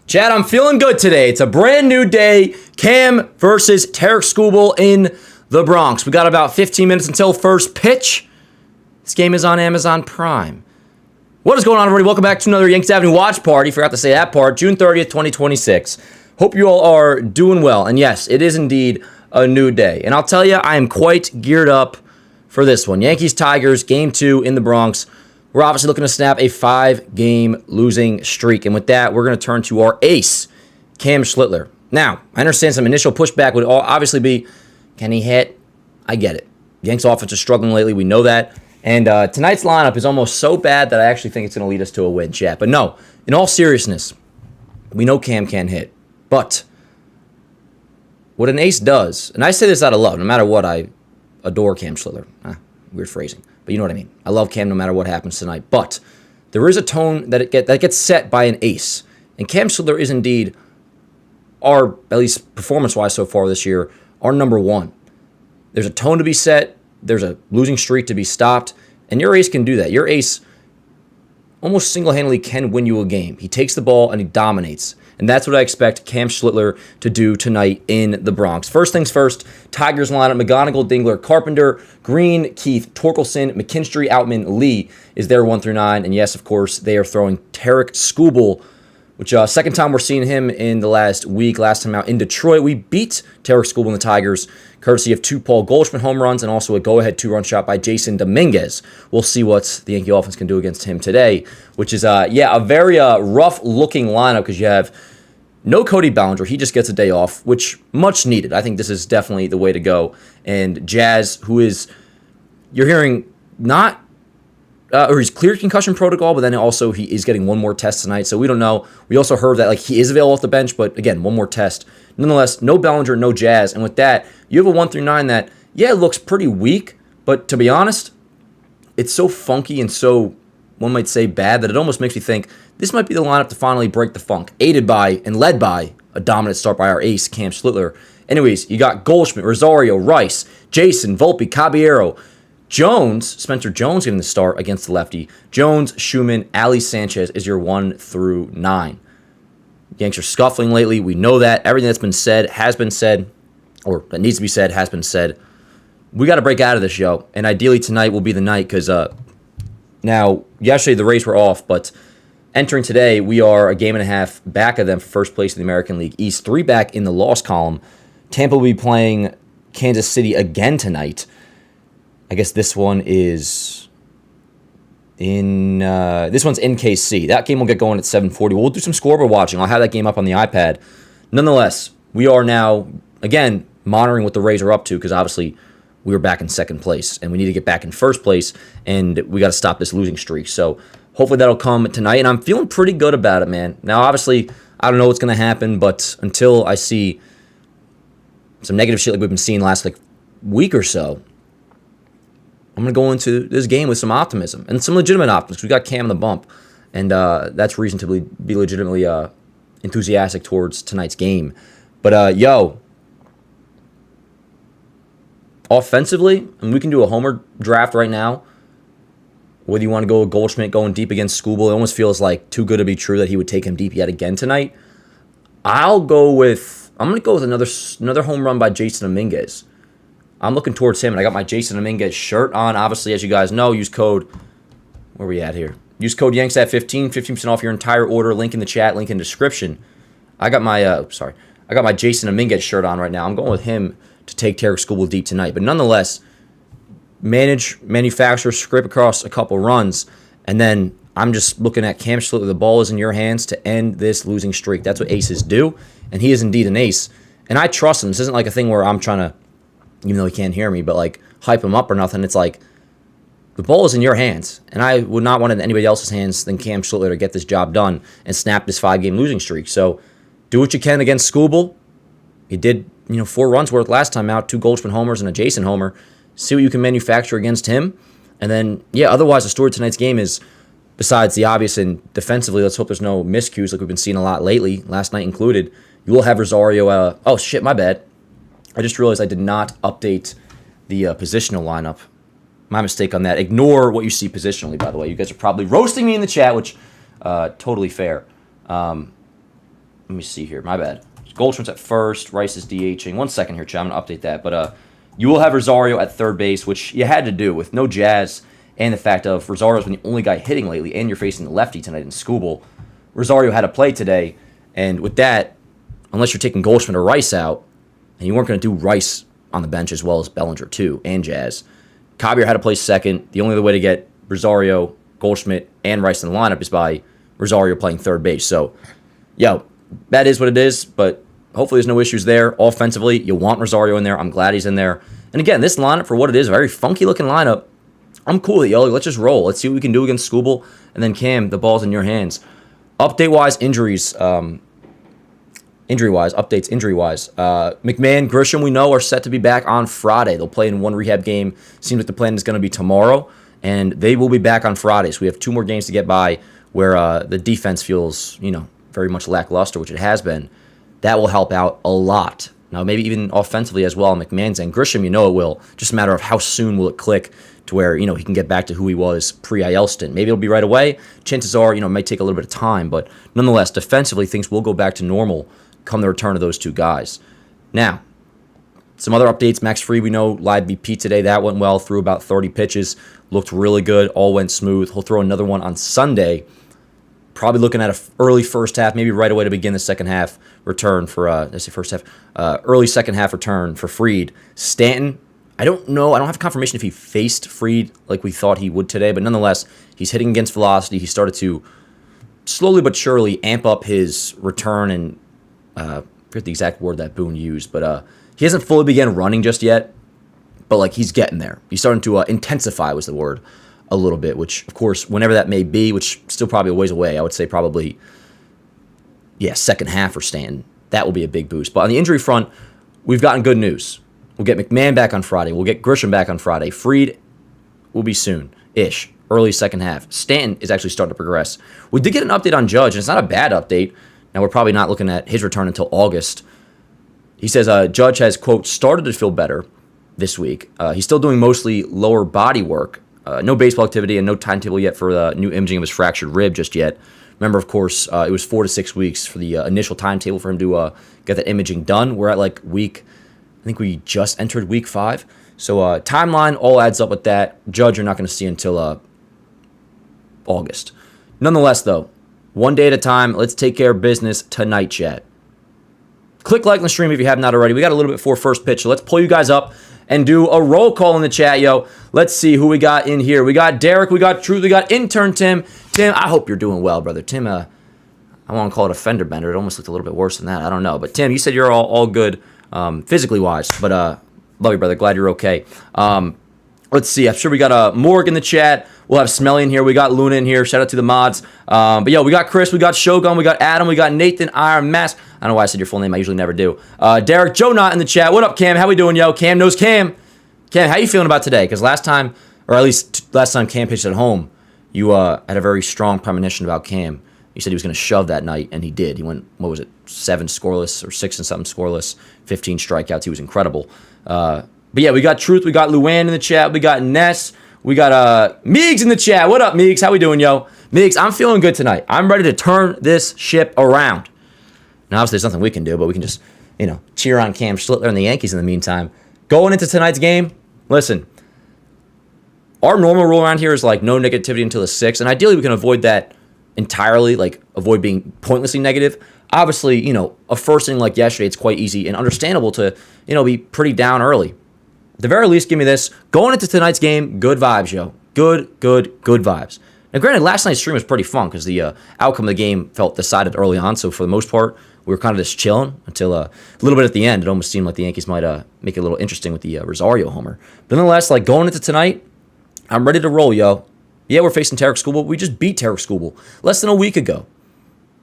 Chad, I'm feeling good today. It's a brand new day. Cam versus Tarik Skubal in the Bronx. We got about 15 minutes until first pitch. This game is on Amazon Prime. What is going on, everybody? Welcome back to another Yankees Avenue watch party. Forgot to say that part. June 30th, 2026. Hope you all are doing well. And yes, it is indeed a new day. And I'll tell you, I am quite geared up for this one. Yankees Tigers, Game 2 in the Bronx. We're obviously looking to snap a 5-game losing streak. And with that, we're going to turn to our ace, Cam Schlittler. Now, I understand some initial pushback would obviously be, can he hit? I get it. Yanks offense is struggling lately. We know that. And tonight's lineup is almost so bad that I actually think it's going to lead us to a win, chat. But no, in all seriousness, we know Cam can hit. But what an ace does, and I say this out of love, no matter what, I adore Cam Schlittler. Weird phrasing. But you know what I mean. I love Cam no matter what happens tonight. But there is a tone that gets set by an ace. And Cam Schlittler is indeed our, at least performance-wise so far this year, our number one. There's a tone to be set. There's a losing streak to be stopped. And your ace can do that. Your ace almost single-handedly can win you a game. He takes the ball and he dominates. And that's what I expect Cam Schlittler to do tonight in the Bronx. First things first, Tigers lineup, McGonigal, Dingler, Carpenter, Green, Keith, Torkelson, McKinstry, Outman, Lee is there 1 through 9. And yes, of course, they are throwing Tarik Skubal, which second time we're seeing him in the last week. Last time out in Detroit, we beat Tarik Skubal and the Tigers, courtesy of 2 Paul Goldschmidt home runs and also a go-ahead 2-run shot by Jason Dominguez. We'll see what the Yankee offense can do against him today, which is, a very rough-looking lineup because you have no Cody Bellinger. He just gets a day off, which much needed. I think this is definitely the way to go. And Jazz, who is, you're hearing not, or he's cleared concussion protocol, but then also he is getting one more test tonight, so we don't know. We also heard that he is available off the bench, but again, one more test. Nonetheless, no Bellinger, no Jazz, and with that, you have a 1 through 9 that, it looks pretty weak, but to be honest, it's so funky and so, one might say, bad that it almost makes me think this might be the lineup to finally break the funk, aided by and led by a dominant start by our ace, Cam Schlittler. Anyways, you got Goldschmidt, Rosario, Rice, Jason, Volpe, Caballero, Jones, Spencer Jones getting the start against the lefty. Jones, Schumann, Ali Sanchez is your 1 through 9. Yanks are scuffling lately. We know that. Everything that's been said has been said, or that needs to be said has been said. We got to break out of this, yo. And ideally tonight will be the night because now, yesterday the Rays were off, but entering today, we are a game and a half back of them for first place in the American League East. 3 back in the loss column. Tampa will be playing Kansas City again tonight. I guess this one is this one's in KC. That game will get going at 7:40. We'll do some scoreboard watching. I'll have that game up on the iPad. Nonetheless, we are now, again, monitoring what the Rays are up to because obviously we were back in second place and we need to get back in first place and we got to stop this losing streak. So hopefully that'll come tonight and I'm feeling pretty good about it, man. Now, obviously, I don't know what's going to happen, but until I see some negative shit like we've been seeing the last week or so, I'm going to go into this game with some optimism and some legitimate optimism. We got Cam in the bump, and that's reason to be legitimately enthusiastic towards tonight's game. But, offensively, and we can do a homer draft right now, whether you want to go with Goldschmidt going deep against Skubal. It almost feels like too good to be true that he would take him deep yet again tonight. I'm going to go with another home run by Jason Dominguez. I'm looking towards him, and I got my Jason Dominguez shirt on. Obviously, as you guys know, use code, where are we at here? Use code YANKSAT15, 15% off your entire order. Link in the chat, link in the description. I got my Jason Dominguez shirt on right now. I'm going with him to take Tarik Skubal deep tonight. But nonetheless, manufacture, scrape across a couple runs, and then I'm just looking at Cam Schlittler. The ball is in your hands to end this losing streak. That's what aces do, and he is indeed an ace. And I trust him. This isn't like a thing where I'm trying to, even though he can't hear me, but hype him up or nothing. It's like, the ball is in your hands, and I would not want it in anybody else's hands than Cam Schlittler to get this job done and snap this 5-game losing streak. So do what you can against Skubal. He did, 4 runs worth last time out, 2 Goldschmidt homers and a Jason homer. See what you can manufacture against him. And then, otherwise the story of tonight's game is, besides the obvious and defensively, let's hope there's no miscues like we've been seeing a lot lately, last night included. You will have Rosario, oh shit, my bad. I just realized I did not update the positional lineup. My mistake on that. Ignore what you see positionally, by the way. You guys are probably roasting me in the chat, which totally fair. let me see here. My bad. Goldschmidt's at first. Rice is DHing. 1 second here, Chad. I'm going to update that. But you will have Rosario at third base, which you had to do with no Jazz and the fact of Rosario's been the only guy hitting lately, and you're facing the lefty tonight in Skubal. Rosario had to play today, and with that, unless you're taking Goldschmidt or Rice out, and you weren't going to do Rice on the bench as well as Bellinger too, and Jazz, Caballero had to play second. The only other way to get Rosario, Goldschmidt, and Rice in the lineup is by Rosario playing third base. So, that is what it is, but hopefully there's no issues there. Offensively, you want Rosario in there. I'm glad he's in there. And again, this lineup, for what it is, a very funky-looking lineup. I'm cool with it, yo. Let's just roll. Let's see what we can do against Skubal. And then, Cam, the ball's in your hands. Update-wise, injuries. Injury-wise. McMahon, Grisham, we know, are set to be back on Friday. They'll play in one rehab game. Seems like the plan is going to be tomorrow. And they will be back on Friday. So we have 2 more games to get by where the defense feels, very much lackluster, which it has been. That will help out a lot. Now, maybe even offensively as well. McMahon's and Grisham, it will. Just a matter of how soon will it click to where, he can get back to who he was pre-IL stint. Maybe it'll be right away. Chances are, it might take a little bit of time. But nonetheless, defensively, things will go back to normal come the return of those 2 guys. Now, some other updates. Max Fried, we know, live BP today. That went well. Threw about 30 pitches. Looked really good. All went smooth. He'll throw another one on Sunday. Probably looking at an early first half, maybe right away to begin the second half return for, early second half return for Fried. Stanton, I don't know. I don't have confirmation if he faced Fried like we thought he would today, but nonetheless, he's hitting against velocity. He started to slowly but surely amp up his return, and I forget the exact word that Boone used, but he hasn't fully begun running just yet, but he's getting there. He's starting to intensify was the word a little bit, which, of course, whenever that may be, which still probably a ways away, I would say probably, second half for Stanton. That will be a big boost. But on the injury front, we've gotten good news. We'll get McMahon back on Friday. We'll get Grisham back on Friday. Fried will be soon-ish, early second half. Stanton is actually starting to progress. We did get an update on Judge, and it's not a bad update. Now, we're probably not looking at his return until August. He says Judge has, quote, started to feel better this week. He's still doing mostly lower body work. No baseball activity and no timetable yet for the new imaging of his fractured rib just yet. Remember, of course, it was 4 to 6 weeks for the initial timetable for him to get that imaging done. We're at week, I think we just entered week 5. So timeline all adds up with that. Judge you're not going to see until August. Nonetheless, though, one day at a time, let's take care of business tonight, chat. Click like on the stream if you have not already. We got a little bit before first pitch, so let's pull you guys up and do a roll call in the chat, yo. Let's see who we got in here. We got Derek, we got Truth, we got intern Tim. Tim, I hope you're doing well, brother. Tim, I want to call it a fender bender. It almost looked a little bit worse than that. I don't know. But Tim, you said you're all good physically wise. But love you, brother. Glad you're okay. Let's see. I'm sure we got Morg in the chat. We'll have Smelly in here. We got Luna in here. Shout out to the mods. But we got Chris. We got Shogun. We got Adam. We got Nathan Iron Mask. I don't know why I said your full name. I usually never do. Derek Joe Knott in the chat. What up, Cam? How we doing, yo? Cam knows Cam. Cam, how you feeling about today? Because last time, or at least last time Cam pitched at home, you had a very strong premonition about Cam. You said he was going to shove that night, and he did. He went, 7 scoreless or 6 and something scoreless, 15 strikeouts. He was incredible. But we got Truth. We got Luann in the chat. We got Ness. We got Meegs in the chat. What up, Meegs? How we doing, yo? Meegs, I'm feeling good tonight. I'm ready to turn this ship around. Now, obviously, there's nothing we can do, but we can just, cheer on Cam Schlittler and the Yankees in the meantime. Going into tonight's game, listen, our normal rule around here is no negativity until the 6th, and ideally we can avoid that entirely, avoid being pointlessly negative. Obviously, a first inning like yesterday, it's quite easy and understandable to, be pretty down early. At the very least, give me this. Going into tonight's game, good vibes, yo. Good vibes. Now, granted, last night's stream was pretty fun because the outcome of the game felt decided early on, so for the most part, we were kind of just chilling until a little bit at the end. It almost seemed like the Yankees might make it a little interesting with the Rosario homer. But nonetheless, going into tonight, I'm ready to roll, yo. Yeah, we're facing Tarek Skubal. We just beat Tarek Skubal less than a week ago.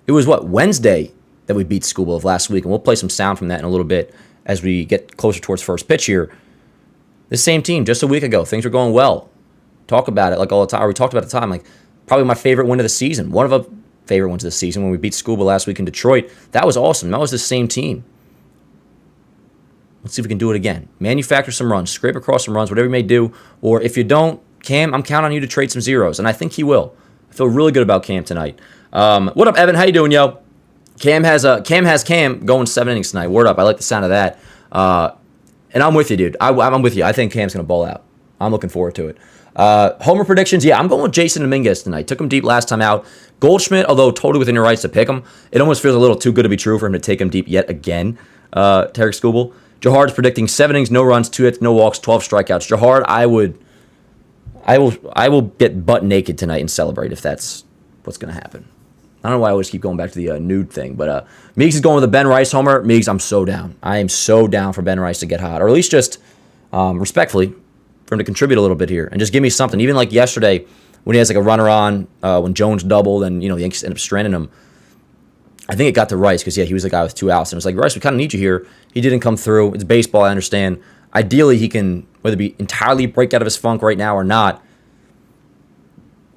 It was, Wednesday that we beat Skubal of last week, and we'll play some sound from that in a little bit as we get closer towards first pitch here. This same team, just a week ago, things were going well. Talk about it all the time. Or we talked about it at the time, probably my favorite win of the season. One of the favorite ones of the season when we beat Skubal last week in Detroit. That was awesome. That was the same team. Let's see if we can do it again. Manufacture some runs. Scrape across some runs, whatever you may do. Or if you don't, Cam, I'm counting on you to trade some zeros, and I think he will. I feel really good about Cam tonight. What up, Evan? How you doing, yo? Cam has Cam going 7 innings tonight. Word up. I like the sound of that. And I'm with you, dude. I'm with you. I think Cam's going to ball out. I'm looking forward to it. Homer predictions. Yeah, I'm going with Jason Dominguez tonight. Took him deep last time out. Goldschmidt, although totally within your rights to pick him, it almost feels a little too good to be true for him to take him deep yet again. Tarek Skubal. Jahard's predicting 7 innings, no runs, 2 hits, no walks, 12 strikeouts. Jahard, I will get butt naked tonight and celebrate if that's what's going to happen. I don't know why I always keep going back to the nude thing, but Meeks is going with a Ben Rice homer. Meeks, I'm so down. I am so down for Ben Rice to get hot, or at least just respectfully for him to contribute a little bit here and just give me something. Even like yesterday when he has like a runner on, when Jones doubled and the Yankees ended up stranding him. I think it got to Rice because he was the guy with 2 outs and it was like, Rice, we kind of need you here. He didn't come through. It's baseball, I understand. Ideally, he can whether it be entirely break out of his funk right now or not.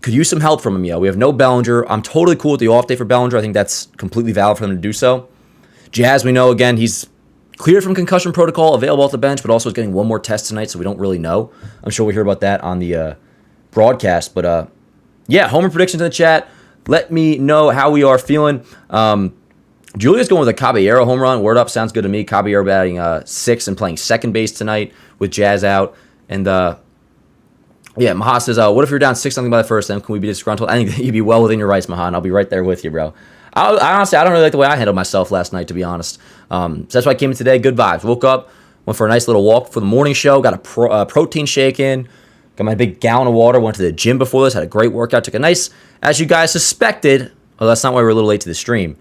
Could use some help from him, yo. We have no Bellinger. I'm totally cool with the off day for Bellinger. I think that's completely valid for him to do so. Jazz, we know, again, he's cleared from concussion protocol, available off the bench, but also is getting one more test tonight, so we don't really know. I'm sure we'll hear about that on the broadcast. But, yeah, homer predictions in the chat. Let me know how we are feeling. Julia's going with a Caballero home run. Word up, sounds good to me. Caballero batting 6th and playing second base tonight with Jazz out. And, yeah, Maha says, what if you're down 6-0 by the first? Then can we be disgruntled? I think that you'd be well within your rights, Maha, and I'll be right there with you, bro. I honestly, I don't really like the way I handled myself last night, to be honest. So that's why I came in today. Good vibes. Woke up, went for a nice little walk for the morning show, got a protein shake in, got my big gallon of water, went to the gym before this, had a great workout, took a nice, as you guys suspected, well, that's not why we were a little late to the stream.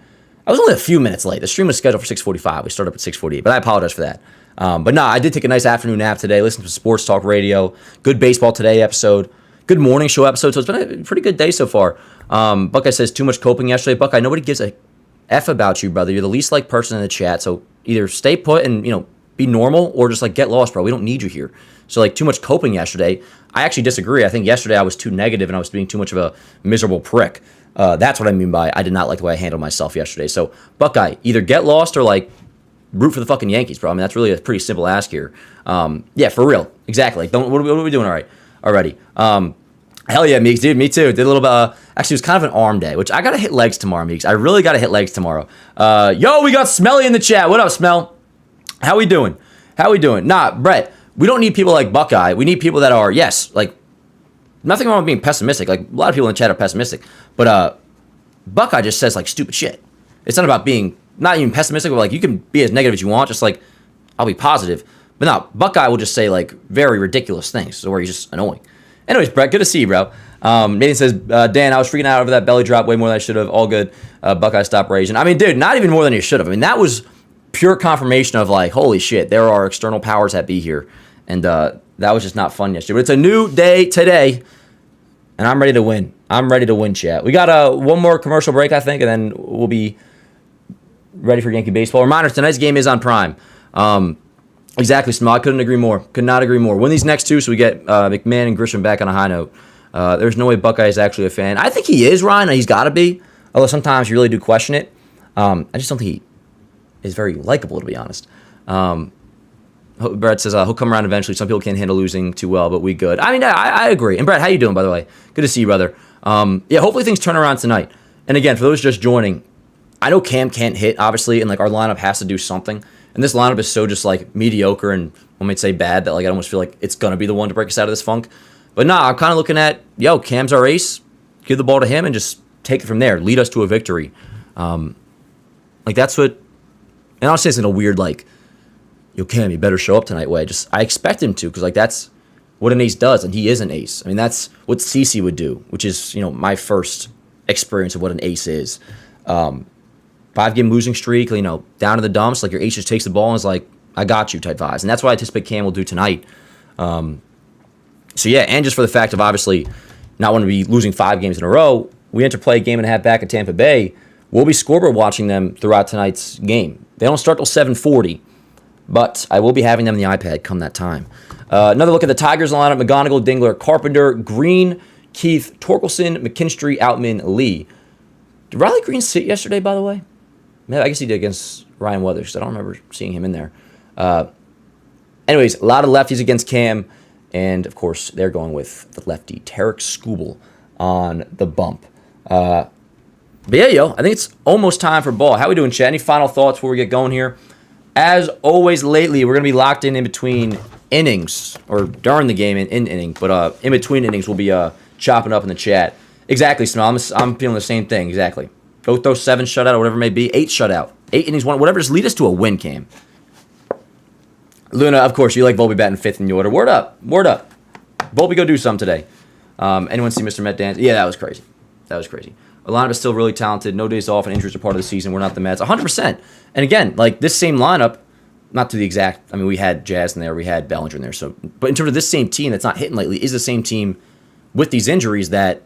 I was only a few minutes late. The stream was scheduled for 6:45. We started up at 6:48, but I apologize for that. But no, I did take a nice afternoon nap today, listen to Sports Talk Radio, good Baseball Today episode, good morning show episode, so it's been a pretty good day so far. Buckeye says, too much coping yesterday. Buckeye, nobody gives a F about you, brother. You're the least liked person in the chat, so either stay put and, be normal or just, get lost, bro. We don't need you here. So, too much coping yesterday. I actually disagree. I think yesterday I was too negative and I was being too much of a miserable prick. That's what I mean by I did not like the way I handled myself yesterday. So, Buckeye, either get lost or, root for the fucking Yankees, bro. I mean, that's really a pretty simple ask here. Yeah, for real. Exactly. What are we doing already? Hell yeah, Meeks, dude, me too. Did a little bit, actually, it was kind of an arm day, which I got to hit legs tomorrow, Meeks. I really got to hit legs tomorrow. Yo, we got Smelly in the chat. What up, Smell? How we doing? Nah, Brett, we don't need people like Buckeye. We need people that are, yes, nothing wrong with being pessimistic. A lot of people in the chat are pessimistic. But Buckeye just says, stupid shit. It's not about being, not even pessimistic, but, you can be as negative as you want, just, I'll be positive. But no, Buckeye will just say, very ridiculous things, so where he's just annoying. Anyways, Brett, good to see you, bro. Nathan says, Dan, I was freaking out over that belly drop way more than I should have. All good. Buckeye, stop raging. I mean, dude, not even more than you should have. I mean, that was pure confirmation of, holy shit, there are external powers that be here. And that was just not fun yesterday. But it's a new day today, and I'm ready to win. I'm ready to win, chat. We got one more commercial break, I think, and then we'll be ready for Yankee baseball. Reminder, tonight's game is on Prime. Exactly, Small. I couldn't agree more. Could not agree more. Win these next two so we get McMahon and Grisham back on a high note. There's no way Buckeye is actually a fan. I think he is, Ryan. He's got to be. Although sometimes you really do question it. I just don't think he is very likable, to be honest. Brett says he'll come around eventually. Some people can't handle losing too well, but we good. I mean, I agree. And Brett, how you doing, by the way? Good to see you, brother. Yeah, hopefully things turn around tonight. And again, for those just joining, I know Cam can't hit, obviously, and our lineup has to do something. And this lineup is so just mediocre and one might say bad that I almost feel like it's gonna be the one to break us out of this funk. But nah, I'm kind of looking at Cam's our ace. Give the ball to him and just take it from there. Lead us to a victory. That's what. And I'll say it's in a weird Cam, you better show up tonight way. I expect him to because that's what an ace does, and he is an ace. I mean that's what CeCe would do, which is my first experience of what an ace is. 5-game losing streak, down to the dumps, your ace just takes the ball and is I got you type vibes. And that's what I anticipate Cam will do tonight. So yeah, and just for the fact of obviously not wanting to be losing 5 games in a row, we enter play a game and a half back at Tampa Bay. We'll be scoreboard watching them throughout tonight's game. They don't start till 7:40, but I will be having them in the iPad come that time. Another look at the Tigers lineup: McGonigal, Dingler, Carpenter, Green, Keith, Torkelson, McKinstry, Outman, Lee. Did Riley Green sit yesterday, by the way? I guess he did against Ryan Weathers. I don't remember seeing him in there. Anyways, a lot of lefties against Cam. And, of course, they're going with the lefty, Tarek Skubal, on the bump. But yeah, yo, I think it's almost time for ball. How we doing, chat? Any final thoughts before we get going here? As always, lately, we're going to be locked in between innings, or during the game in inning, but in between innings, we'll be chopping up in the chat. Exactly, Smell. I'm feeling the same thing, exactly. Go throw 7 shutout or whatever it may be, 8 shutout. 8 innings, whatever, just lead us to a win, Cam. Luna, of course, you like Volpe batting 5th in the order. Word up. Word up. Volpe, go do something today. Anyone see Mr. Met dance? Yeah, that was crazy. That was crazy. A lineup is still really talented. No days off and injuries are part of the season. We're not the Mets. 100%. And again, like this same lineup, not to the exact, I mean, we had Jazz in there, we had Bellinger in there. So, but in terms of this same team that's not hitting lately, is the same team with these injuries that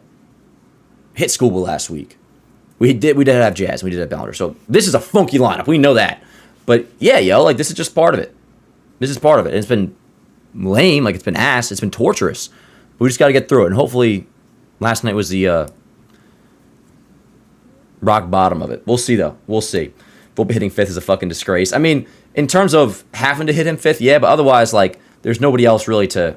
hit Scooble last week. We did have Jazz, and we did have Bellinger. So this is a funky lineup. We know that. But yeah, yo, like this is just part of it. This is part of it. It's been lame, like it's been ass, it's been torturous. But we just got to get through it. And hopefully last night was the rock bottom of it. We'll see, though. We'll see. Volpe hitting 5th is a fucking disgrace. I mean, in terms of having to hit him 5th, yeah, but otherwise, like, there's nobody else really to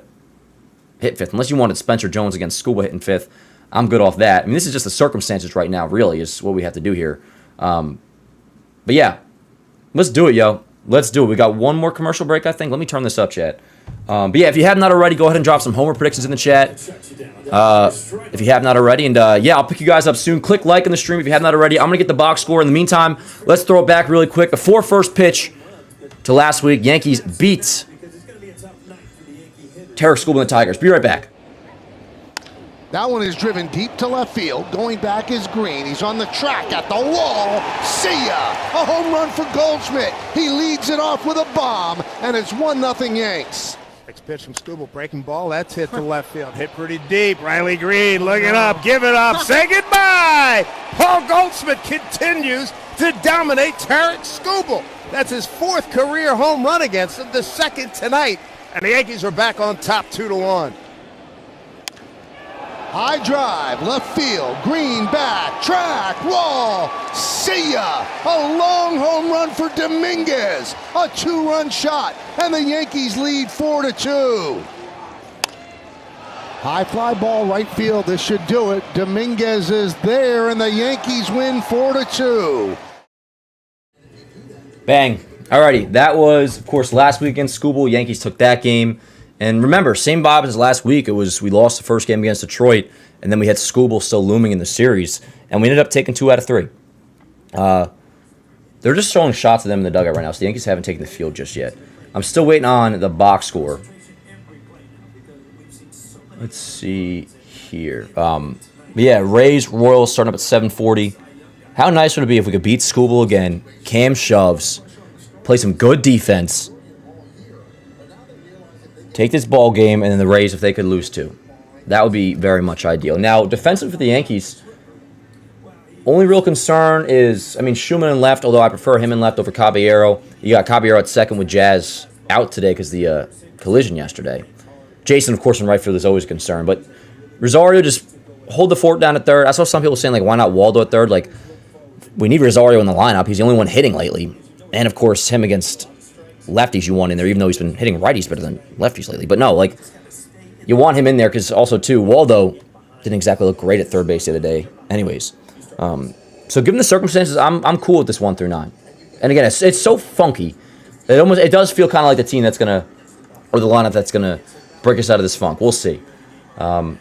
hit 5th. Unless you wanted Spencer Jones against Scuba hitting 5th, I'm good off that. I mean, this is just the circumstances right now, really, is what we have to do here. But yeah, let's do it, yo. Let's do it. We got one more commercial break, I think. Let me turn this up, chat. But yeah, if you have not already, go ahead and drop some homer predictions in the chat. If you have not already. And yeah, I'll pick you guys up soon. Click like on the stream if you have not already. I'm going to get the box score. In the meantime, let's throw it back really quick. Before first pitch to last week, Yankees beat Tarek School and the Tigers. Be right back. That one is driven deep to left field. Going back is Green. He's on the track at the wall. See ya! A home run for Goldschmidt. He leads it off with a bomb, and it's 1-0 Yanks. Next pitch from Stubble, breaking ball. That's hit to left field. Hit pretty deep. Riley Green, look it up, give it up, say goodbye! Paul Goldschmidt continues to dominate Tarek Skubal. That's his 4th career home run against him, the 2nd tonight. And the Yankees are back on top 2-1. High drive, left field, Green back, track, wall, see ya! A long home run for Dominguez, a 2-run shot, and the Yankees lead 4-2. High fly ball, right field, this should do it. Dominguez is there, and the Yankees win 4-2. Bang. Alrighty, that was, of course, last week against Scooble. Yankees took that game. And remember, same vibe as last week. It was we lost the first game against Detroit, and then we had Scooble still looming in the series, and we ended up taking 2 out of 3. They're just throwing shots at them in the dugout right now, so the Yankees haven't taken the field just yet. I'm still waiting on the box score. Let's see here. But yeah, Rays, Royals starting up at 7:40. How nice would it be if we could beat Scooble again, Cam shoves, play some good defense, take this ball game, and then the Rays, if they could lose 2. That would be very much ideal. Now, defensive for the Yankees, only real concern is, I mean, Schumann in left, although I prefer him in left over Caballero. You got Caballero at second with Jazz out today because the collision yesterday. Jason, of course, in right field is always a concern. But Rosario, just hold the fort down at third. I saw some people saying, like, why not Waldo at third? Like, we need Rosario in the lineup. He's the only one hitting lately. And, of course, him against lefties you want in there, even though he's been hitting righties better than lefties lately. But no, like, you want him in there because also, too, Waldo didn't exactly look great at third base the other day. Anyways, so given the circumstances, I'm cool with this 1 through 9. And again, it's so funky. It does feel kind of like the team that's gonna, or the lineup that's gonna break us out of this funk. We'll see. But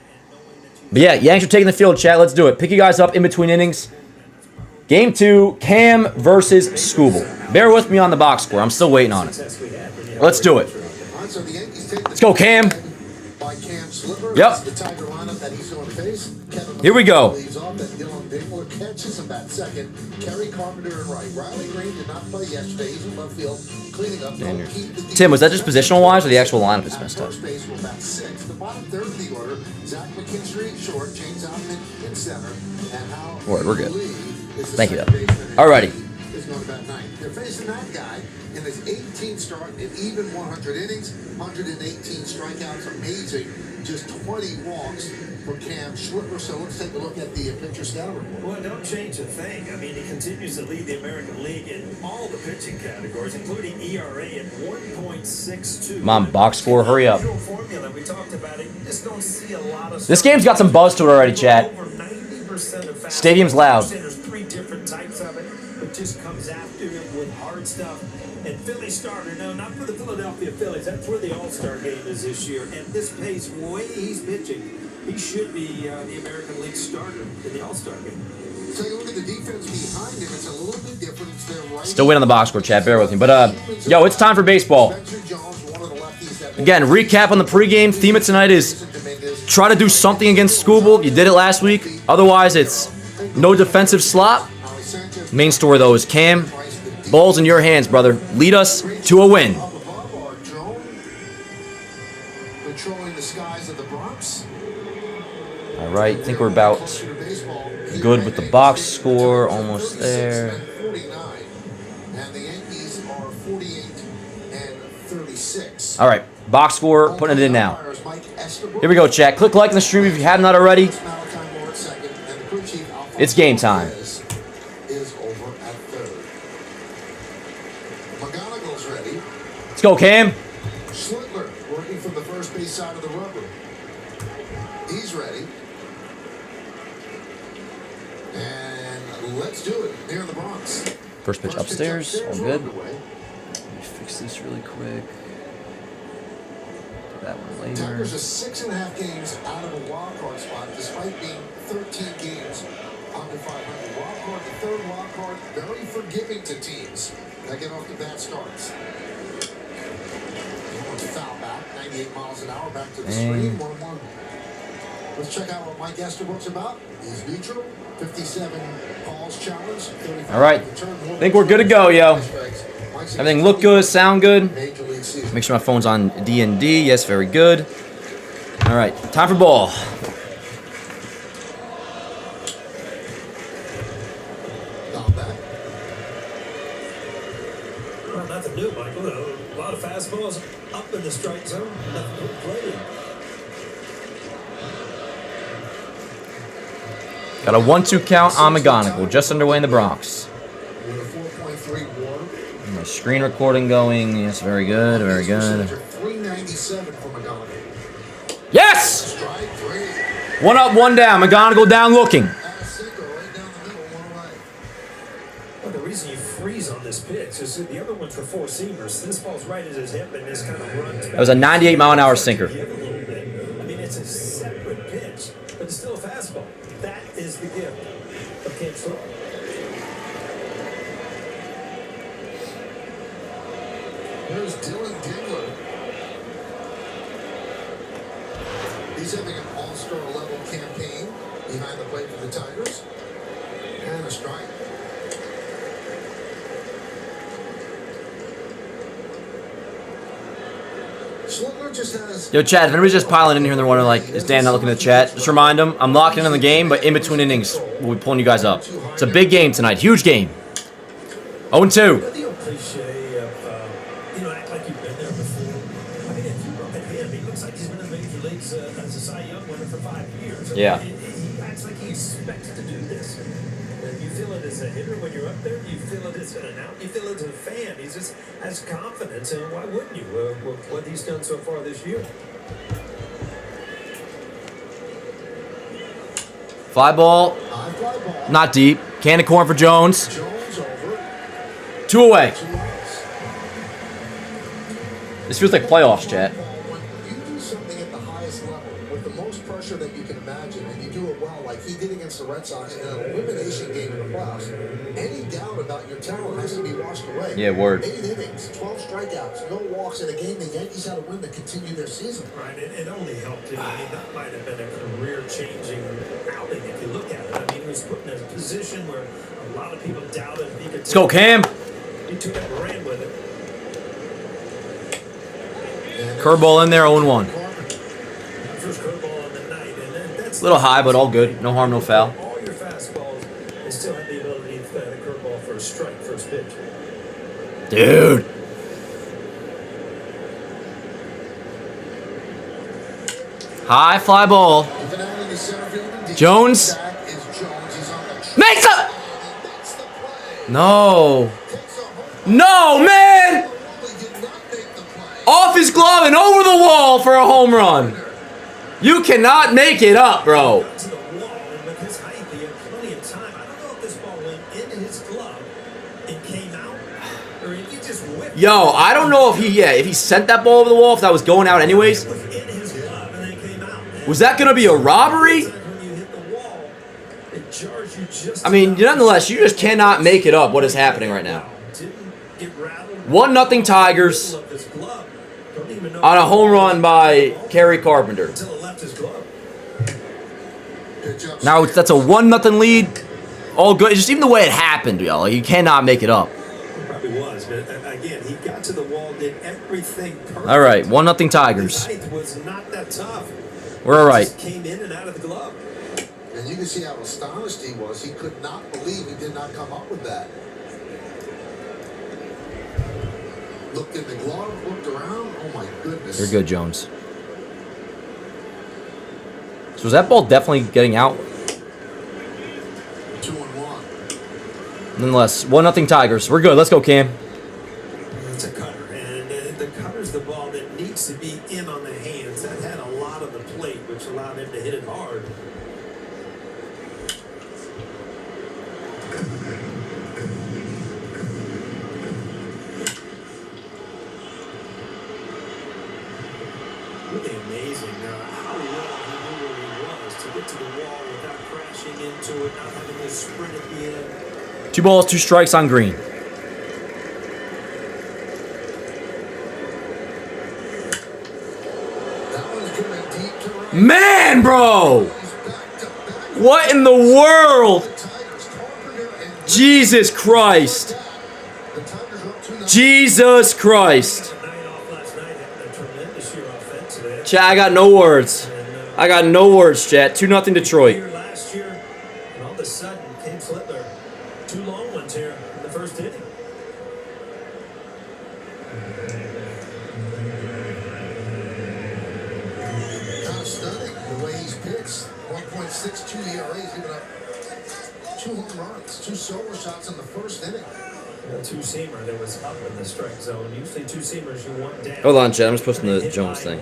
yeah, Yanks are taking the field, chat. Let's do it. Pick you guys up in between innings. Game 2, Cam versus Scooble. Bear with me on the box score. I'm still waiting on it. Let's do it. Let's go, Cam. Yep. Here we go. Tim, was that just positional wise or the actual lineup is messed up? Alright, we're good. Thank you, though. Alrighty. They're facing that guy in his 18th start in even 100 innings, 118 strikeouts, amazing. Just 20 walks for Cam Schlipper. So let's take a look at the pitcher scout report. Well, don't change a thing. I mean, he continues to lead the American League in all the pitching categories, including ERA at 1.62. Come on, box score, hurry up. Formula, we talked about it. You just don't see a lot of this game's got some buzz to it already, chat. Stadium's loud. guys. That's where the All-Star game is this year. At this pace, the way he's pitching, he should be the American League starter in the All-Star game. So you look at the defense behind him, it's a little bit different. It's their right. Still win on the box score, chat. Bear with me. But, yo, it's time for baseball. Again, recap on the pregame. Theme of tonight is try to do something against Scooble. You did it last week. Otherwise, it's no defensive slop. Main story, though, is Cam. Ball's in your hands, brother. Lead us to a win. Patrolling the skies of the Bronx. All right, I think we're about good with the box score. Almost there. 49, and the Yankees are 48 and 36. All right, box score, putting it in now. Here we go, chat. Click like in the stream if you have not already. It's game time. Let's go, Cam. Schlittler working from the first base side of the rubber. He's ready. And let's do it here in the Bronx. First pitch upstairs. All good. Let me fix this really quick. Do that one later. Tigers are 6.5 games out of a wild card spot, despite being 13 games under 500. Wild card, the third wild card, very forgiving to teams that get off to bad starts. Foul back, 98 miles an hour, back to the screen, 1-1. Let's check out what Mike Esterberg's about. He's neutral, 57 calls challenge. All right, I think we're good to go, yo. Everything look good, sound good. Make sure my phone's on D&D. Yes, very good. All right, time for ball. Well, nothing new, Michael. A lot of fastballs up in the strike zone. Nothing to play. Got a 1-2 count on McGonigal, just underway in the Bronx. My screen recording going. Yes, very good, very good. 397 for McGonigal. Yes! 1 up, 1 down. McGonigal down looking. Well, the reason you freeze on this pitch is that the other ones were four seamers. This ball's right at his hip and this kind of runs. That was a 98 mile an hour sinker. I mean, it's a separate pitch, but it's still a fastball. That is the gift of Cam Schlittler. Here's Dylan Dingler. He's having an all-star level campaign behind the plate for the Tigers. And a strike. Schlittler just has... Yo, chat, if anybody's just piling in here and they're wondering, like, is Dan not looking at the chat? Just remind them, I'm locked in on the game, but in between innings, we'll be pulling you guys up. It's a big game tonight. Huge game. 0-2. The old cliche of, act like you've been there before. I mean, if you look at him, he looks like he's been in the major leagues as a Cy Young winner for 5 years. I mean, Yeah. he acts like he expects to do this. And you feel it as a hitter when you're up there. You feel it as an out. You feel it as a fan. He just has confidence, and why wouldn't you? With what he's done so far this year. Fly ball. Not deep. Can of corn for Jones. Jones over. 2 away. This feels like playoffs, chat. When you do something at the highest level with the most pressure that you can imagine, and you do it well, like he did against the Red Sox in an elimination game in the playoffs, any doubt about your talent has to be washed away. Yeah, word. 8 innings, 12 strikeouts, no walks in a game the Yankees had to win to continue their season. Right, it only helped him. I mean, that might have been a career-changing outing if you look at it. I mean, he was put in a position where a lot of people doubted he could. Let's go, Cam. He took it and ran with it. Curveball in there, 0-1. First curveball on the night, and that's A little high, but all good. No harm, no foul. all your fastballs, they still have the ability to throw the curveball for a strike, first pitch. Dude. High fly ball. Jones. Makes up. No. No, man. Off his glove and over the wall for a home run. You cannot make it up, bro. To the wall, and with his height, he had plenty of time. I don't know if this ball went into his glove and came out, or if he just whipped Yo, I don't know if he sent that ball over the wall, if that was going out anyways. Was that going to be a robbery? I mean, nonetheless, you just cannot make it up what is happening right now. 1-0 Tigers on a home run by Kerry Carpenter. Now that's a 1-0 lead. All good. Just even the way it happened, yo. Like, you cannot make it up. Probably was, but again, he got to the wall, did everything perfect. All right, 1-0 Tigers. It was not that tough. We're all right. Came in and out of the glove. And you can see how astonished he was. He could not believe he did not come up with that. Looked in the glove, looked around. Oh my goodness. You're good, Jones. So was that ball definitely getting out? 2-1. Nonetheless, 1-0 Tigers. We're good. Let's go, Cam. It's a cutter, and the cutter's the ball that needs to be in on the hands. That had a lot of the plate, which allowed him to hit it hard. Really amazing how well he knew where he was to get to the wall without crashing into it, not having to sprint at the end. 2 balls, 2 strikes on green. Man, bro! What in the world? Jesus Christ. Jesus Christ. Chat, I got no words. I got no words, chat. 2-0 Detroit. Last year, and all of a sudden, Cam Slitler, 2 long ones here in the first inning. Kind of stunning the way he's pitched. 1.62 ERA. He's given up 2 home runs, 2 solo shots in the first inning. A 2-seamer that was up in the strike zone. Usually 2-seamers you want down. Hold on, chat. I'm just posting the Jones thing.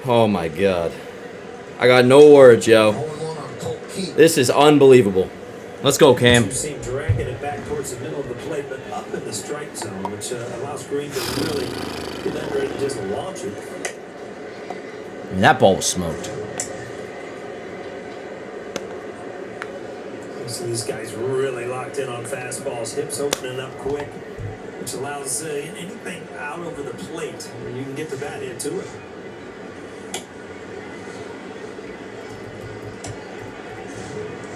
Oh my God. I got no words, yo. This is unbelievable. Let's go, Cam. 2-seam dragging it back towards the middle of the plate, but up in the strike zone, which allows Green to really get under it and just launch it. I mean, that ball was smoked. So these guys really locked in on fastballs, hips opening up quick, which allows anything out over the plate where you can get the bat into it.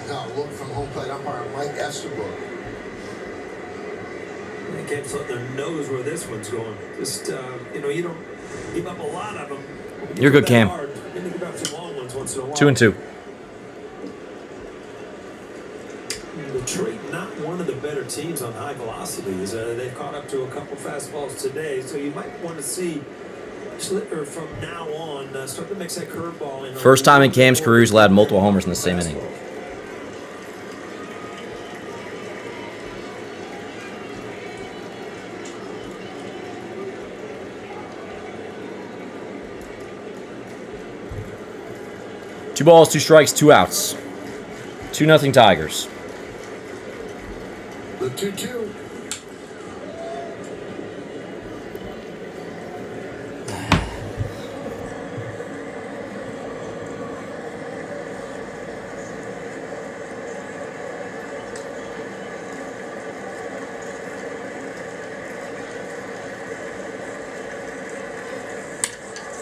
Now look from home plate umpire Mike Estabrook. And Cam Slitler knows where this one's going. Just you don't give up a lot of them. You're good, Cam. You give up some long ones once in a while. 2-2. Detroit, not one of the better teams on high velocities. They've caught up to a couple fastballs today, so you might want to see Slitler from now on start to mix that curveball in. First time in Cam's career he's allowed multiple homers in the same inning. Two balls, 2 strikes, 2 outs. 2-0 Tigers. The 2-2.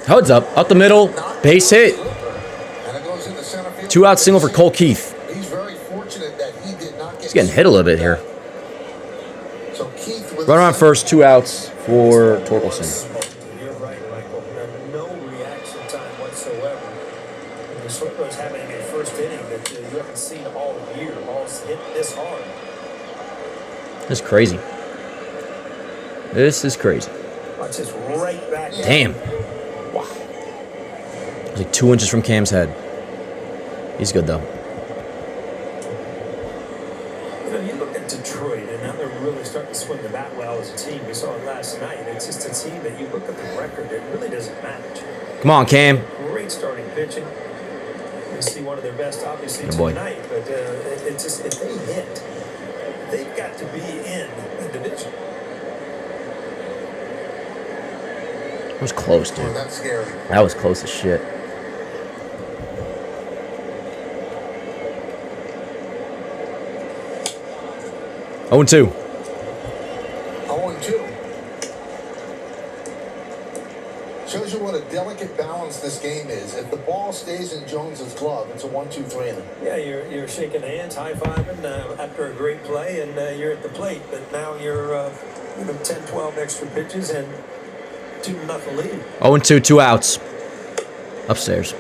Heads up the middle, base hit. 2 out single for Cole Keith. He's very fortunate that he did not get. He's getting hit a little bit here. So Keith with Runner on first, 2 outs for Torkelson. You're right, Michael. No reaction time whatsoever. The Slitler's having a first inning that you haven't seen all year. Ball's hit this hard. This is crazy. This is crazy. Watch this right back. Damn. Wow. It's like 2 inches from Cam's head. He's good, though. You look at Detroit, and now they're really starting to swing the bat well as a team. We saw it last night. It's just a team that you look at the record, it really doesn't match. Come on, Cam. Great starting pitching. You see one of their best, obviously, Good boy. tonight. But it's just, if they hit, they've got to be in the division. was close, dude. Oh, that's scary. That was close as shit. Oh, and 2. 0-2. Shows you what a delicate balance this game is. If the ball stays in Jones's glove, it's a 1-2-3 inning. Yeah, you're shaking hands, high-fiving after a great play, and you're at the plate. But now you're 10, 12 extra pitches and 2-0 lead. 0 and 2, 2 outs. Upstairs.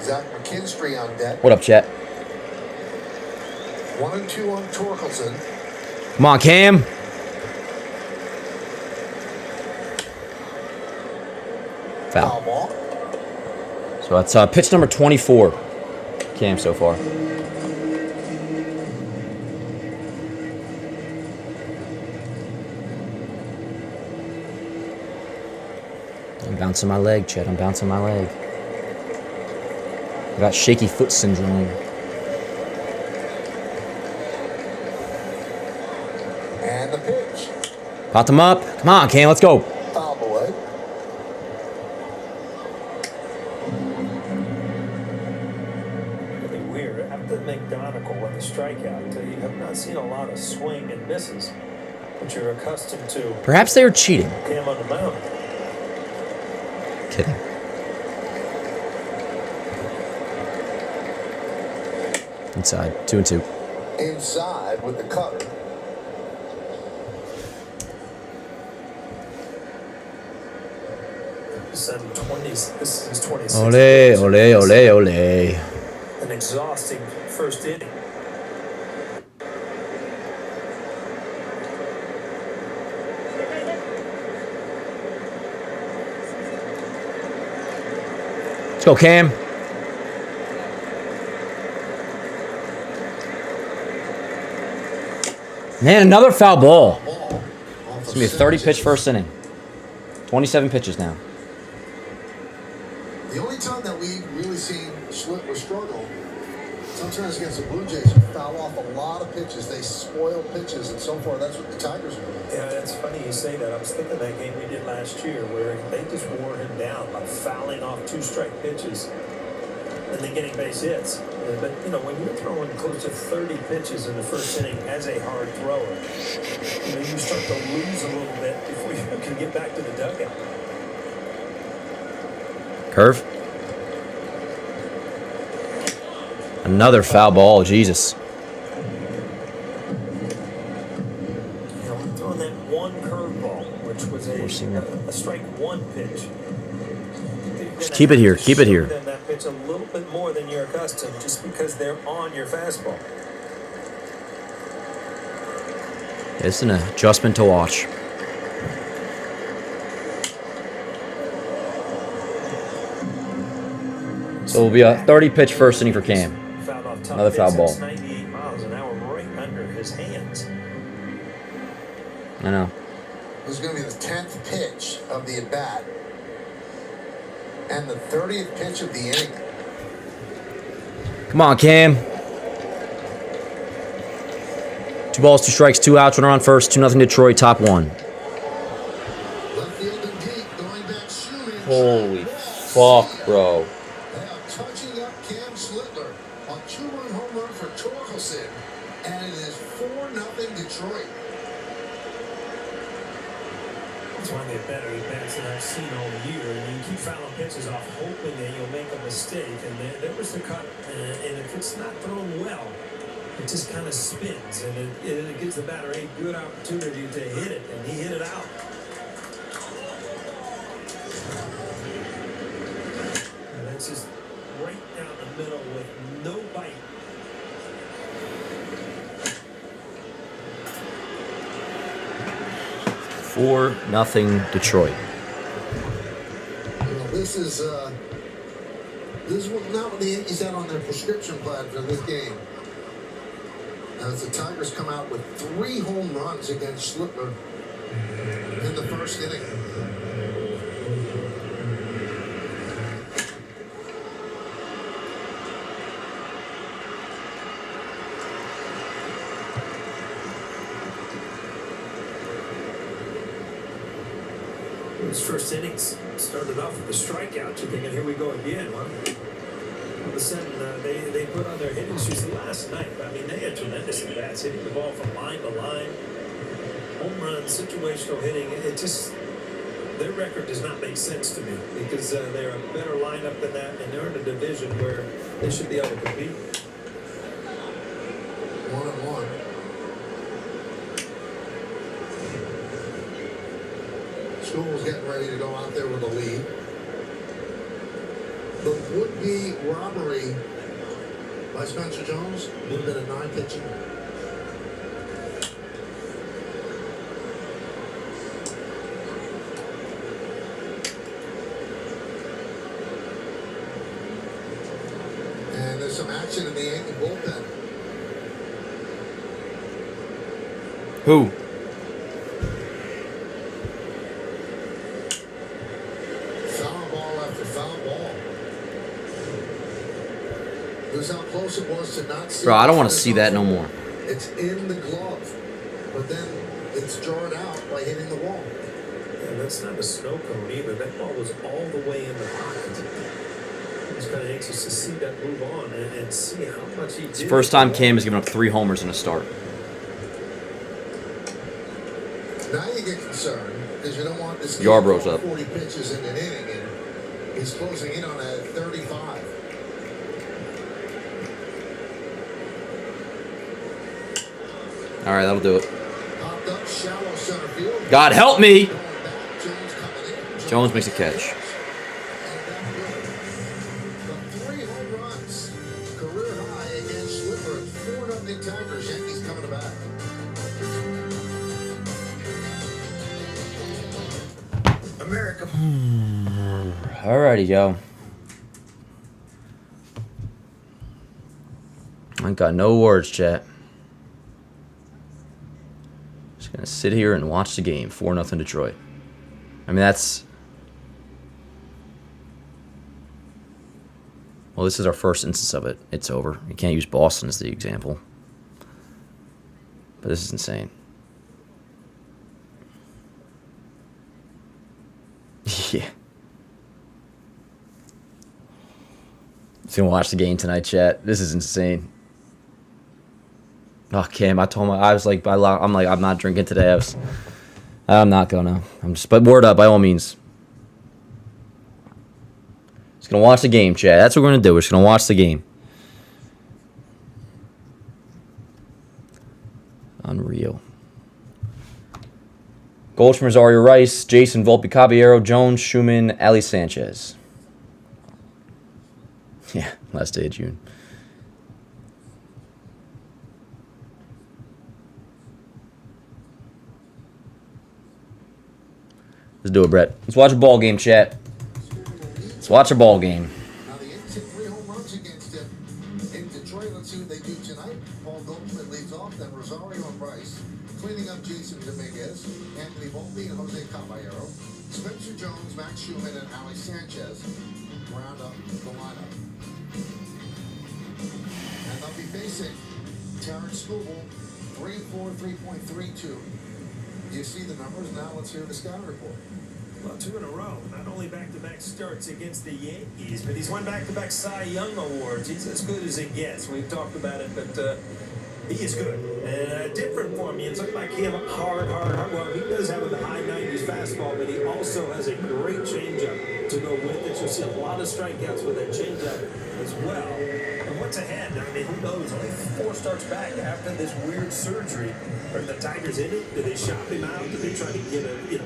Zach McKinstry on deck. What up, chat? 1-2 on Torkelson. Come on, Cam. Foul Foul. ball. So that's pitch number 24. Cam so far. I'm bouncing my leg, Chet. I'm bouncing my leg. I got shaky foot syndrome. And the pitch. Pot them up. Come on, Cam. Let's go. Foul away. Really weird. After McDonough with a strikeout, you have not seen a lot of swing and misses, which you're accustomed to. Perhaps they were cheating. Cam on the mound. Kidding. Inside. 2 and 2. Inside with the cutter. This is 26. Ole, ole, ole, ole. An exhausting first inning. Let's go, Cam. Man, another foul ball. It's going to be a 30-pitch first inning. 27 pitches now. The only time that we've really seen Schlitler struggle, sometimes against the Blue Jays, who foul off a lot of pitches. They spoil pitches, and so far that's what the Tigers are doing. Yeah, it's funny you say that. I was thinking that game we did last year where they just wore him down by fouling off 2-strike pitches and then getting base hits. But, when you're throwing close to 30 pitches in the first inning as a hard thrower, you start to lose a little bit before you can get back to the dugout. Curve. Another foul ball. Jesus. We're throwing that one curveball, which was a strike one pitch. Just keep it here. Keep it here. Them that pitch a little bit more than you're accustomed, just because they're on your fastball. It's an adjustment to watch. So it'll be a 30-pitch first inning for Cam. Another foul ball. 98 miles an hour right under his hands. I know. This is going to be the 10th pitch of the at-bat and the 30th pitch of the inning. Come on, Cam. 2 balls, 2 strikes, 2 outs. Runner on first. 2-0 Detroit. Top 1. Left field and deep, going back shooting. Holy fuck, bro. They are touching up Cam Schlitler on 2-run home run for Torkelson, and it is 4-0 Detroit. It's one of the better at-bats that I've seen all year. And you keep fouling pitches off, hoping that you'll make a mistake. And there was the cut. And if it's not thrown well, it just kind of spins. And it gives the batter a good opportunity to hit it. And he hit it out. And that's just right down the middle with no bite. Four nothing Detroit. This is not what the Yankees had on their prescription plan for this game. As the Tigers come out with 3 home runs against Schlitler in the first inning. Those first innings started off with a strikeout. You're thinking, here we go again. Well, all of a sudden, they put on their hitting shoes last night. I mean, they had tremendous at-bats, hitting the ball from line to line. Home run, situational hitting. It just, their record does not make sense to me because they're a better lineup than that, and they're in a division where they should be able to compete. 1-1. School's getting ready to go out there with a lead. The would-be robbery by Spencer Jones would have been a 9 pitching. And there's some action in the Yankee bullpen. Who? How close it was to not see. Bro, I don't want to see that no more. It's in the glove, but then it's jarred out by hitting the wall. Yeah, that's not a snow cone either. That ball was all the way in the pocket. I was kind of anxious to see that move on and see how much he did. It's the first time Cam has given up 3 homers in a start. Now you get concerned because you don't want this. Yarborough's up. 40 pitches in an inning, and he's closing in on a 35. All right, that'll do it. God help me! Jones makes a catch. 3 home runs, career high against Schlipper. 4-0 Tigers. Yankees coming back. America. Alrighty, yo. I ain't got no words, chat. Just gonna sit here and watch the game. 4-0 Detroit. I mean, that's... Well, this is our first instance of it. It's over. You can't use Boston as the example. But this is insane. Yeah. Just gonna watch the game tonight, chat. This is insane. Oh, Cam, I told him, I'm not drinking today. I'm not gonna. But word up, by all means. Just gonna watch the game, chat. That's what we're gonna do. We're just gonna watch the game. Unreal. Goldschmidt, Rosario Rice, Jason, Volpe, Caballero, Jones, Schumann, Ali Sanchez. Yeah, last day of June. Let's do it, Brett. Let's watch a ball game, chat. Let's watch a ball game. Now the Yankees hit 3 home runs against him in Detroit. Let's see what they do tonight. Paul Goldschmidt leads off, then Rosario and Rice. Cleaning up Jason Dominguez, Anthony Volpe, and Jose Caballero. Spencer Jones, Max Schumann, and Ali Sanchez round up the lineup. And they'll be facing Terrence Scoobel, 3-4, 3.32. You see the numbers. Now let's hear the scouting report. Well, 2 in a row. Not only back-to-back starts against the Yankees, but he's won back-to-back Cy Young awards. He's as good as it gets. We've talked about it, but he is good. And different for me. It's like him hard. Well, he does have a high 90s fastball, but he also has a great changeup to go with it. You'll see a lot of strikeouts with that changeup as well. And what's ahead? I mean, who knows? Only 4 starts back after this weird surgery. Are the Tigers in it? Do they shop him out? Do they try to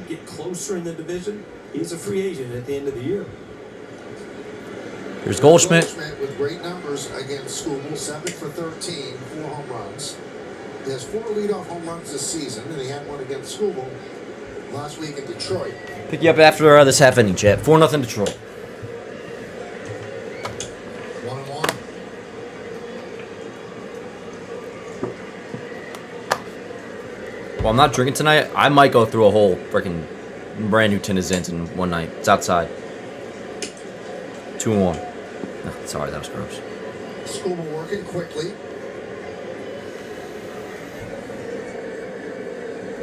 get closer in the division? He's a free agent at the end of the year. Here's Goldschmidt. Goldschmidt with great numbers against Scoobel, 7 for 13, 4 home runs. He has 4 leadoff home runs this season, and he had one against Scoobel last week in Detroit. Pick you up after this half inning, chat. 4-0 Detroit. 1-1. Well, I'm not drinking tonight. I might go through a whole freaking brand new tin of Zins in one night. It's outside. 2-1. No, sorry, that was gross. Scoobel working quickly.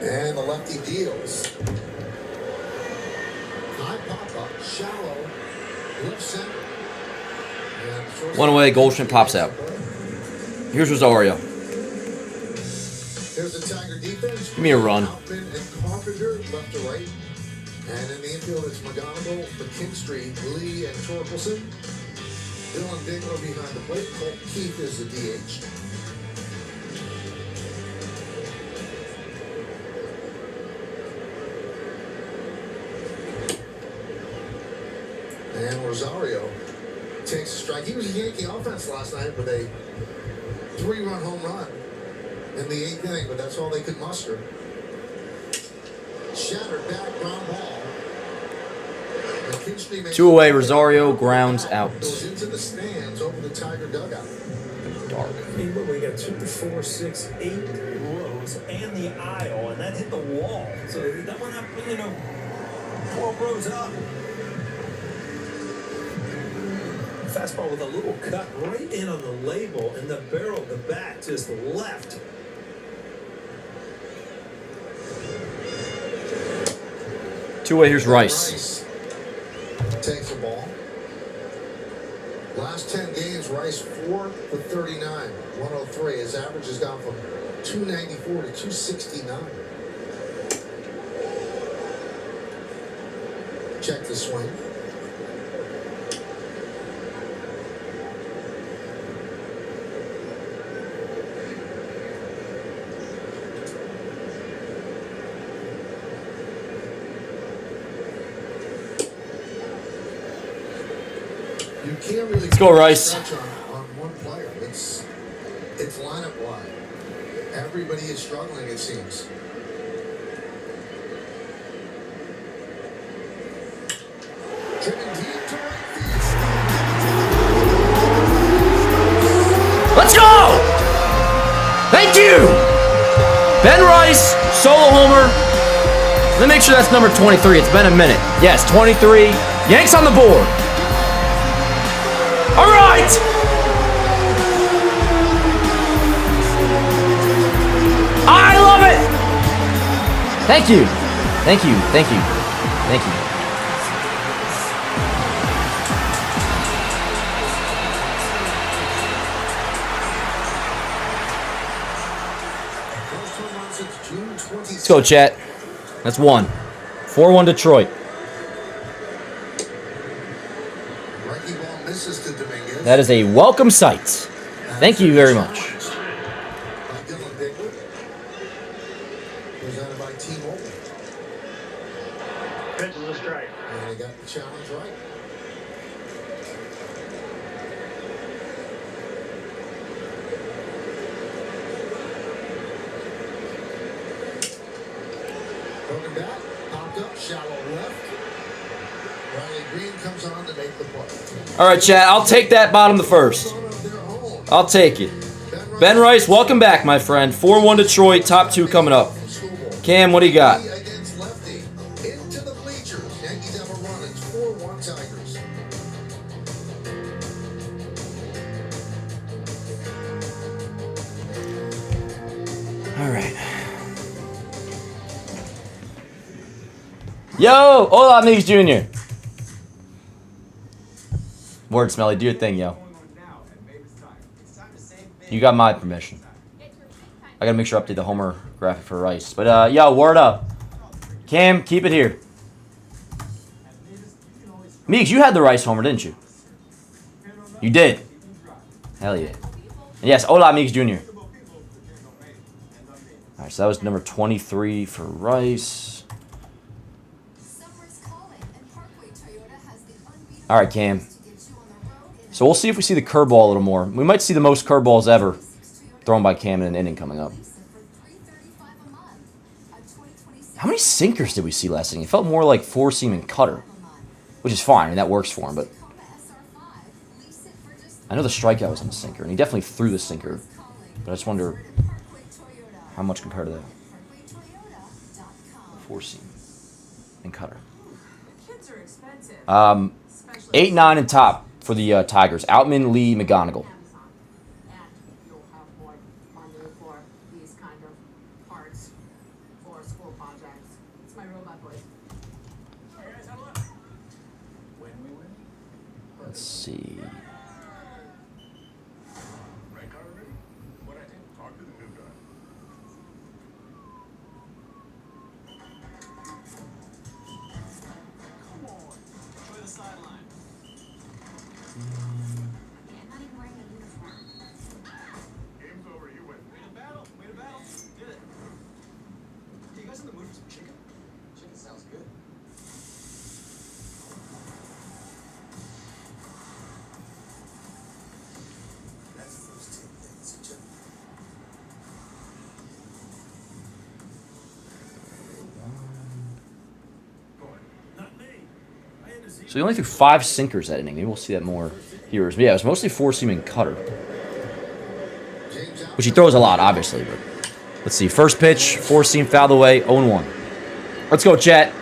And the lefty deals. Shallow, left center. One away, Goldschmidt pops out. Here's Rosario. Here's the Tiger defense. Give me a run. Outman and Carpenter left to right. And in the infield, it's McGonigal, McKinstry, Lee, and Torkelson. Dylan Dingler behind the plate. Colt Keith is the DH. And Rosario takes a strike. He was a Yankee offense last night with a 3-run home run in the 8th inning, but that's all they could muster. Shattered back, ground ball. Two away, Rosario grounds out. Goes into the stands over the Tiger dugout. Dark. I mean, we got 2, 4, 6, 8 rows and the aisle, and that hit the wall. So that went up, 12 rows up. Fastball with a little cut right in on the label, and the barrel of the bat just left. Two away, here's Rice. Takes the ball. Last 10 games, Rice 4 for 39, 103. His average has gone from 294 to 269. Check the swing. You can't really Let's go, Rice. touch on one player. It's lineup wide. Everybody is struggling, it seems. Driven deep to right field. Let's go! Thank you! Ben Rice, solo homer. Let me make sure that's number 23. It's been a minute. Yes, 23. Yanks on the board. All right! I love it! Thank you. Thank you. Thank you. Thank you. Let's go, chat. That's one. 4-1 Detroit. That is a welcome sight. Thank you very much. Presented by T-Mobile. Pitch is a strike. And they got the challenge right. Broken back, popped up, shallow left. Riley Green comes on to make the play. All right, chat. I'll take that bottom of the first. I'll take it. Ben Rice, welcome back, my friend. 4-1 Detroit, top 2 coming up. Cam, what do you got? Against lefty, into the bleachers. Yankees have a run. It's 4-1 Tigers. All right. Yo, hola, amigos Jr. Word, Smelly, do your thing, yo. You got my permission. I gotta make sure I update the Homer graphic for Rice. But, yo, word up. Cam, keep it here. Meeks, you had the Rice Homer, didn't you? You did. Hell yeah. And yes, hola, amigos Jr. All right, so that was number 23 for Rice. All right, Cam. So we'll see if we see the curveball a little more. We might see the most curveballs ever thrown by Cam in an inning coming up. How many sinkers did we see last inning? It felt more like four-seam and cutter, which is fine. I mean, that works for him, but I know the strikeout was on the sinker, and he definitely threw the sinker, but I just wonder how much compared to that four-seam and cutter. 8, 9, and top for the Tigers. Outman, Lee, McGonigal. Let's see. So he only threw 5 sinkers that inning. Maybe we'll see that more here. But yeah, it was mostly 4-seam and cutter, which he throws a lot, obviously. But let's see. First pitch, 4-seam, fouled away, 0-1. Let's go, Chet.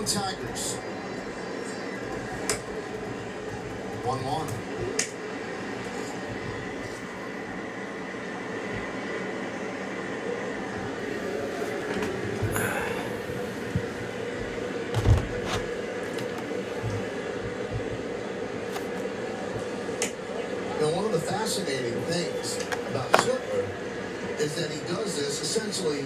Tigers. 1-1. Now, one of the fascinating things about Slipper is that he does this essentially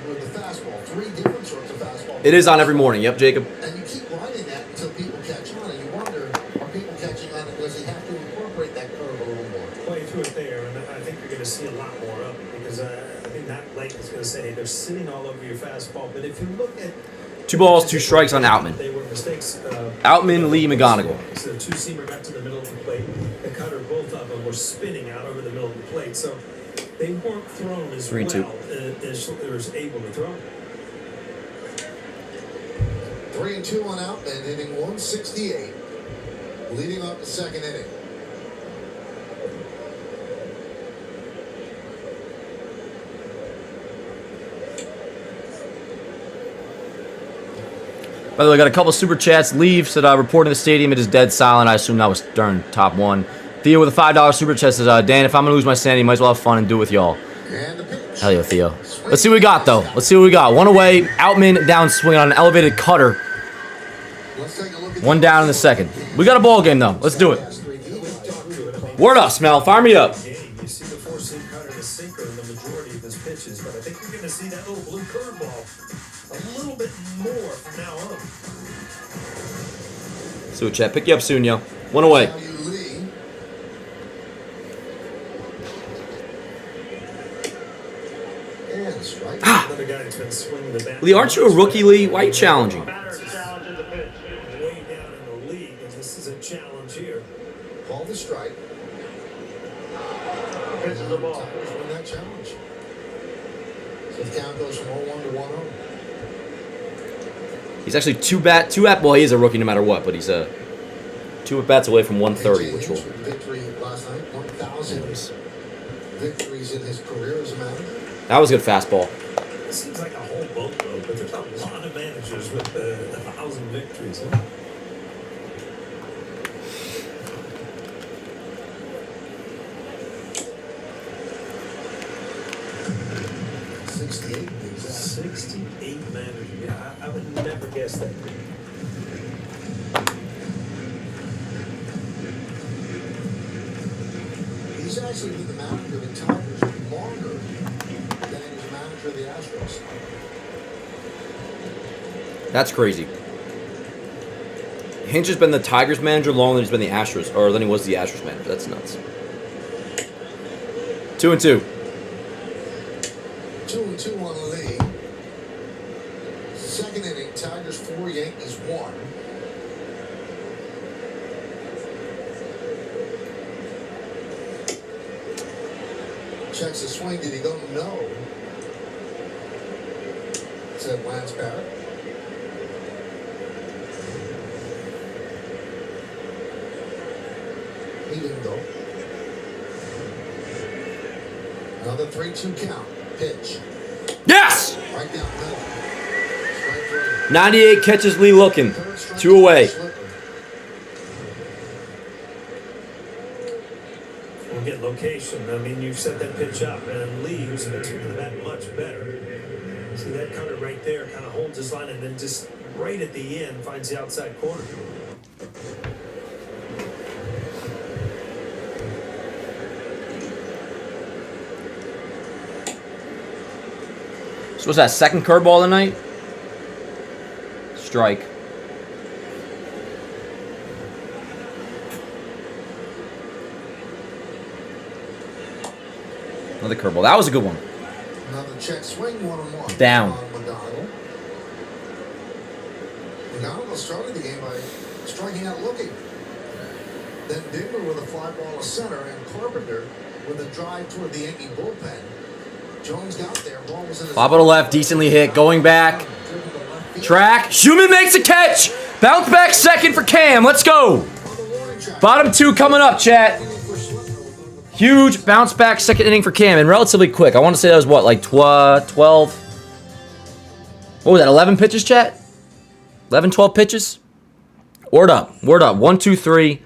with the fastball. 3 different sorts of fastball. It is on every morning. Yep, Jacob. And you keep riding that until people catch on, and you wonder, are people catching on it? Does he have to incorporate that curve a little more? Play through it there, and I think you're going to see a lot more of it because I think that length is going to say they're sitting all over your fastball. But if you look at 2 balls, 2 strikes on Outman. they were mistakes. Outman, Lee, McGonigal. So the 2-seamer got to the middle of the plate. The cutter, both of them were spinning out over the middle of the plate. So they weren't thrown as 3-2. well as Slipper was able to throw. 3-2 on Outman, hitting 168, leading off the second inning. By the way, I got a couple super chats. Leave said, reporting the stadium, it is dead silent. I assume that was during top 1. Theo with a $5 super chat says, Dan, if I'm going to lose my sanity, might as well have fun and do it with y'all. Hell yeah, Theo. Let's see what we got, though. Let's see what we got. 1 away. Outman down swinging on an elevated cutter. 1 down in the second. We got a ball game, though. Let's do it. Word up, Smell. Fire me up. You see the 4-seam cutter and the sinker in the majority of his pitches, but I think you're going to see that little blue curveball a little bit more from now on. See what chat. Pick you up soon, yo. 1 away. Another guy that's been swinging the bat. Lee, aren't you a rookie, Lee? Why are you challenging? Way down in the league, and this is a challenge here. Call the strike. This is the ball. Tigers win that challenge. So the count goes from 0-1 to 1-0. He's actually 2 at. Well, he is a rookie no matter what, but he's 2 at bats away from 130, which will. Victory last night, 1,000 victories in his career as a manager. That was a good fastball. It seems like a whole boatload, but there's a lot of managers with 1,000 victories. Huh? $68 managers. Yeah, I would never guess that. He's actually been the manager of the Tigers longer than he was a manager of the Astros. That's crazy. Hinch has been the Tigers manager longer than he's been the Astros, or than he was the Astros manager. That's nuts. 2-2. 2-2 on the lead. Second inning, Tigers 4, Yankees 1. Checks the swing. Did he go? No. Said Lance Barrett. He didn't go. Another 3-2 count. Pitch. Yes! Right down the middle. Strike three. 98 catches, Lee looking. Third strike 2 away. Slipper. We'll get low location. I mean, you set that pitch up and leaves, and it's that much better. See that cutter right there kind of holds his line and then just right at the end finds the outside corner. So what's that, second curveball tonight? Strike. Another curveball. That was a good one. Another check swing, 1-1. Down. McDonald started the game by striking out looking. Then Digler with a fly ball to center and Carpenter with a drive toward the Yankee bullpen. Jones got there. Ball was in his Pop it to left, decently hit. Going back. Track. Schumann makes a catch. Bounce back second for Cam. Let's go. Bottom two coming up, chat. Huge bounce back second inning for Cam and relatively quick. I want to say that was what, like 12? What was that, 11 pitches, chat? 11, 12 pitches? Word up. Word up. 1, 2, 3.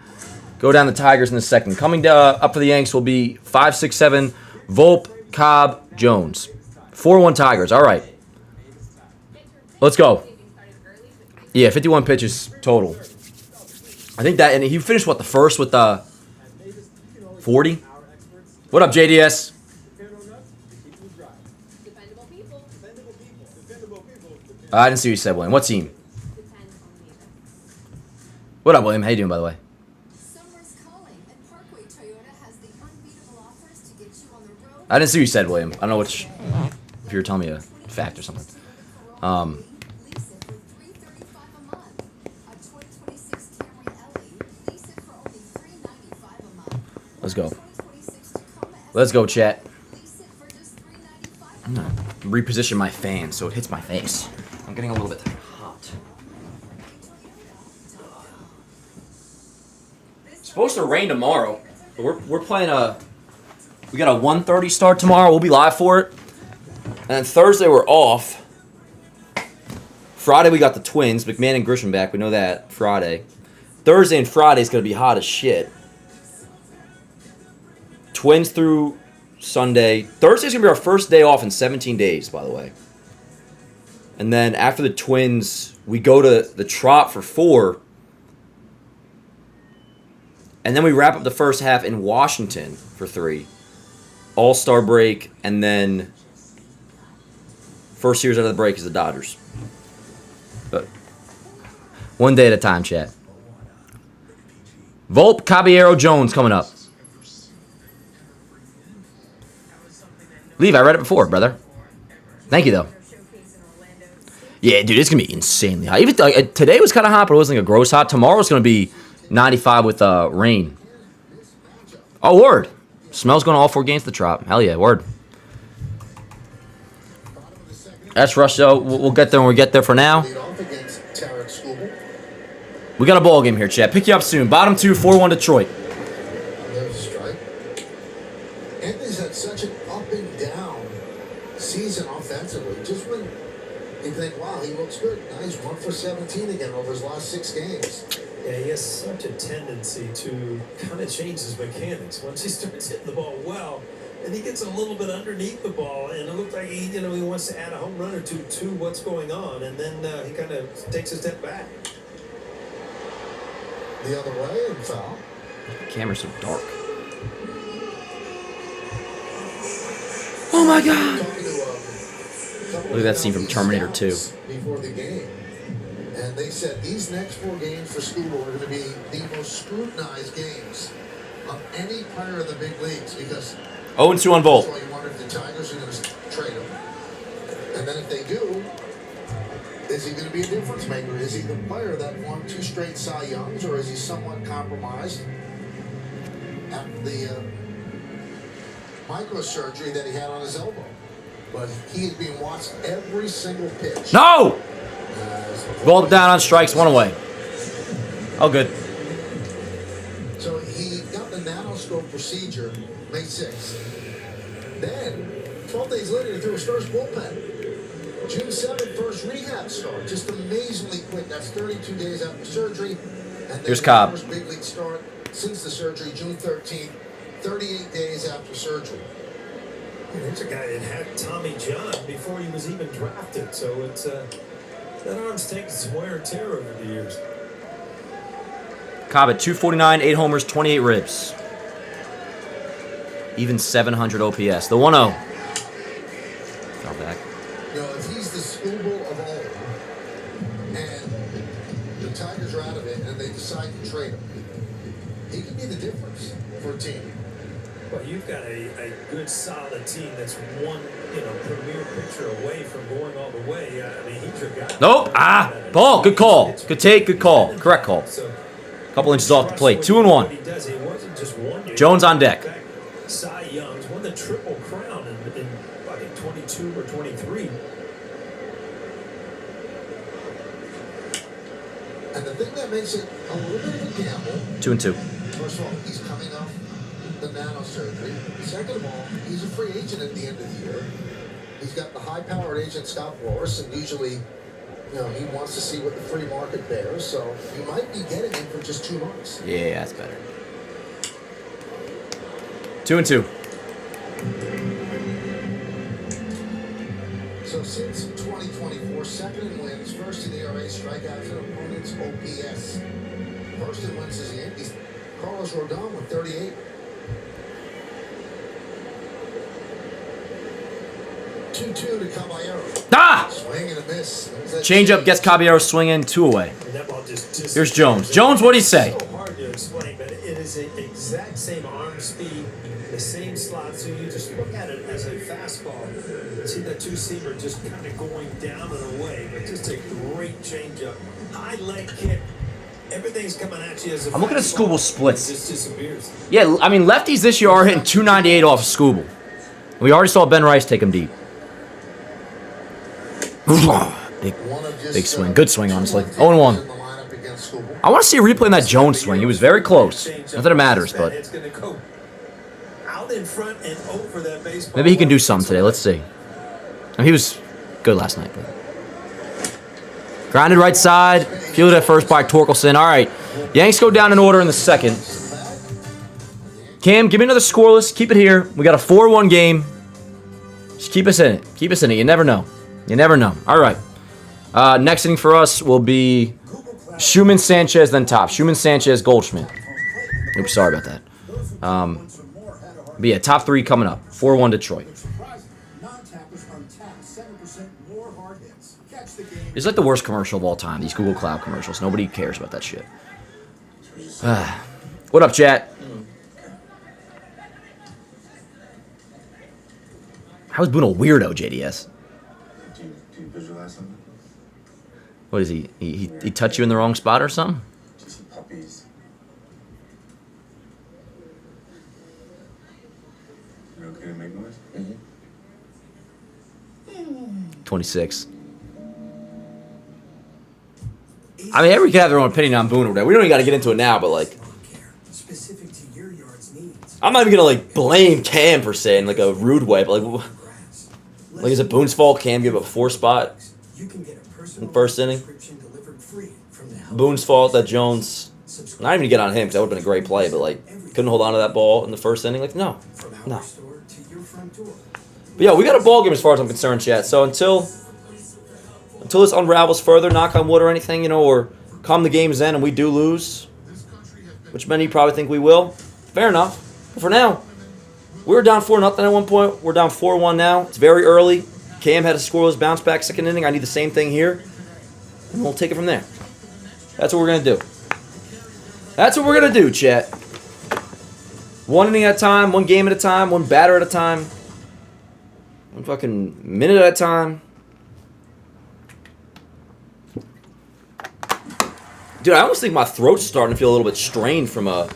Go down the Tigers in the second. Coming up for the Yanks will be 5, 6, 7. Volpe, Cobb, Jones. 4-1 Tigers. All right. Let's go. Yeah, 51 pitches total. I think that, and he finished, what, the first with 40? What up, JDS? I didn't see what you said, William. What team? What up, William? How you doing, by the way? I didn't see what you said, William. I don't know which, if you were telling me a fact or something. Let's go. Let's go, chat. I'm gonna reposition my fan so it hits my face. I'm getting a little bit hot. It's supposed to rain tomorrow, but we're playing we got a 1:30 start tomorrow. We'll be live for it. And then Thursday we're off. Friday we got the Twins, McMahon and Grisham back. We know that Friday. Thursday and Friday is gonna be hot as shit. Twins through Sunday. Thursday's going to be our first day off in 17 days, by the way. And then after the Twins, we go to the Trop for 4. And then we wrap up the first half in Washington for 3. All-Star break, and then first series out of the break is the Dodgers. But one day at a time, chat. Volpe, Caballero, Jones coming up. Leave, I read it before, brother. Thank you, though. Yeah, dude, it's going to be insanely hot. Even today was kind of hot, but it wasn't like a gross hot. Tomorrow's going to be 95 with rain. Oh, word. Smell's going to all 4 games to the Trop. Hell yeah, word. That's rush, though. We'll get there when we get there for now. We got a ball game here, chat. Pick you up soon. Bottom 2, 4-1 Detroit. Anthony's had such an up and down season offensively. Just when you think, wow, he looks good. Now he's 1 for 17 again over his last 6 games. Yeah, he has such a tendency to kind of change his mechanics. Once he starts hitting the ball well, and he gets a little bit underneath the ball, and it looks like he wants to add a home run or two to what's going on, and then he kind of takes a step back. The other way and foul. The camera's so dark. Oh my God! Look at that scene from Terminator 2. Before the game, and they said these next 4 games for Scooble are going to be the most scrutinized games of any player in the big leagues because 0-2 on Volpe. that's why you wonder if the Tigers are going to trade him, and then if they do, is he going to be a difference maker? Is he the player that won 2 straight Cy Youngs, or is he somewhat compromised after the microsurgery that he had on his elbow? But he is being watched every single pitch. No! Volpe down on strikes, 1 away. Oh, good. So he got the nanoscope procedure May 6th. Then, 12 days later, he threw his first bullpen. June 7th, first rehab start. Just amazingly quick. That's 32 days after surgery. And then here's Cobb. First big league start since the surgery, June 13th. 38 days after surgery. And here's a guy that had Tommy John before he was even drafted. So it's that arm's taken some wear and tear over the years. Cobb at 249, 8 homers, 28 ribs. Even 700 OPS. The 1-0. Foul back. You know, if he's the schoolboy of old, and the Tigers are out of it, and they decide to trade him, he could be the difference for a team. Well, you've got a good, solid team that's one, premier pitcher away from going all the way. I mean, he's your guy. Nope. Ball. Good call. Good take. Good call. Correct call. Couple inches off the plate. 2-1. Jones on deck. Cy Young's won the Triple Crown in I think 22 or 23. And the thing that makes it a little bit of a gamble. 2-2. First of all, he's coming off the nanosurgery. Second of all, he's a free agent at the end of the year. He's got the high-powered agent Scott Boras, and usually, he wants to see what the free market bears. So you might be getting him for just 2 months. Yeah, that's better. 2-2. So since 2024, second in wins, first in ERA, strikeouts, and opponents' OPS. First in wins is the Yankees. Carlos Rodon with 38. 2-2 to Caballero. Swing and a miss. Changeup gets Caballero swinging, 2 away. Here's Jones. Jones, what do you say? It's so hard to explain, but it is the exact same arm speed, the same slot. So you just look at it as a fastball. See that two-seamer just kind of going down and away, but just a great changeup. High leg kick. Everything's coming at you as a I'm looking at Scooble splits. It just disappears. Yeah, I mean, lefties this year are hitting 298 off Scooble. We already saw Ben Rice take him deep. Big swing. Good swing, honestly. 0-1. I want to see a replay on that Jones swing. He was very close. Not that it matters, but maybe he can do something today. Let's see. I mean, he was good last night. But grounded right side. Fielded at first by Torkelson. All right. Yanks go down in order in the second. Cam, give me another scoreless. Keep it here. We got a 4-1 game. Just keep us in it. Keep us in it. You never know. You never know. All right. Next inning for us will be Schumann, Sanchez, then top. Schumann, Sanchez, Goldschmidt. Oops, sorry about that. But yeah, top 3 coming up. 4-1 Detroit. It's like the worst commercial of all time, these Google Cloud commercials. Nobody cares about that shit. What up, chat? How is Boone a weirdo, JDS? Do you visualize something? What is he? He touch you in the wrong spot or something? Just puppies. You okay to make noise? 26. I mean, everybody can have their own opinion on Boone or whatever. We don't even got to get into it now, but like, Specific to your yard's needs. I'm not even gonna like blame Cam for saying like a rude way, but like is it Boone's fault? Cam gave up a 4 spot in the first inning. Boone's fault that Jones. Not even to get on him because that would have been a great play, but like couldn't hold on to that ball in the first inning. Like no. But yeah, we got a ball game as far as I'm concerned, chat. So until this unravels further, knock on wood or anything, or come the game's end and we do lose, which many probably think we will. Fair enough. But for now, we were down 4-0 at one point. We're down 4-1 now. It's very early. Cam had a scoreless bounce back second inning. I need the same thing here. And we'll take it from there. That's what we're going to do. That's what we're going to do, chat. 1 inning at a time, 1 game at a time, 1 batter at a time, 1 fucking minute at a time. Dude, I almost think my throat's starting to feel a little bit strained from all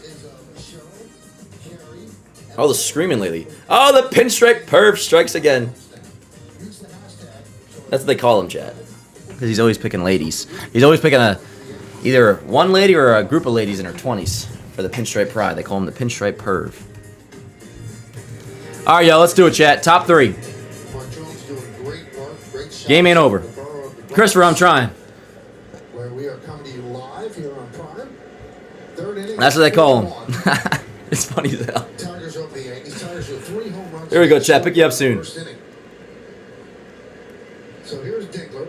the screaming lately. Oh, the pinstripe perv strikes again. That's what they call him, chat. Because he's always picking ladies. He's always picking either one lady or a group of ladies in her 20s for the pinstripe pride. They call him the pinstripe perv. All right, y'all, let's do it, chat. Top 3. Game ain't over. Christopher, I'm trying. Where we are coming to you live here on Prime. 3rd inning. That's what they call him. It's funny as hell. Tigers over the Yankees. Tigers with 3 home runs. Here we go, chat. Pick you up soon. First inning. So here's Dingler.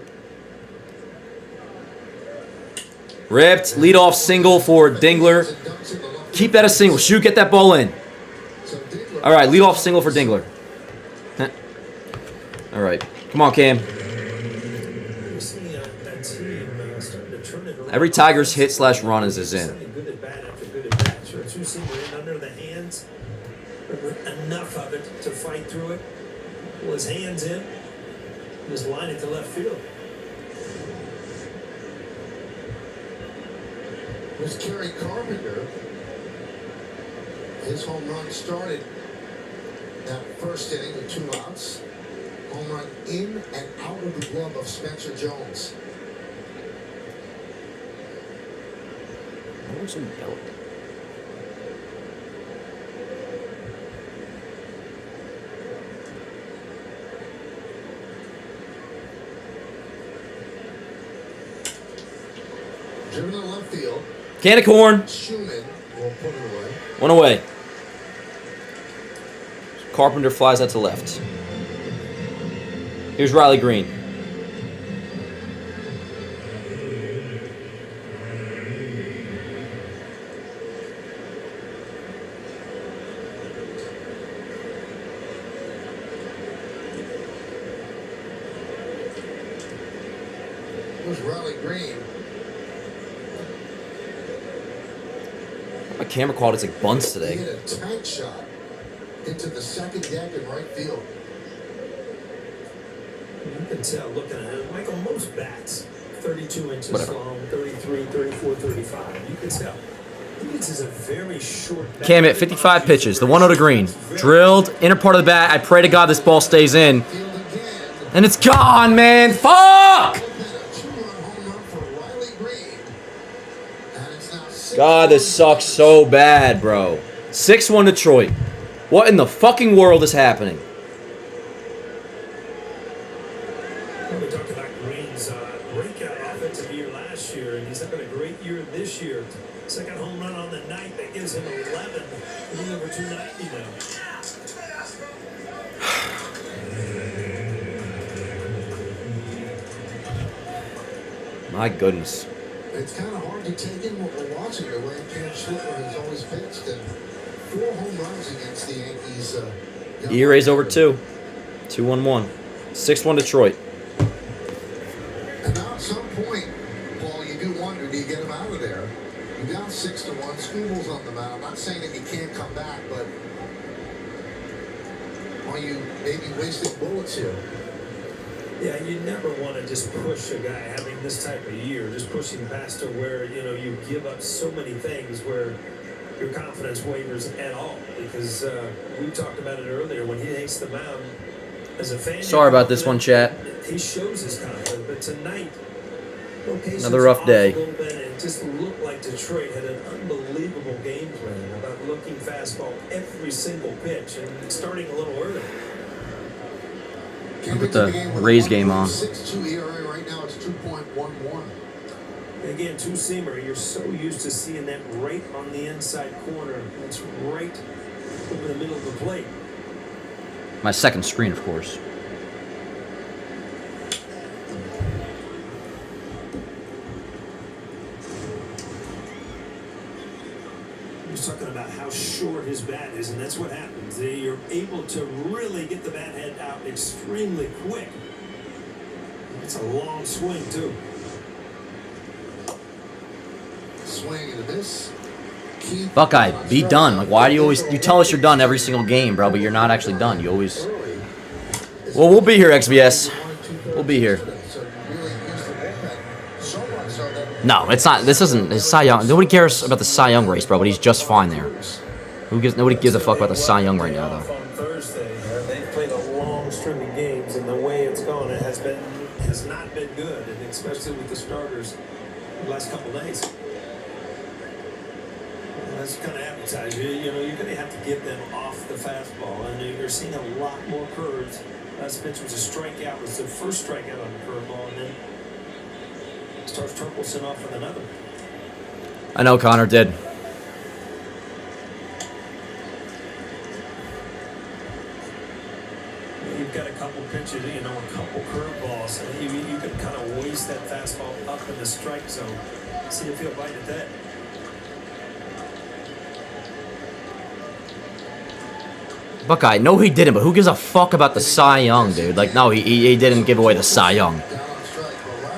Ripped. Leadoff single for Dingler. Keep that a single. Shoot, get that ball in. All right, leadoff single for Dingler. All right. Come on, Cam. Every Tigers hit / run is in. Good at bat after good at bat. Sure, two-seamer in under the hands. Enough of it to fight through it. Pull his hands in. Just line it to left field. There's Kerry Carpenter. His home run started that first inning with 2 outs. Home run in and out of the glove of Spencer Jones. Driven to left field. Can of corn. Schumann will put it away. 1 away. Carpenter flies that to left. Here's Riley Green. Here's Riley Green. My camera quality's like bunts He today. hit a tank shot into the second deck in right field. You can tell looking at it, Michael, most bats, 32 inches Whatever. long, 33, 34, 35. You can tell. This is a very short bat. Cam at 55 pitches. The 1-0 to Green. Drilled. Inner part of the bat. I pray to God this ball stays in. Field again. And it's gone, man. Fuck! A 2-run home run for Riley Green. And it's now 6-1. God, this sucks so bad, bro. 6-1 Detroit. What in the fucking world is happening? Well, we talked about Green's breakout offensive year last year, and he's having a great year this year. Second home run on the night that gives him 11. He's over 290 now. My goodness. It's kind of hard to take in what we're watching the way Cam Schlipper has always pitched. And 4 home runs against the Yankees. ERA's over 2. 2-1-1. 6-1 Detroit. And now at some point, Paul, you do wonder, do you get him out of there? You're down 6-1. School's on the mound. I'm not saying that he can't come back, but are you maybe wasting bullets here? Yeah, you never want to just push a guy having this type of year, just pushing past to where, you know, you give up so many things where your confidence wavers at all. Because we talked about it earlier, when he takes the mound, as a fan... Sorry about this one, chat. He shows his confidence, but tonight... Another rough day. A little bit, and it just looked like Detroit had an unbelievable game plan about looking fastball every single pitch and starting a little early. I'll put the Rays game on. 6-2 ERA right now. It's 2.11. Again, two-seamer, you're so used to seeing that right on the inside corner. That's right over the middle of the plate. My second screen, of course. He's talking about how short his bat is, and that's what happens. You're able to really get the bat head out extremely quick. It's a long swing, too. Swing and a miss. Buckeye, be done. Like, why do you always... You tell us you're done every single game, bro, but you're not actually done. You always... Well, we'll be here, XBS. We'll be here. No, it's not. This isn't... It's Cy Young. Nobody cares about the Cy Young race, bro, but he's just fine there. Nobody gives a fuck about the Cy Young right now, though. On Thursday, they've played a long string of games, and the way it's gone, it has not been good, and especially with the starters the last couple of days. That's kind of appetizing. You know, you're going to have to get them off the fastball, and you're seeing a lot more curves. Last pitch was a strikeout. It was the first strikeout on the curveball, and then starts Torkelson off with another. I know Connor did. pitches, you know, a couple curveballs, and you can kind of waste that fastball up in the strike zone. See if he'll bite at that. Buckeye, no he didn't, but who gives a fuck about the Cy Young, dude? Like, no, he didn't give away the Cy Young.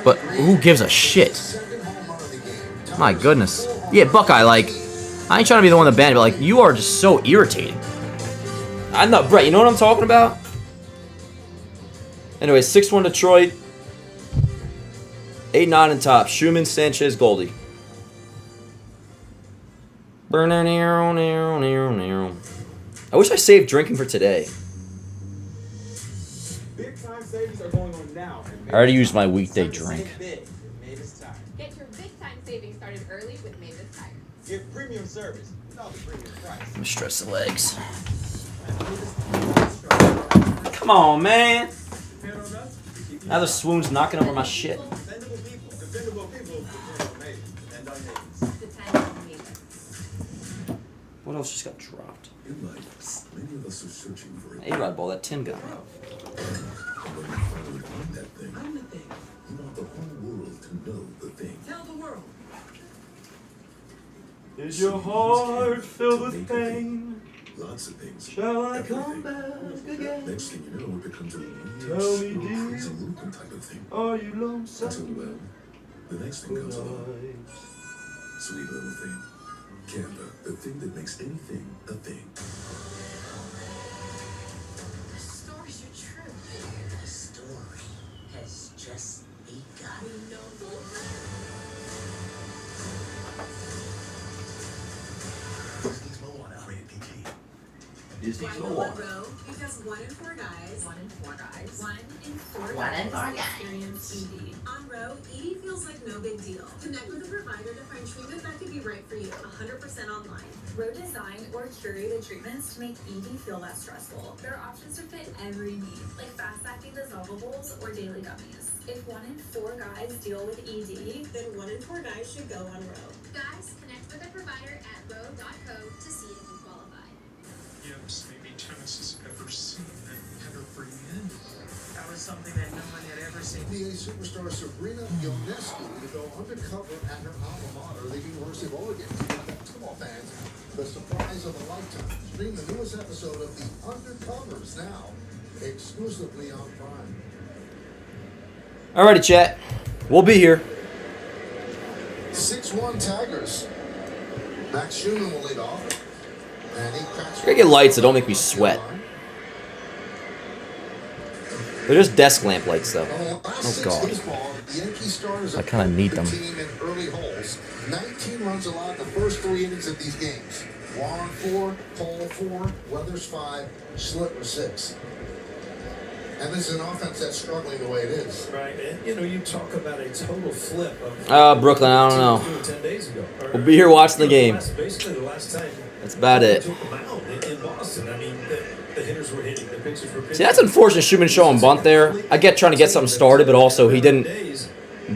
But who gives a shit? My goodness. Yeah, Buckeye, like, I ain't trying to be the one to ban it, but, like, you are just so irritating. I'm not, Brett, you know what I'm talking about? Anyway, 6-1 Detroit. 8-9 in top. Schumann, Sanchez, Goldie. I wish I saved drinking for today. Big time savings are going on now. I already used my weekday drink. Get your big time savings started early with Mavis Tires. Get premium service without the premium price. Let me stretch the legs. Come on, man. Now the swoon's knocking over my shit. Dependable people depend on Mavis. And on Mavis. Depend on Mavis. What else just got dropped? In life, many of us are searching for a A-Rod ball, that Tim got. when you finally find that thing. I'm the thing. You want the whole world to know the thing. Tell the world. Is your heart filled with pain? Lots of things. Shall I Everything. come back again? Next thing you know, it becomes a weird, Tell me, slow, dear. crazy looping type of thing. Are you Until, lonesome? well, the next thing comes along. Sweet little thing. Canva, the thing that makes anything a thing. The stories are true. The story has just begun. We know the Disney's Moana, rated PG. Disney's Why no go one. on row? Because 1 in 4 guys. 1 in 4 guys. 1 in 4 1 in 4 guys. experience ED. On Row, ED feels like no big deal. Connect with a provider to find treatment that could be right for you. 100% online. Row designed or curated treatments to make ED feel less stressful. There are options to fit every need, like fast-acting dissolvables or daily gummies. If 1 in 4 guys deal with ED, Then 1 in 4 guys should go on Row. Guys, connect with a provider at row.co to see if you qualify. Yes, maybe tennis has ever seen that header free in. That was something that no one had ever seen. NBA superstar Sabrina Ionescu to go undercover at her alma mater, the University of Oregon. Basketball fans, the surprise of a lifetime. Stream the newest episode of The Undercovers now, exclusively on Prime. Alrighty, chat. We'll be here. 6-1 Tigers. Max Schumann will lead off. And he cracks. I gotta get lights that don't make me sweat. They're just desk lamp lights, though. Oh God. I kinda need them. Team in early holes. 19 runs allowed in the first 3 innings of these games. Warren 4, Cole 4, Weathers 5, Slipper 6. And this is an offense that's struggling the way it is. Right, and you know, you talk about a total flip of Brooklyn, I don't know. 10 days ago. We'll be here watching the game. Basically, the last time That's about it. took them out in Boston. I mean, the hitters were hitting, the pitchers were pitching. See, that's unfortunate. Schumann showing bunt there. I get trying to get something started, but also he didn't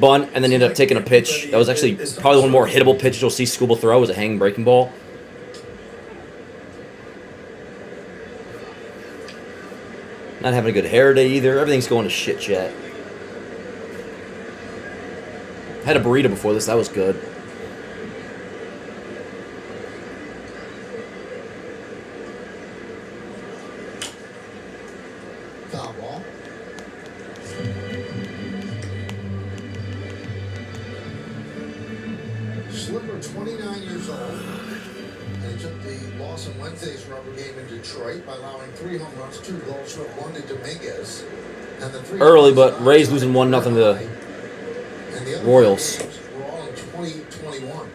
bunt and then ended up taking a pitch. That was actually probably one of the more hittable pitches you'll see Scooble throw, was a hanging breaking ball. Not having a good hair day either. Everything's going to shit, chat. Had a burrito before this. That was good. Foul ball. Slipper, 29 years old. And he took the loss in Wednesday's rubber game in Detroit by allowing 3 home runs, 2 goals, 1 to Dominguez. And the 3 Early, but Rays losing 1-0 to the and the other Royals. games were all in 2021.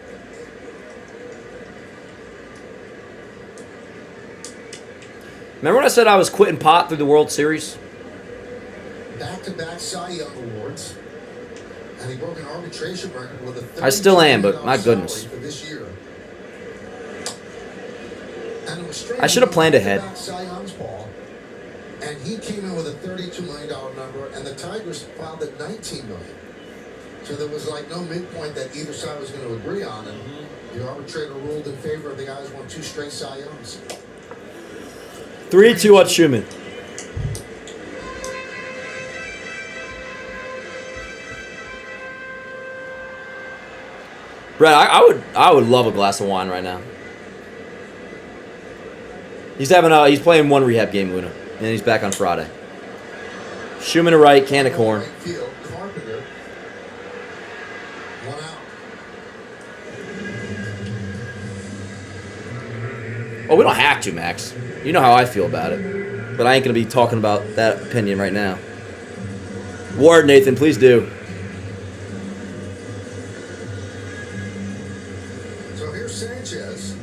Remember when I said I was quitting pot through the World Series? Back-to-back Cy Young awards. And he broke an arbitration record with a I still am, but $32 my goodness. salary for this year. And it was straight I should have planned ahead. back-to-back Cy Young's ball. And he came in with a $32 million number, and the Tigers filed at $19 million. So there was like no midpoint that either side was going to agree on, and the arbitrator ruled in favor of the guys who won 2 straight Cy Youngs. 3-2 on Schumann. Brett, I would love a glass of wine right now. He's playing one rehab game, Luna, and he's back on Friday. Schumann to right, can of corn. Right field, Carpenter. 1 out. Oh, we don't have to, Max. You know how I feel about it. But I ain't going to be talking about that opinion right now. Ward, Nathan, please do. So here's Sanchez.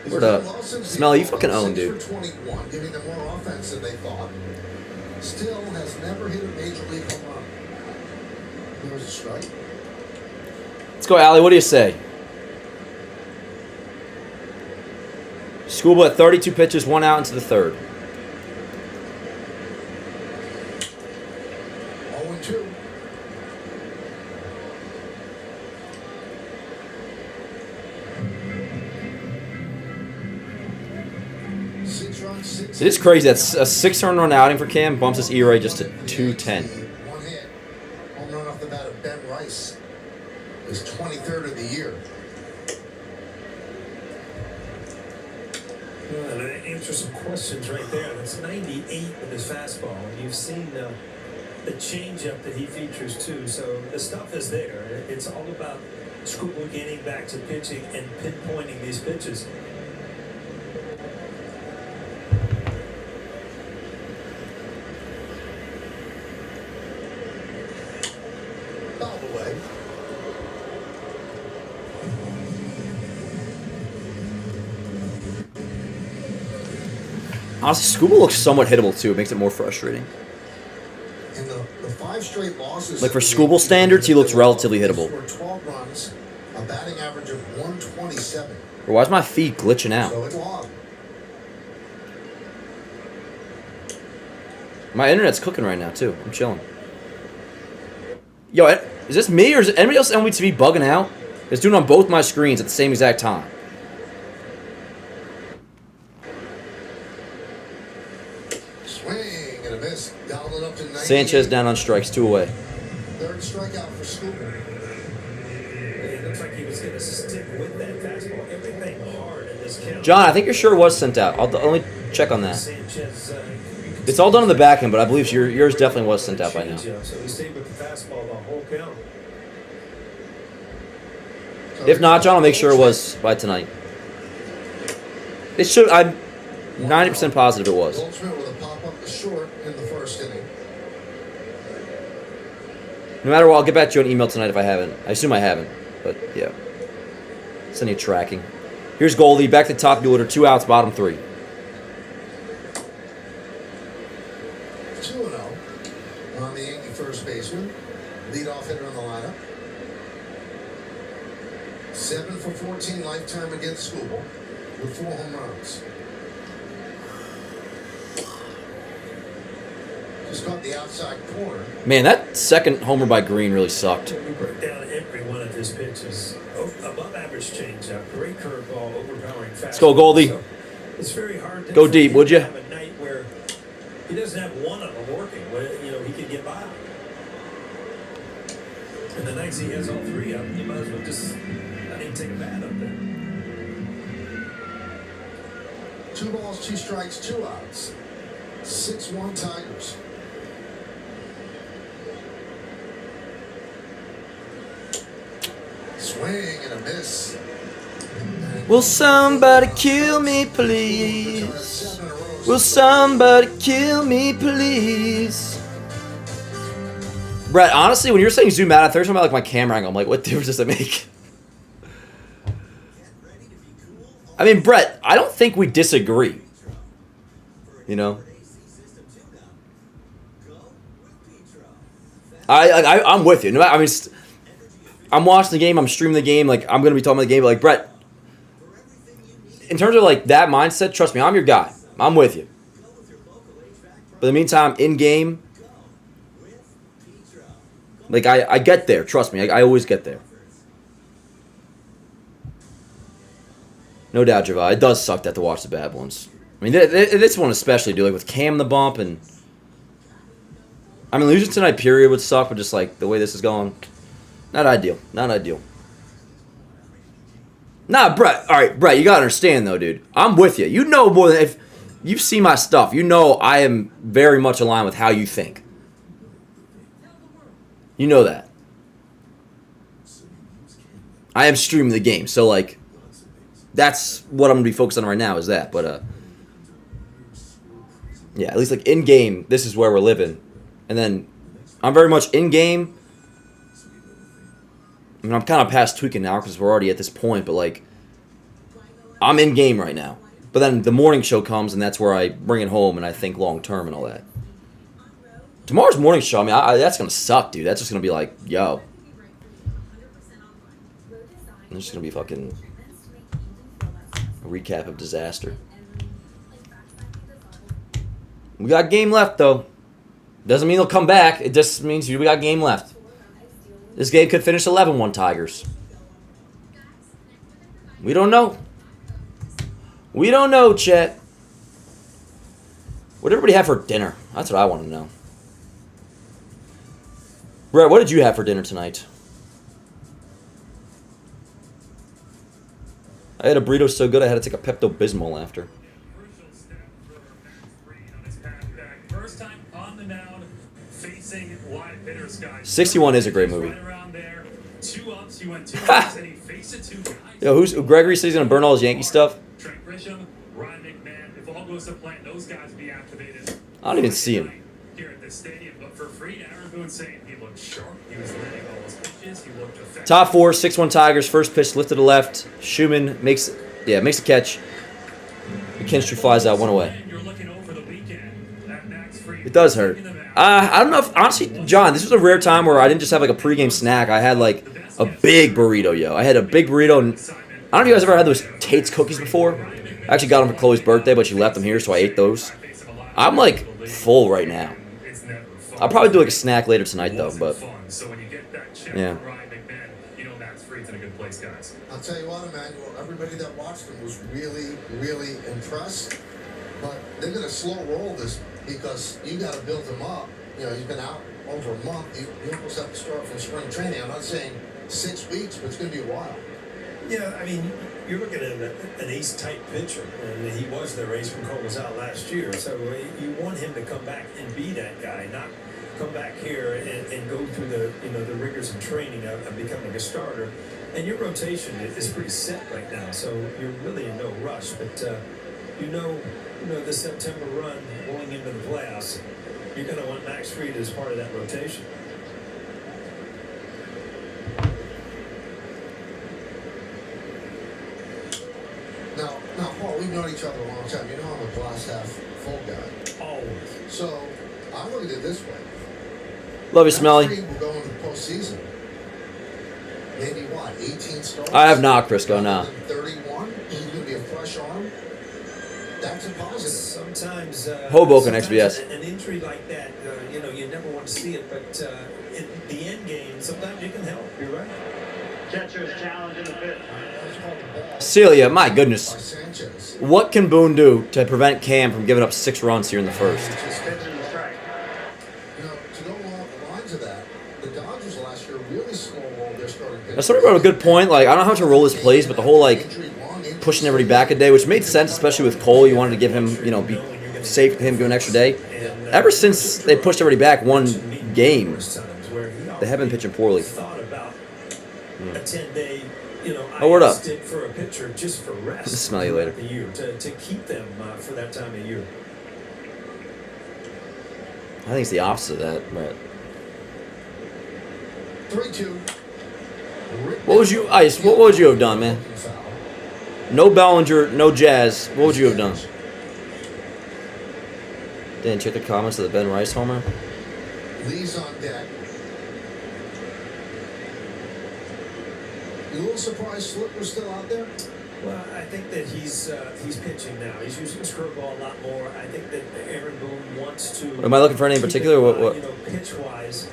Word up. Smelly, you fucking own, dude. 21, giving them more offense than they thought. Still has never hit a major league home run. There's a strike. Let's go, Allie. What do you say? Schoolboy at 32 pitches, 1 out into the third. 0-2. It is crazy. That's a 6-run outing for Cam. Bumps his ERA just to 2.10. One hit. Home run off the bat of Ben Rice. His 23rd of the year. Well, that answers some questions right there. That's 98 with his fastball. You've seen the changeup that he features too. So the stuff is there. It's all about Schumann getting back to pitching and pinpointing these pitches. Fouled away. Honestly, Scuba looks somewhat hittable too. It makes it more frustrating. In the 5 straight losses. Like for Scuba standards, he looks relatively hittable. Scored 12 runs, a batting average of 127. Or why is my feet glitching out? So it's logged. My internet's cooking right now too. I'm chilling. Yo, is this me or is anybody else on MWTV bugging out? It's doing it on both my screens at the same exact time. Swing and a miss. Dialed it up to 98. Sanchez down on strikes, 2 away. Third strikeout for Schumann. It looks like he was going to stick with that fastball. Everything hard in this count. John, I think your shirt was sent out. I'll only check on that. Sanchez, It's all done on the back end, but I believe yours definitely was sent out by now. So he stayed with the fastball the whole count. If not, John, I'll make sure it was by tonight. It should. I'm 90% positive it was. Goldschmidt with a pop up to short in the first inning. No matter what, I'll get back to you on email tonight if I haven't. I assume I haven't, but yeah. Sending you tracking. Here's Goldie, back to the top of the order, 2 outs, bottom 3. 2-0 on the Yankee first baseman. Leadoff hitter in the lineup. 7 for 14 lifetime against Schumann with 4 home runs. Just caught the outside corner. Man, that second homer by Green really sucked. We broke down every one of his pitches. Above average changeup, great curveball, overpowering fastball. Let's go, Goldie. So it's very hard to Go deep, would you? have a night where he doesn't have one of them working. Where, he can get by. And the nights he has all 3 of them, you might as well just let him take a bat up there. 2 balls, 2 strikes, 2 outs. 6-1 Tigers. Swing and a miss. Will somebody kill me, please? Will somebody kill me, please? Brett, honestly, when you're saying zoom out, I thought you were talking about like my camera angle. I'm like, what difference does it make? I mean, Brett, I don't think we disagree. You know? I'm with you. I mean, I'm watching the game. I'm streaming the game. Like, I'm going to be talking about the game. But, like, Brett, in terms of, like, that mindset, trust me, I'm your guy. I'm with you. But in the meantime, in-game, like, I get there. Trust me. I always get there. No doubt, Javon. It does suck that to watch the bad ones. I mean, this one especially, dude. Like, with Cam the bump and... I mean, losing tonight, period, would suck. But just, like, the way this is going... Not ideal. Not ideal. Nah, Brett. All right, Brett, you got to understand, though, dude. I'm with you. You know more than... If you've seen my stuff, you know I am very much aligned with how you think. You know that. I am streaming the game, so, like, that's what I'm going to be focused on right now is that. But, yeah, at least, like, in-game, this is where we're living. And then I'm very much in-game. I mean, I'm kind of past tweaking now because we're already at this point, but, like, I'm in-game right now. But then the morning show comes, and that's where I bring it home and I think long-term and all that. Tomorrow's morning show, I mean, that's going to suck, dude. That's just going to be like, yo. It's just going to be fucking a recap of disaster. We got game left, though. Doesn't mean they'll come back. It just means we got game left. This game could finish 11-1 Tigers. We don't know. We don't know, Chet. What did everybody have for dinner? That's what I want to know. Brett, what did you have for dinner tonight? I had a burrito so good I had to take a Pepto-Bismol after. First time on the mound, facing wide hitters, guys. 61 is a great movie. Right around there. 2 ups, he went 2 ups, and he faced it 2 guys. Yo, Gregory says he's gonna burn all his Yankee stuff. Trent Grisham, Ryan McMahon, if all goes to plan, those guys be activated. I don't even see him. Here at this stadium, but for free, Aaron Boone saying he looked sharp, he was landing all his pitches, he looked effective. Top 4, 6-1 Tigers. First pitch lifted to left. Schumann makes a catch. McKinstry flies out, 1 away. It does hurt. I don't know if, honestly, John, this was a rare time where I didn't just have like a pregame snack. I had like a big burrito, yo. I had a big burrito, and I don't know if you guys ever had those Tate's cookies before. I actually got them for Chloe's birthday, but she left them here, so I ate those. I'm like full right now. I'll probably do like a snack later tonight, though, but yeah. I'll tell you what, Emmanuel, everybody that watched him was really, really impressed. But they're going to slow roll this because you got to build him up. You know, he's been out over a month. You almost have to start from spring training. I'm not saying 6 weeks, but it's going to be a while. Yeah, I mean, you're looking at an ace-type pitcher, and he was their ace when Cole was out last year. So you want him to come back and be that guy, not come back here and go through the rigors of training of becoming a starter. And your rotation is pretty set right now, so you're really in no rush. But you know, the September run going into the playoffs, you're going to want Max Fried as part of that rotation. Now, Paul, we've known each other a long time. You know I'm a glass half full guy. Always. So I look at it this way. Love you, Smelly. We'll go into the postseason. Maybe what, 18 starts? I have not, Crisco, no. 31. He's going to be a fresh arm. That's a positive. Sometimes Hoboken XBS. An injury like that, you never want to see it, but in the end game, sometimes you can help. You're right. Catcher's challenge in the fifth. Celia, my goodness. What can Boone do to prevent Cam from giving up 6 runs here in the first? Now, somebody brought a good point. Like, I don't know how to roll his plays, but the whole, like, pushing everybody back a day, which made sense, especially with Cole. You wanted to give him, be safe with him, give an extra day. Ever since they pushed everybody back one game, they have been pitching poorly. Oh, word up. For a pitcher just for rest. Smell you later. To keep them for that time of year. I think it's the opposite of that, Brett. 3-2. What would you, Ice? What would you have done, man? No Bellinger, no Jazz. What would you have done? Didn't check the comments of the Ben Rice homer. Lee's on deck. You a little surprised Slip was still out there? Well, I think that he's pitching now. He's using the screwball a lot more. I think that Aaron Boone wants to. Am I looking for any in particular? What? Pitch-wise.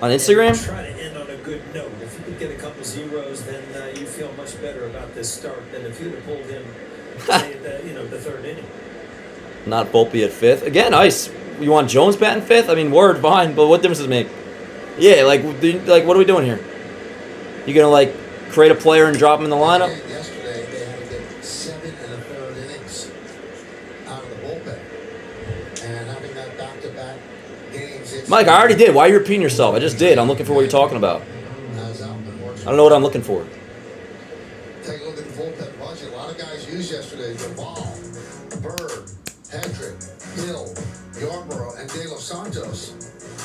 On Instagram? Try to end on a good note. If you could get a couple zeros, then you feel much better about this start than if you'd have pulled him, say, the third inning. Not Volpe at 5th. Again, Ice. You want Jones batting 5th? I mean, word, fine, but what difference does it make? Yeah, like what are we doing here? You gonna like create a player and drop him in the lineup? Yesterday, they had to get 7 1/3 innings out of the bullpen. And having that back-to-back games... Mike, I already did. Why are you repeating yourself? I just did. I'm looking for what you're talking about. I don't know what I'm looking for. Take a look at the bullpen budget. A lot of guys used yesterday. Duvall, Bird, Hedrick, Hill, Yarborough, and De Los Santos.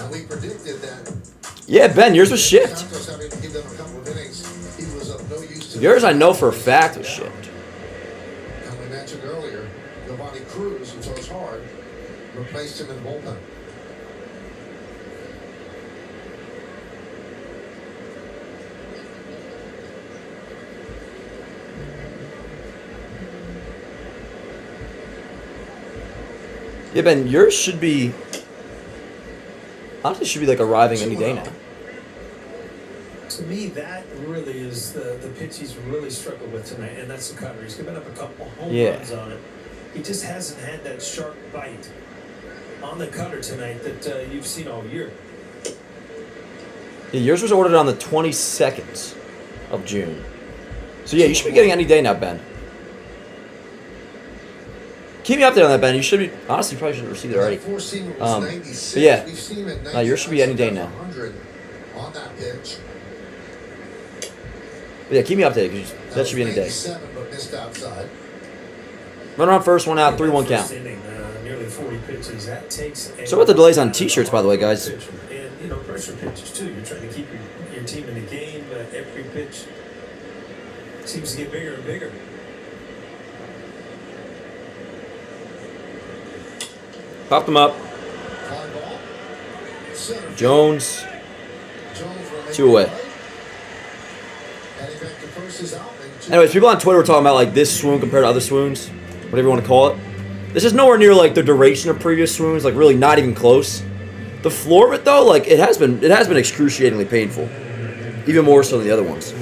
And we predicted that... Yeah, Ben, yours was shipped. Santos having to give them a couple of innings. He was of no use to Yours, I know for a fact, was shipped. And we mentioned earlier, Giovanni Cruz, who throws hard, replaced him in the bullpen. Yeah, Ben, yours should be... Honestly, should be like arriving any day now. To me, that really is the pitch he's really struggled with tonight, and that's the cutter. He's given up a couple home runs on it. He just hasn't had that sharp bite on the cutter tonight that you've seen all year. Yeah, yours was ordered on the 22nd of June. So yeah, you should be getting any day now, Ben. Keep me updated on that, Ben. You should be... Honestly, you probably should have received it already. But yeah, no, yours should be any day now. On that pitch. But yeah, keep me updated, because that should be any day. But missed outside. Run around first, 1 out, 3-1 count. Nearly 40 pitches. That takes So about the delays on T-shirts, by the way, guys. And, you know, pressure pitches, too. You're trying to keep your team in the game, but every pitch seems to get bigger and bigger. Popped them up. Jones. 2 away. Anyways, people on Twitter were talking about like this swoon compared to other swoons, whatever you want to call it. This is nowhere near like the duration of previous swoons, like really not even close. The floor of it though, like it has been excruciatingly painful, even more so than the other ones.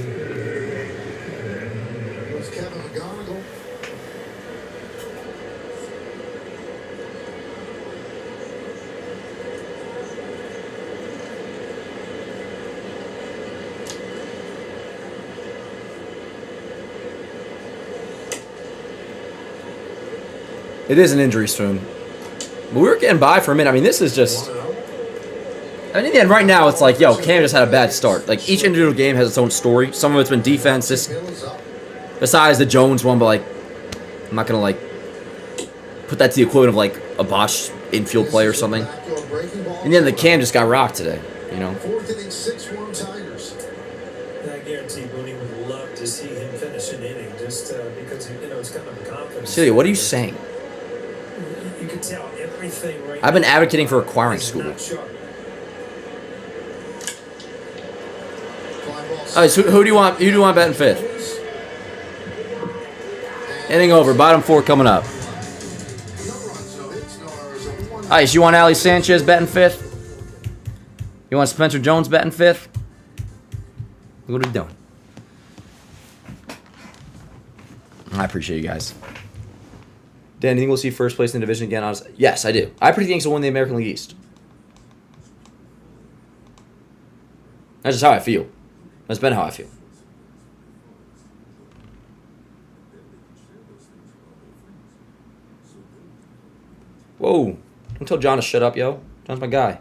It is an injury swoon. But we were getting by for a minute. I mean, this is just... I mean, in the end, right now, it's like, yo, Cam just had a bad start. Like, each individual game has its own story. Some of it's been defense, besides the Jones one, but, like, I'm not going to, like, put that to the equivalent of, like, a Bosch infield play or something. In the end, the Cam just got rocked today, you know? 4th inning, 6-1 Tigers. I guarantee Booney would love to see him finish an inning just because, you know, it's kind of a confidence. Celia, what are you saying? You can tell everything right I've been advocating for acquiring Scooby. All right, so who do you want? Who do you want batting 5th? Inning over. Bottom 4 coming up. All right, so you want Ali Sanchez batting 5th? You want Spencer Jones batting 5th? What are we doing? I appreciate you guys. Dan, do you think we'll see first place in the division again? Honestly, yes, I do. I predict the Yankees will win the American League East. That's just how I feel. That's been how I feel. Whoa. Don't tell John to shut up, yo. John's my guy.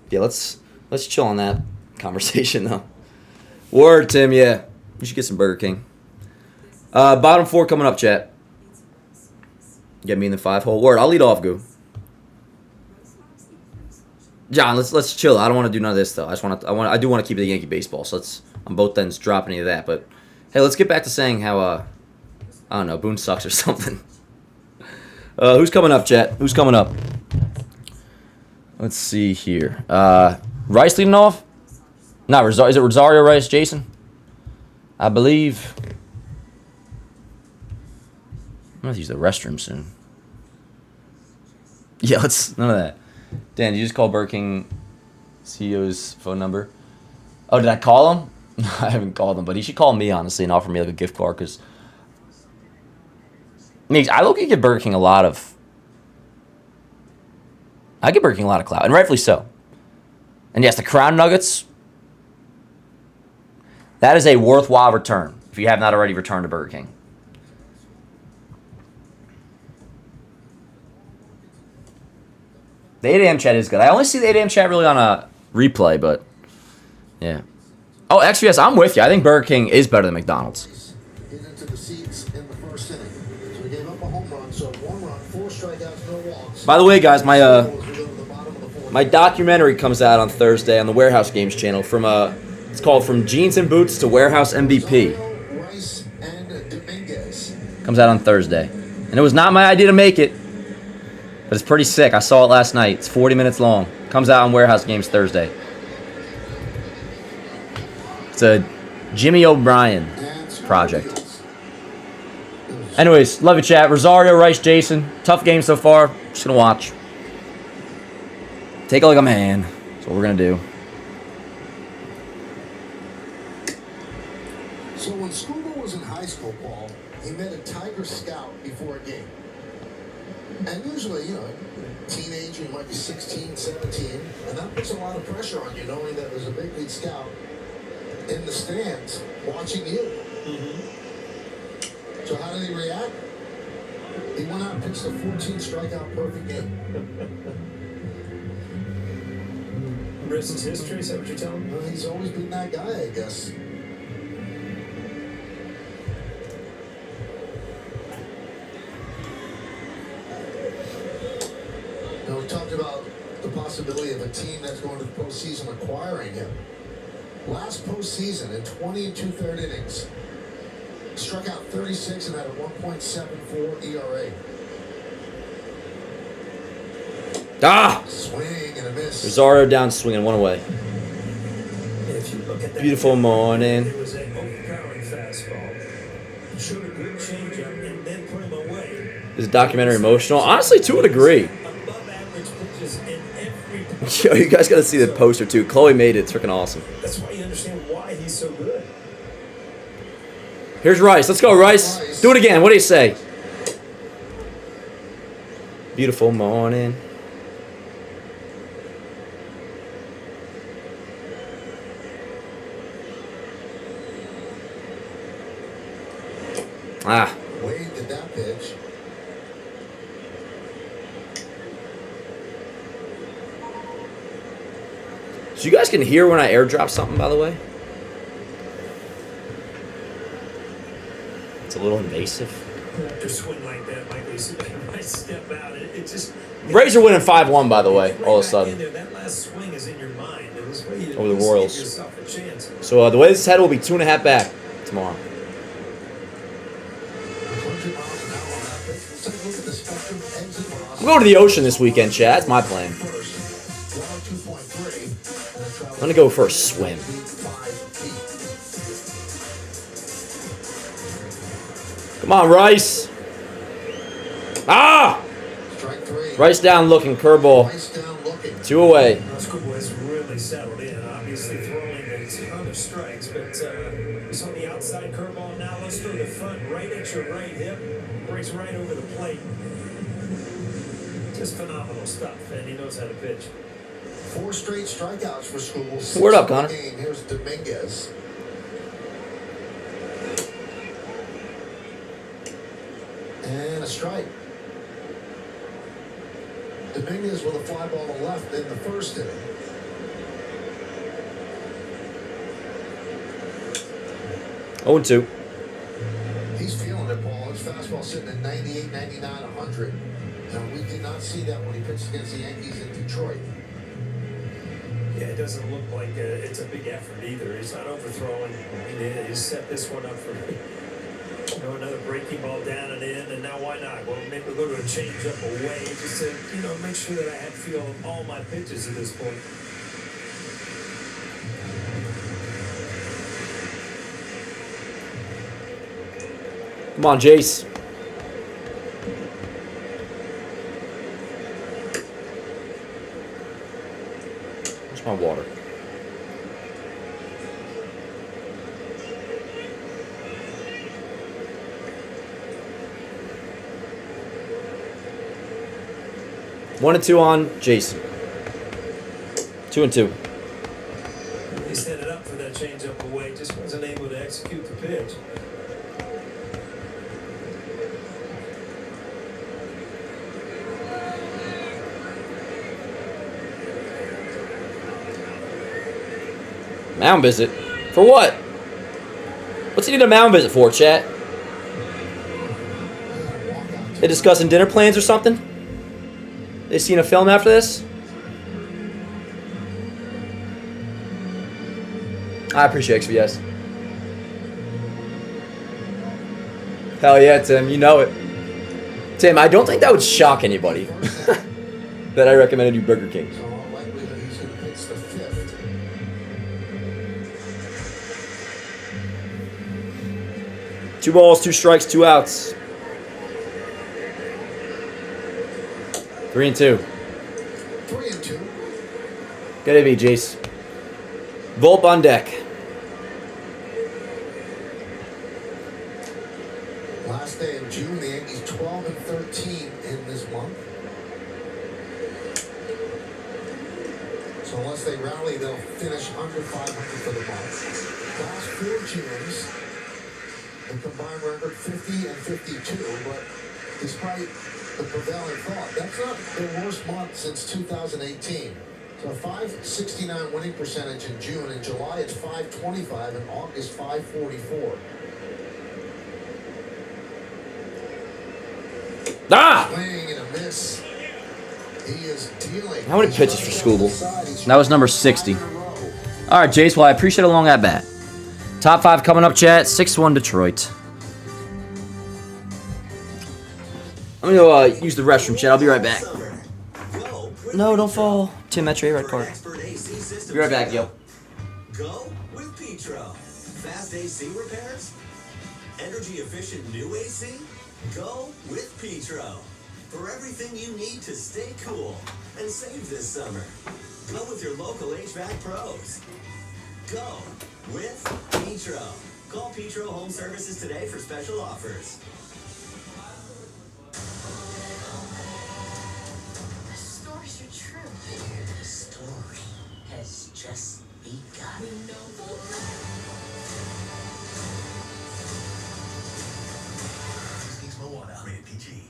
Yeah, let's chill on that conversation, though. Word, Tim, yeah. You should get some Burger King. Bottom 4 coming up, chat. Get me in the 5-hole. Word, I'll lead off, Goo. John, let's chill. I don't want to do none of this though. I do want to keep it the Yankee baseball. So let's on both ends drop any of that. But hey, let's get back to saying how I don't know, Boone sucks or something. Who's coming up, chat? Who's coming up? Let's see here. Rice leading off? No, is it Rosario Rice, Jason? I believe. I'm gonna have to use the restroom soon. Yeah, none of that. Dan, did you just call Burger King CEO's phone number? Oh, did I call him? I haven't called him, but he should call me, honestly, and offer me like a gift card, because I low-key give Burger King a lot of... I give Burger King a lot of clout, and rightfully so. And yes, the Crown Nuggets, that is a worthwhile return if you have not already returned to Burger King. The 8 a.m. chat is good. I only see the 8 a.m. chat really on a replay, but yeah. Oh, actually, yes, I'm with you. I think Burger King is better than McDonald's. Get into the seats in the first inning. So we gave up a home run, so 1 run, 4 strikeouts, no walks. By the way, guys, my documentary comes out on Thursday on the Warehouse Games channel. It's called From Jeans and Boots to Warehouse MVP. Rice and Dominguez. Comes out on Thursday, and it was not my idea to make it, but it's pretty sick. I saw it last night. It's 40 minutes long. Comes out on Warehouse Games Thursday. It's a Jimmy O'Brien project. Anyways, love you, chat. Rosario, Rice, Jason. Tough game so far. Just gonna watch. Take it like a man. That's what we're gonna do. So when Scuba was in high school, Paul, he met a Tiger scout before a game. And usually, you know, teenager, you might be 16, 17, and that puts a lot of pressure on you, knowing that there's a big league scout in the stands watching you. So how did he react? He went out and pitched a 14 strikeout perfect game. Rest is history, is that what you're telling me? Well, he's always been that guy, I guess. Now, we talked about the possibility of a team that's going to the postseason acquiring him. Last postseason, in 20 2/3 innings, struck out 36 and had a 1.74 ERA. Swing and a miss. Rosario down swinging one away. If you look at that, Beautiful morning. it was an overpowering fastball. Showed a good changeup and then put him away. Is the documentary emotional? Honestly, to a degree. Above average pitches in every. Yo, you guys got to see the poster too. Chloe made it. It's freaking awesome. That's why you understand why he's so good. Here's Rice. Let's go, Rice. Do it again. What do you say? Beautiful morning. Wade did that pitch. So you guys can hear when I airdrop something, by the way? It's a little invasive. After swing like that, Mike, they might step out. It just. Rays are winning 5-1, by the way, all of a sudden. That last swing is in your mind. This way you Over the Royals. give yourself a chance. So the way this is headed will be 2.5 back tomorrow. I'm going to the ocean this weekend, Chad. That's my plan. I'm going to go for a swim. Come on, Rice. Rice down looking, curveball. 2 away. Schoolboy's really settled in, obviously throwing a ton of strikes, but he's on the outside curveball now. Let's throw the front right at your right hip. Breaks right over the plate. Just phenomenal stuff, and he knows how to pitch. 4 straight strikeouts for Scuba. Word up, Connor. Here's Dominguez. And a strike. Dominguez with a fly ball to left in the first inning. Oh, 2. He's feeling it, Paul. His fastball sitting at 98, 99, 100. And we did not see that when he pitched against the Yankees in Detroit. Yeah, it doesn't look like it's a big effort either. He's not overthrowing. I mean, he's set this one up for another breaking ball down and in, and now why not? Well, maybe we'll go to a changeup away just to make sure that I have feel of all my pitches at this point. Come on, Jace. Where's my water? One and 2 on Jason. 2 and 2. Mound visit? For what? What's he need a mound visit for, chat? They discussing dinner plans or something? They seen a film after this? I appreciate XVS. Hell yeah, Tim. You know it. Tim, I don't think that would shock anybody that I recommended you Burger King. So all likelihood he's going to pitch the 5th. Two balls, 2 strikes, 2 outs. 3-2. 3-2. Good to be, Jace. Volp on deck. Last day of June, the Yankees 12-13 in this month. So unless they rally, they'll finish under 500 for the month. Last 4 Junes, the combined record 50 and 52, but despite the prevailing thought, that's not the worst month since 2018. So a 569 winning percentage in June. In July, it's 525. In August, 544. Ah! Swing and a miss. He is dealing. How many pitches for Scooble? That was number 60. All right, Jace. Well, I appreciate a long at bat. Top 5 coming up, chat. 6-1 Detroit. I'm gonna go use the restroom, chat. I'll be right back. No, don't fall. Tim, that's your red card. Be right back, yo. Go with Petro. Fast AC repairs? Energy efficient new AC? Go with Petro. For everything you need to stay cool and save this summer. Go with your local HVAC pros. Go with Petro. Call Petro Home Services today for special offers. The stories are true. The story has just begun. Rated PG.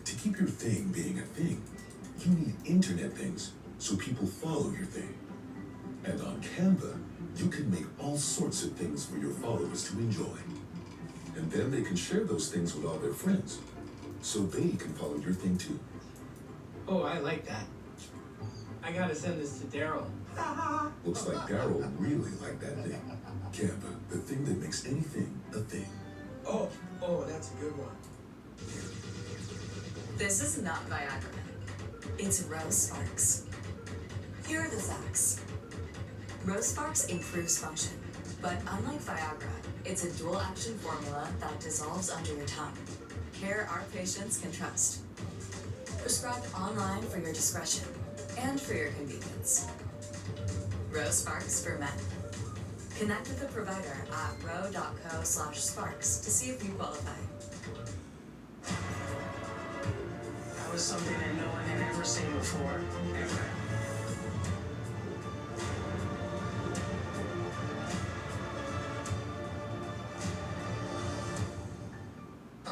To keep your thing being a thing, you need internet things so people follow your thing. And on Canva, you can make all sorts of things for your followers to enjoy. And then they can share those things with all their friends, so they can follow your thing too. Oh, I like that. I gotta send this to Daryl. Looks like Daryl really liked that thing. Canva, the thing that makes anything a thing. Oh, that's a good one. This is not Viagra. It's Rose Sparks. Here are the facts. Rose Sparks improves function, but unlike Viagra, it's a dual-action formula that dissolves under your tongue. Care our patients can trust. Prescribed online for your discretion and for your convenience. Rose Sparks for men. Connect with a provider at ro.co/sparks to see if you qualify. That was something that no one had ever seen before, ever.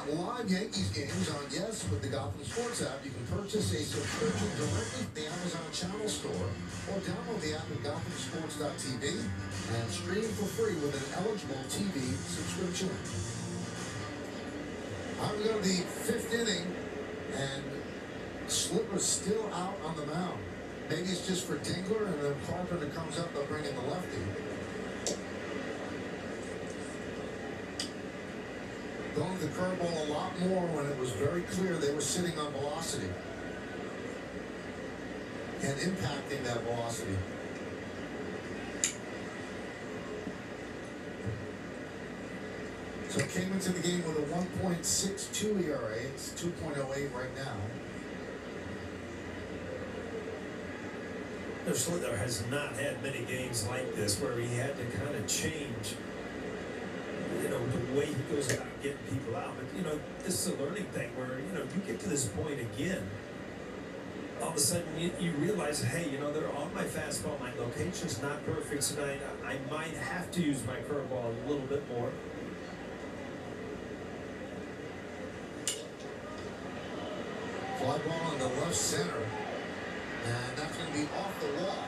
Live Yankees games on Yes with the Gotham Sports app. You can purchase a subscription directly from the Amazon Channel Store or download the app at GothamSports.tv and stream for free with an eligible TV subscription. We go to the 5th inning, and Slipper's still out on the mound. Maybe it's just for Dingler, and then Carpenter comes up, they'll bring in the lefty. Going to the curveball a lot more when it was very clear they were sitting on velocity and impacting that velocity. So it came into the game with a 1.62 ERA. It's 2.08 right now. Slither has not had many games like this where he had to kind of change, the way he goes about getting people out. But, this is a learning thing where, you get to this point again, all of a sudden you realize, hey, they're on my fastball, my location's not perfect tonight. I might have to use my curveball a little bit more. Fly ball in the left center. And that's going to be off the wall.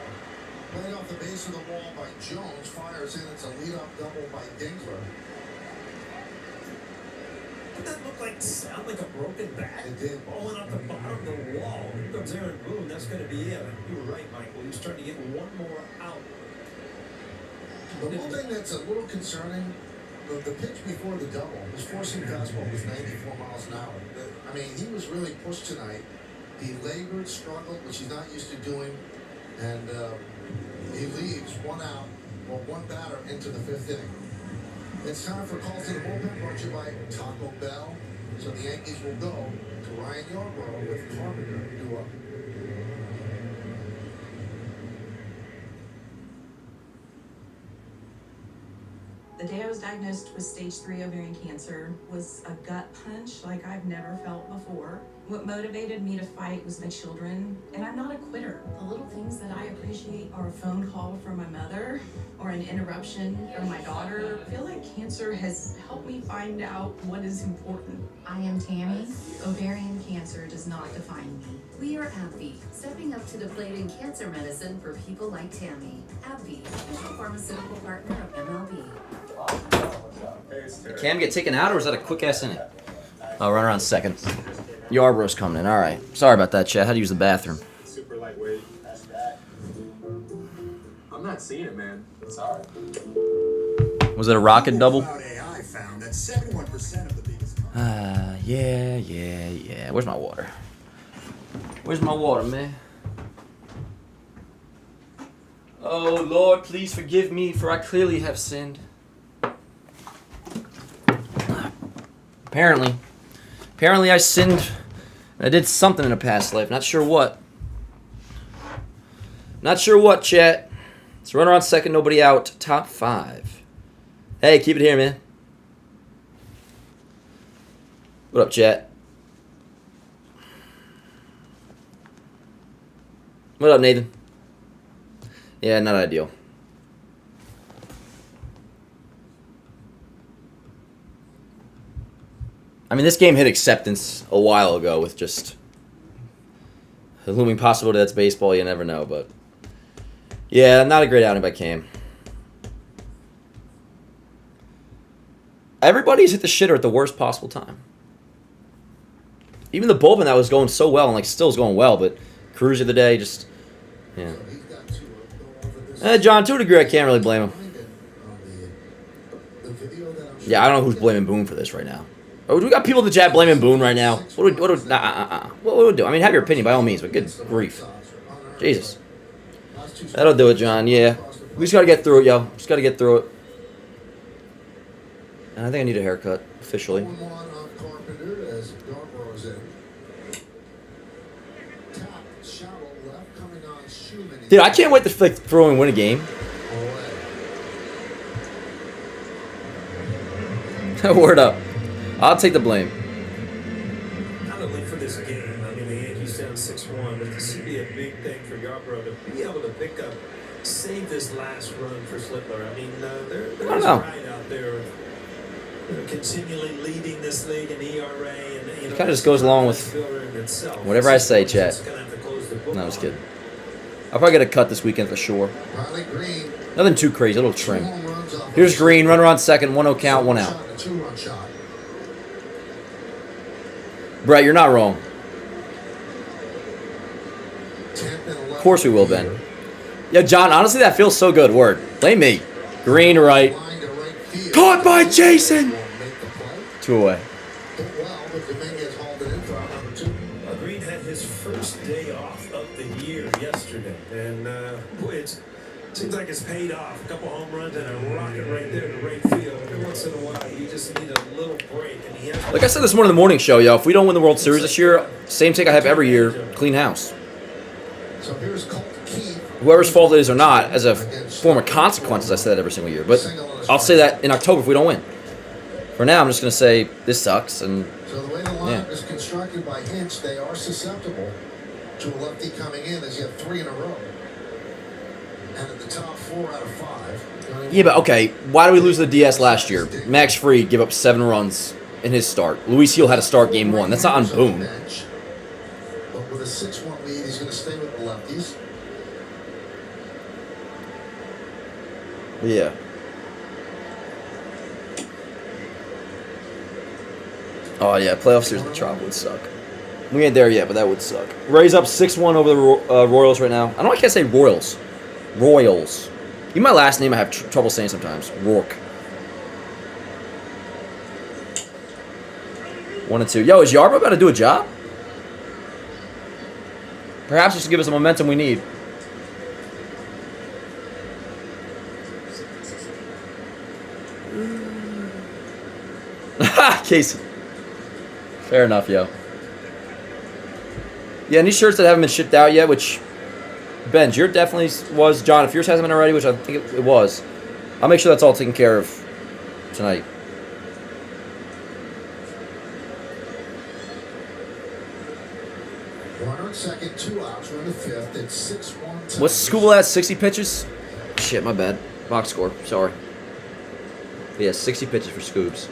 Played off the base of the wall by Jones. Fires in. It's a lead-off double by Dinkler. Did that sound like a broken bat? It did. Ball went off the bottom of the wall. Here comes Aaron Boone. That's going to be it. You were right, Michael. He was trying to get one more out. The one thing that's a little concerning, the pitch before the double, his forcing fastball was 94 miles an hour. I mean, he was really pushed tonight. He labored, struggled, which he's not used to doing, and he leaves one out, or one batter into the 5th inning. It's time for calls to the bullpen, brought to you by Taco Bell. So the Yankees will go to Ryan Yarbrough with Carpenter due up. The day I was diagnosed with stage 3 ovarian cancer was a gut punch like I've never felt before. What motivated me to fight was my children, and I'm not a quitter. The little things that I appreciate are a phone call from my mother or an interruption from my daughter. I feel like cancer has helped me find out what is important. I am Tammy. Ovarian cancer does not define me. We are AbbVie, stepping up to the plate in cancer medicine for people like Tammy. AbbVie, official pharmaceutical partner of MLB. Cam get taken out, or was that a quick-ass inning? Oh, run around second. Yarbrough's coming in. All right. Sorry about that, Chad. Had to use the bathroom. Super lightweight. I'm not seeing it, man. Sorry. Was it a rocket double? AI found that 71% of the biggest Yeah. Where's my water? Where's my water, man? Oh, Lord, please forgive me, for I clearly have sinned. Apparently I sinned. I did something in a past life. Not sure what. Not sure what, chat. Let's run around second, nobody out. Top 5. Hey, keep it here, man. What up, chat? What up, Nathan? Yeah, not ideal. I mean, this game hit acceptance a while ago with just the looming possibility that's baseball. You never know, but yeah, not a great outing by Cam. Everybody's hit the shitter at the worst possible time. Even the bullpen that was going so well and still is going well, but Cruz of the day just yeah. John, to a degree, I can't really blame him. Yeah, I don't know who's blaming Boone for this right now. Oh, we got people in the chat blaming Boone right now. What do we do? I mean, have your opinion by all means, but good grief. Jesus. That'll do it, John. Yeah. We just got to get through it, yo. Just got to get through it. And I think I need a haircut, officially. Dude, I can't wait to throw and win a game. Word up. I'll take the blame. Not only for this game, I mean, the Yankees down 6-1, but this would be a big thing for Yarbrough to be able to pick up, save this last run for Slittler. I mean, they're right out there, continually leading this league in ERA. And, it kind of just goes along with whatever I say, chat. No, I was kidding. I'll probably get a cut this weekend for sure. Nothing too crazy, a little trim. Here's Green, runner on second, 1-0 count, 1 out. Brett, you're not wrong. Of course we will, Ben. Yeah, John, honestly, that feels so good. Word. Blame me. Green right. Caught by Jason! 2 away. Green had his first day off of the year yesterday. And, boy, it seems like it's paid off. A couple home runs and a rocket right there to right field. Every once in a while, you just need a little break. And he has like I said this morning in the morning show, yo, if we don't win the World Series this year, same take I have every year, clean house. Whoever's fault it is or not, as a form of consequences, I say that every single year. But I'll say that in October if we don't win. For now, I'm just going to say this sucks. And so the way the lineup is constructed by Hinch, they are susceptible to a lefty coming in as you have 3 in a row. And at the top 4 out of 5. Yeah, but okay, why did we lose the DS last year? Max Fried gave up 7 runs in his start. Luis Heel had to start game 1. That's not on Boone. But with a 6-1 lead, he's going to stay with the lefties. Yeah. Oh, yeah, playoff series with Trop would suck. We ain't there yet, but that would suck. Rays up 6-1 over the Royals right now. I don't know why I can't say Royals. Royals. Even my last name I have trouble saying sometimes. Rourke. 1-2. Yo, is Yarbo about to do a job? Perhaps this will give us the momentum we need. Casey. Fair enough, yo. Yeah, any shirts that haven't been shipped out yet, which... Benj, yours definitely was. John, if yours hasn't been already, which I think it was, I'll make sure that's all taken care of tonight. Runner at second, 2 outs. We're in the fifth. It's 6-1. What's Scooble at? 60 pitches? Shit, my bad. Box score. Sorry. But yeah, 60 pitches for Scoobs.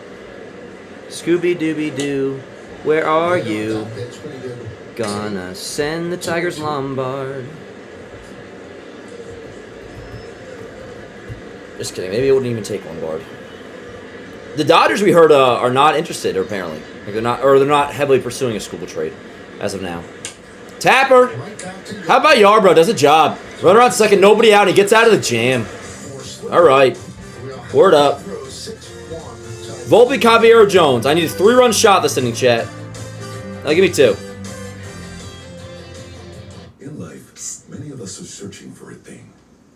Scooby-Dooby-Doo, where are you? Gonna send the Tigers Lombard. Just kidding. Maybe it wouldn't even take Lombard. The Dodgers, we heard, are not interested, apparently. Like they're not heavily pursuing a Scooble trade as of now. Tapper! How about Yarbrough? Does a job. Run around second, nobody out, and he gets out of the jam. All right. Word up. Volpe, Caballero, Jones. I need a 3-run shot this inning, chat. Now give me 2. In life, many of us are searching for a thing.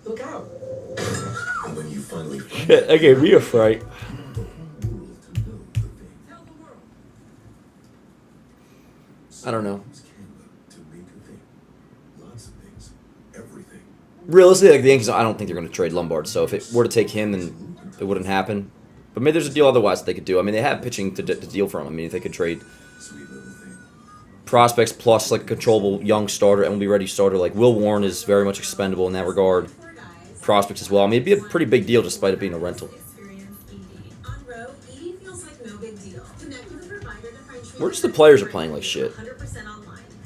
Look out. And when you finally find Shit, that gave me a fright. I don't know. Realistically, like the Yankees, I don't think they're going to trade Lombard. So if it were to take him, then it wouldn't happen. But maybe there's a deal otherwise that they could do. I mean, they have pitching to deal from. I mean, if they could trade prospects plus like a controllable young starter, MLB ready starter, like Will Warren is very much expendable in that regard. Prospects as well. I mean, it'd be a pretty big deal despite it being a rental. Where just the players are playing like shit.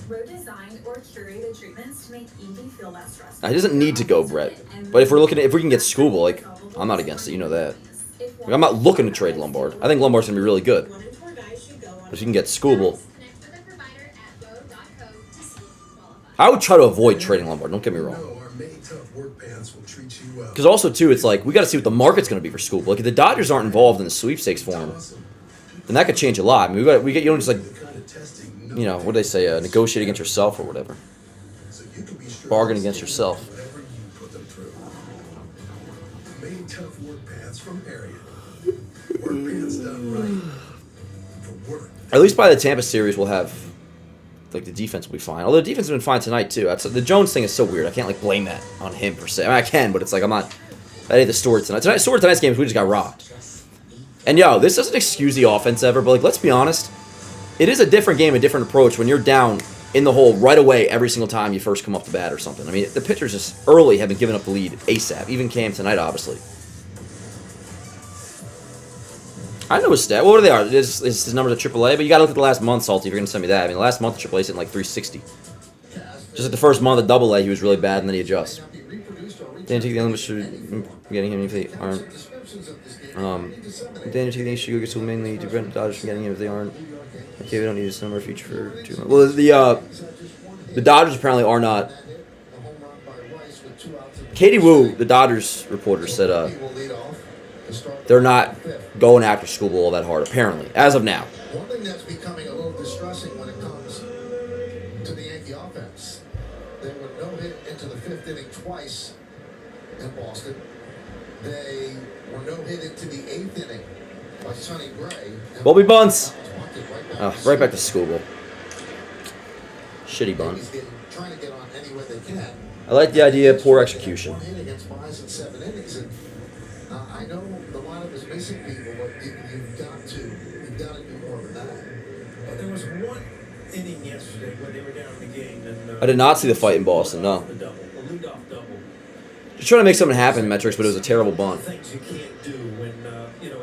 Roe designed or curated treatments to make ED feel less stressful. Now, he doesn't need to go, Brett. But if we can get Scooble, like, I'm not against it. You know that. Like, I'm not looking to trade Lombard. I think Lombard's gonna be really good. But if you can get Scooble, I would try to avoid trading Lombard. Don't get me wrong. Because also too, it's like we got to see what the market's gonna be for Scooble. Like if the Dodgers aren't involved in the sweepstakes for him, then that could change a lot. I mean, you don't just like, you know, what do they say? Negotiate against yourself or whatever. Bargain against yourself. At least by the Tampa series, we'll have, like, the defense will be fine. Although the defense has been fine tonight, too. The Jones thing is so weird. I can't, like, blame that on him, per se. I mean, I can, but it's like, I'm not... That ain't the story tonight. Tonight's game is we just got rocked. And, yo, this doesn't excuse the offense ever, but, like, let's be honest. It is a different game, a different approach when you're down in the hole right away every single time you first come up to bat or something. I mean, the pitchers just early have been giving up the lead ASAP. Even Cam tonight, obviously. I know his stat. What are they are? His numbers at AAA, but you got to look at the last month, Salty, if you're going to send me that. I mean, the last month, AAA's hitting like 360. Just like the first month of AA, he was really bad, and then he adjusts. Daniel take the elements for getting him if they aren't. Daniel take the issue should go to mainly to prevent the Dodgers from getting him if they aren't. Okay, we don't need a number future for 2 months. Well, the Dodgers apparently are not. Katie Wu, the Dodgers reporter, said they're not going after Scooble all that hard, apparently, as of now. One thing that's becoming a little distressing when it comes to the Yankee offense, they were no-hit into the 5th inning twice in Boston. They were no-hit into the 8th inning by Sonny Gray. Bobby bunts. Right back to Scooble. Shitty bunt. Trying to get on anywhere they can. I like the idea of poor execution. I know the lineup is missing people, but you've got to do more than that. There was one inning yesterday when they were down in the game. And, I did not see the fight in Boston, no. A leadoff double. Just trying to make something happen, Metrics, but it was a terrible bunt. Things you can't do when,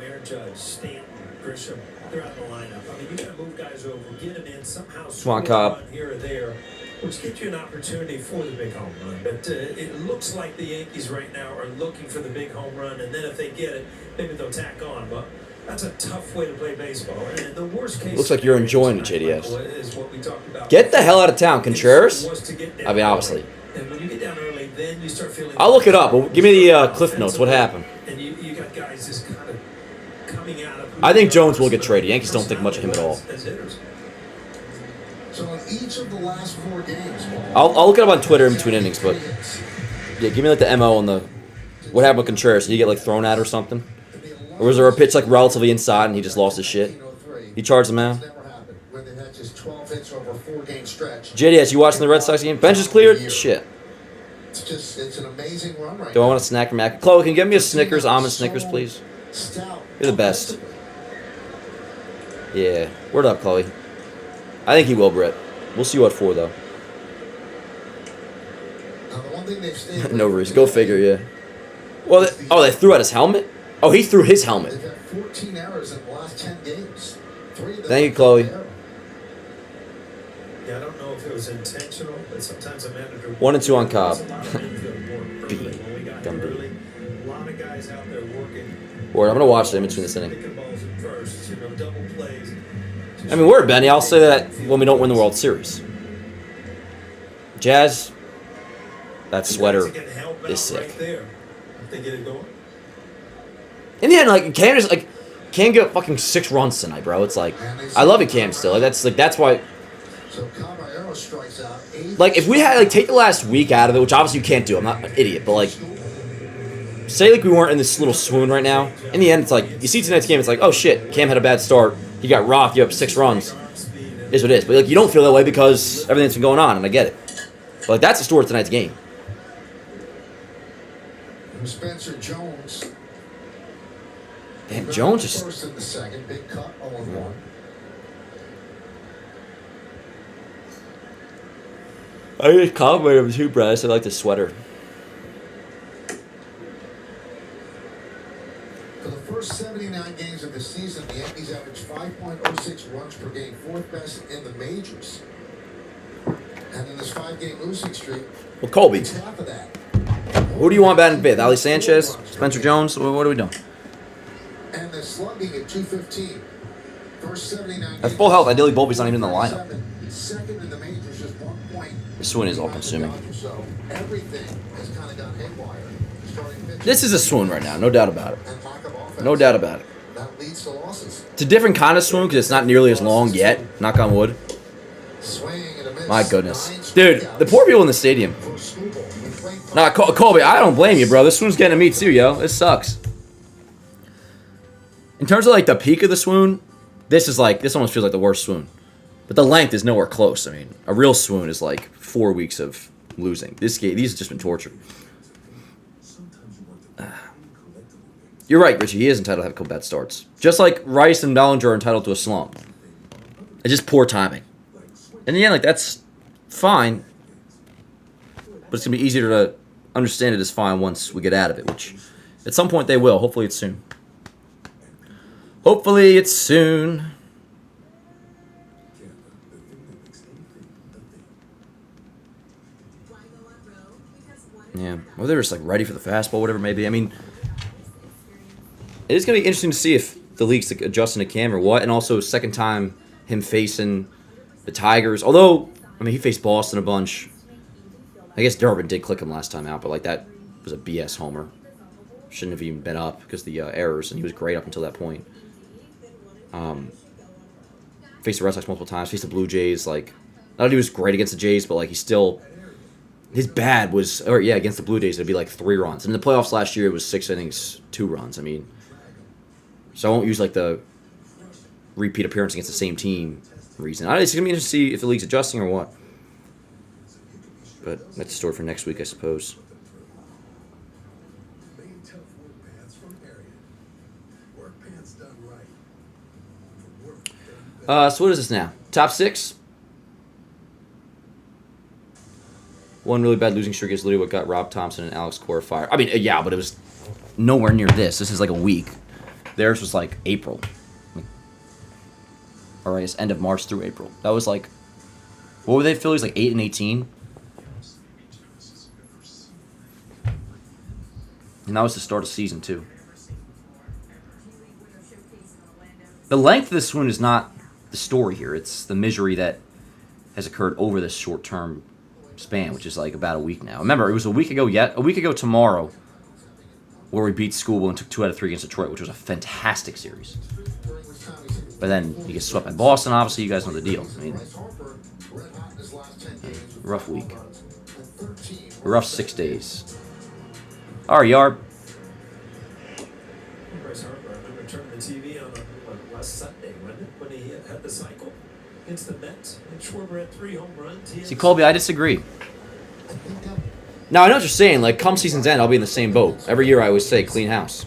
Aaron Judge, Stanton, Grisham, they're out of the lineup. I mean, you got to move guys over, get them in, somehow Come on, Cobb. here or there. which gives you an opportunity for the big home run. But it looks like the Yankees right now are looking for the big home run, and then if they get it, maybe they'll tack on. But that's a tough way to play baseball. And the worst case Looks like you're enjoying it, JDS. is what we talked about. Get the hell out of town, Contreras. I mean, obviously. And when you get down early, then you start feeling. I'll look it up. But give me the Cliff Notes. What happened? And you got guys just kind of coming out of. I think Jones will get traded. Yankees don't think much of him at all. As hitters. So in each of the last 4 games, I'll look it up on Twitter in between innings, but yeah, give me like the MO on the what happened with Contreras. Did he get like thrown at or something? Or was there a pitch like relatively inside and he just lost his shit? He charged him out. when they had just 12 hits over a 4-game stretch. JDS, you watching the Red Sox game? Bench is cleared? Shit. It's an amazing run right Do I now. want a snack from Mac? Chloe, can you get me a Snickers, almond Snickers, please? You're the best. Yeah. Word up, Chloe. I think he will, Brett. We'll see what for, though. No reason. Go figure, yeah. Well, they threw out his helmet? Oh, he threw his helmet. They've had 14 errors in the last 10 games. Thank you, Chloe. Yeah, I don't know if it was intentional, but sometimes a manager. 1 and 2 on Cobb. B. Dumb B. A lot of guys out there working. Word, I'm going to watch it in between this inning. Picking balls at first, double plays. I mean, word, Benny. I'll say that when we don't win the World Series. Jazz, that sweater is sick. Right there. If they get it going. In the end, like Cam just like Cam get fucking 6 runs tonight, bro. It's like I love it, Cam. Still, that's why. So Caballero strikes out 8. Like if we had like take the last week out of it, which obviously you can't do. I'm not an idiot, but like say like we weren't in this little swoon right now. In the end, it's like you see tonight's game. It's like oh shit, Cam had a bad start. He got rocked. You up 6 runs. Is what it is. But like you don't feel that way because everything's been going on, and I get it. But like that's the story of tonight's game. Spencer Jones. Damn, Jones just. First in the second, big cut, 0-1. I just complimented him too, Brad. I like the sweater. For the first 79 games of the season, the Yankees averaged 5.06 runs per game, 4th best in the majors. And in this 5-game losing streak, Well, Colby. it's half of that. Who do you want batting 5th? Ali Sanchez? Spencer Jones? What are we doing? And they're slugging at 215. First 79 At full health, ideally Bolby's not even in the lineup. Second in the majors, just 1 point. The swoon is all consuming. So everything has kind of gone haywire. Starting pitching. This is a swoon right now, no doubt about it. And lack of offense. No doubt about it. That leads to losses. It's a different kind of swoon because it's not nearly as long yet. Knock on wood. Swing and a miss. My goodness. Dude, the poor people in the stadium. Nah, Colby, I don't blame you, bro. This swoon's getting to me too, yo. This sucks. In terms of like the peak of the swoon, this almost feels like the worst swoon. But the length is nowhere close. I mean, a real swoon is like 4 weeks of losing. These have just been torture. You're right, Richie. He is entitled to have a couple bad starts. Just like Rice and Bellinger are entitled to a slump. It's just poor timing. In the end, like, that's fine. But it's going to be easier to understand it as fine once we get out of it, which at some point they will. Hopefully it's soon. Hopefully it's soon. Yeah. Well, they're just like ready for the fastball, whatever it may be. I mean, it is going to be interesting to see if the league's like adjusting to Cam or what. And also, second time him facing the Tigers. Although, I mean, he faced Boston a bunch. I guess Durbin did click him last time out, but like that was a BS homer. Shouldn't have even been up because of the errors, and he was great up until that point. Faced the Red Sox multiple times. Faced the Blue Jays. Like, not that he was great against the Jays, but like he still, his bad was, or yeah, against the Blue Jays it'd be like 3 runs. And in the playoffs last year it was 6 innings, 2 runs. I mean, so I won't use like the repeat appearance against the same team reason. It's gonna be interesting to see if the league's adjusting or what. But that's a story for next week, I suppose. So what is this now? Top 6? One really bad losing streak is literally what got Rob Thompson and Alex Cora fired. I mean, yeah, but it was nowhere near this. This is like a week. Theirs was like April. Or I guess end of March through April. That was like, What were they, Phillies? Like 8 and 18? And that was the start of season, too. The length of the swoon is not the story here. It's the misery that has occurred over this short-term span, which is like about a week now. Remember, it was a week ago tomorrow, where we beat Schoolville and took 2 out of 3 against Detroit, which was a fantastic series. But then you get swept by Boston, obviously. You guys know the deal. I mean, rough week. Rough 6 days. All right, Yarb. Bryce Harper, I remember turning the TV on last Sunday, when he had the cycle against the Mets. And Schwarber had 3 home runs. See, Colby, I disagree. Now, I know what you're saying. Like, come season's end, I'll be in the same boat. Every year I always say, clean house.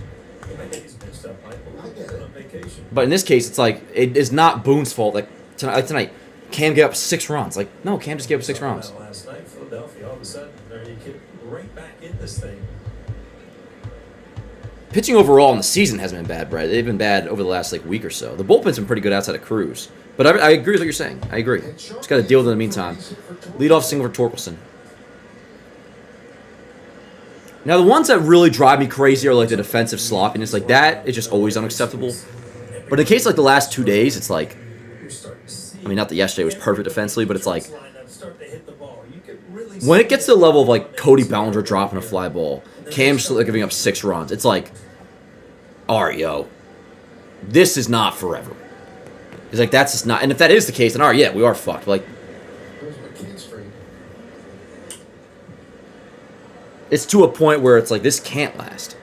But in this case, it's like, it is not Boone's fault. Like tonight, Cam gave up 6 runs. Like, no, Cam just gave up 6 runs. Last night, Philadelphia, all of a sudden, you get right back in this thing. Pitching overall in the season hasn't been bad, Brett. They've been bad over the last week or so. The bullpen's been pretty good outside of Cruz. But I agree with what you're saying. I agree. Just got to deal with it in the meantime. Leadoff single for Torkelson. Now, the ones that really drive me crazy are like the defensive sloppiness. Like, that is just always unacceptable. But in the case like the last 2 days, it's like, I mean, not that yesterday was perfect defensively, but it's like, when it gets to the level of like Cody Bellinger dropping a fly ball, Cam's giving up 6 runs, it's like, all right, yo, this is not forever. It's like, that's just not, and if that is the case, then all right, yeah, we are fucked. Like, it's to a point where it's like, this can't last.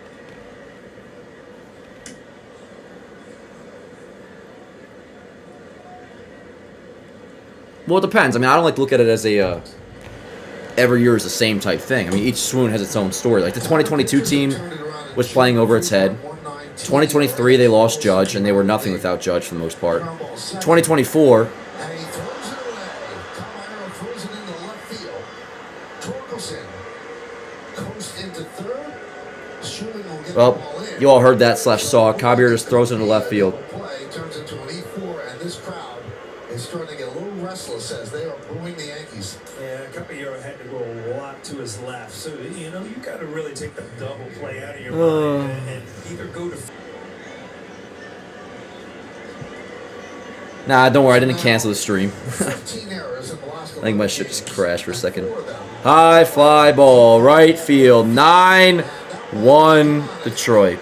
Well, it depends. I mean, I don't like to look at it as a every year is the same type thing. I mean, each swoon has its own story. Like the 2022 team was playing over its head. 2023 they lost Judge and they were nothing without Judge for the most part. 2024. Well, you all heard that / saw. Caballero just throws it into left field. Turns into an E4, and this crowd is starting to get a little restless as they are booing the Yankees. Yeah, Caballero had to go a lot to his left, so you got to really take the double play out of your mind and either go to. Nah, don't worry, I didn't cancel the stream. I think my shit just crashed for a second. High fly ball, right field, 9-1 Detroit.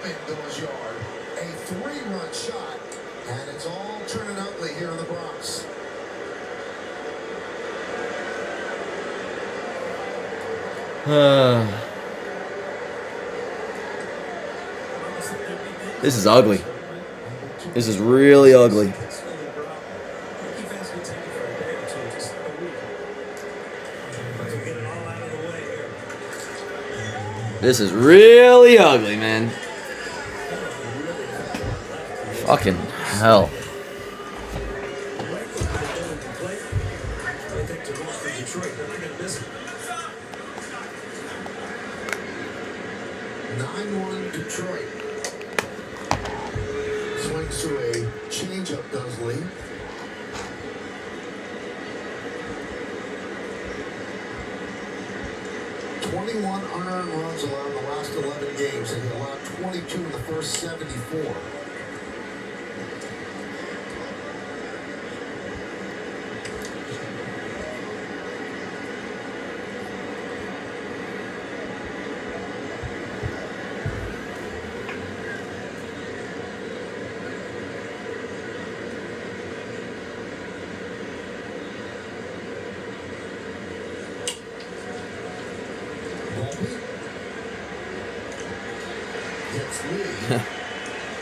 This is ugly. This is really ugly. This is really ugly, man. Fucking hell. Detroit. Swings to a changeup, does Lee. Unearned runs allowed in the last 11 games, and he allowed 22 in the first 74.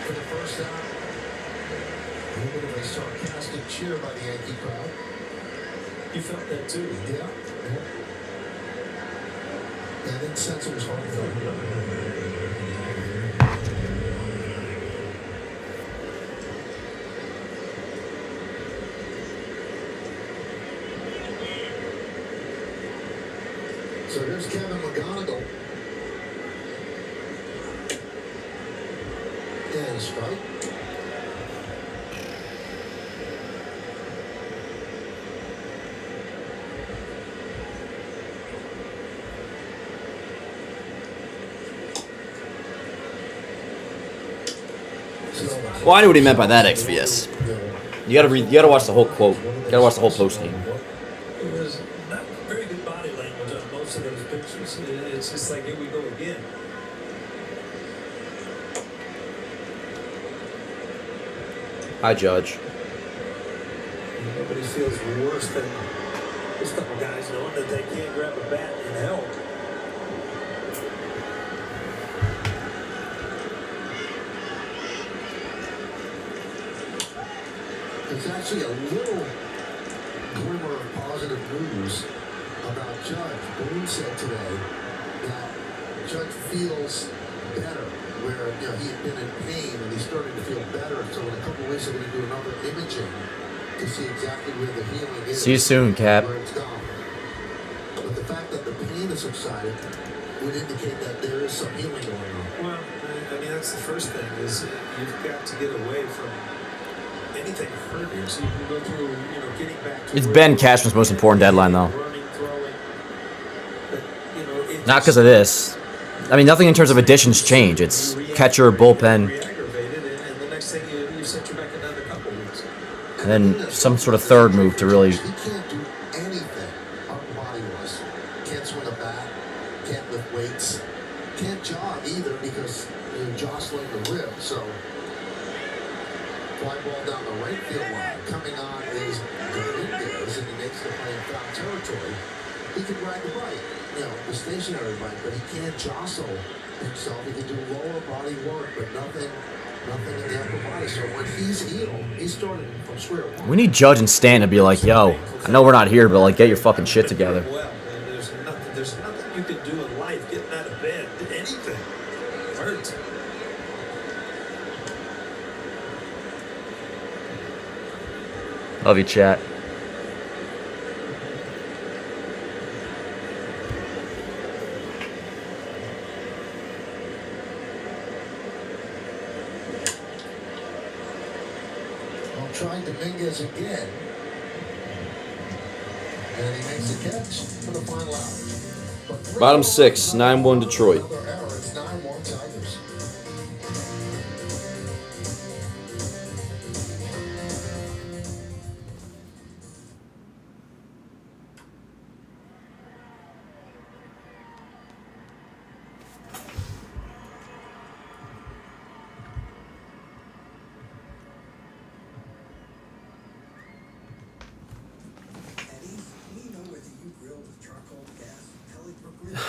For the first out. A little bit of a sarcastic cheer by the Yankee crowd. You felt that too? Yeah. I didn't sense it was hard for So here's Kevin McGonigal. And a strike. Well, I knew what he meant by that, XVS. You gotta watch the whole quote. You gotta watch the whole postgame. It was not very good body language on most of those pictures. It's just like, here we go again. Hi, Judge. Nobody feels worse than this couple guys knowing that they can't grab a bat and help. There's actually a little glimmer of positive news about Judge. Boone said today that Judge feels better, where he had been in pain and he's starting to feel better. So in a couple of weeks, they're going to do another imaging to see exactly where the healing is. See you soon, Cap. Where it's gone. But the fact that the pain has subsided would indicate that there is some healing going on. Well, I mean, that's the first thing, is you've got to get away from anything hurting, so you can go through, getting back to... It's Ben Cashman's most important deadline, though. Running, throwing. But, Not because of this. I mean, nothing in terms of additions change. It's catcher, bullpen, Re-aggravated, and the next thing you set you back another couple weeks. and then some sort of third move to really... He can't do anything upper body-wise. Can't swing a bat, can't lift weights, can't jog either because you're jostling the rib. So, fly ball down the right field line. Coming on is Dominguez, and he makes the play in foul territory. He can ride the bike, the stationary bike, but he can't jostle himself. He can do lower body work, but nothing in the upper body. So when he's healed, he's starting from square one. We need Judge and Stan to be like, yo, I know we're not here, but like, get your fucking shit together. Well, there's nothing you can do in life, getting out of bed, anything. Hurts. Love you, chat. Trying Dominguez again. And he makes the catch for the final out. Bottom 6, 9-1 Detroit. Another error. It's 9-1 Tigers.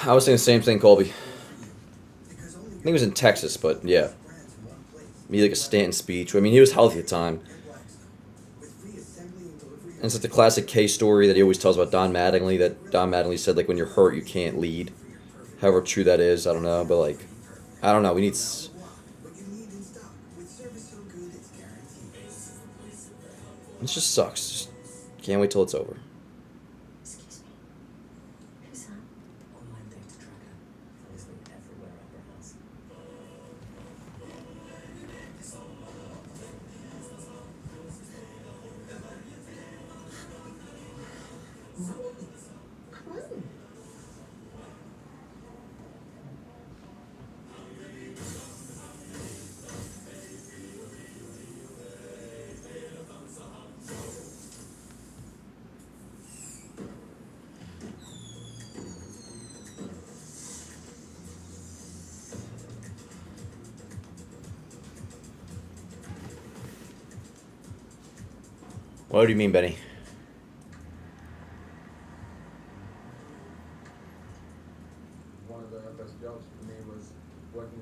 I was saying the same thing, Colby. I think he was in Texas, but yeah. Maybe like a Stanton speech. I mean, he was healthy at the time. And it's like the classic case story that he always tells about Don Mattingly, that Don Mattingly said, like, when you're hurt, you can't lead. However true that is, I don't know. But, like, I don't know. We need... It just sucks. Just can't wait till it's over. What do you mean, Benny?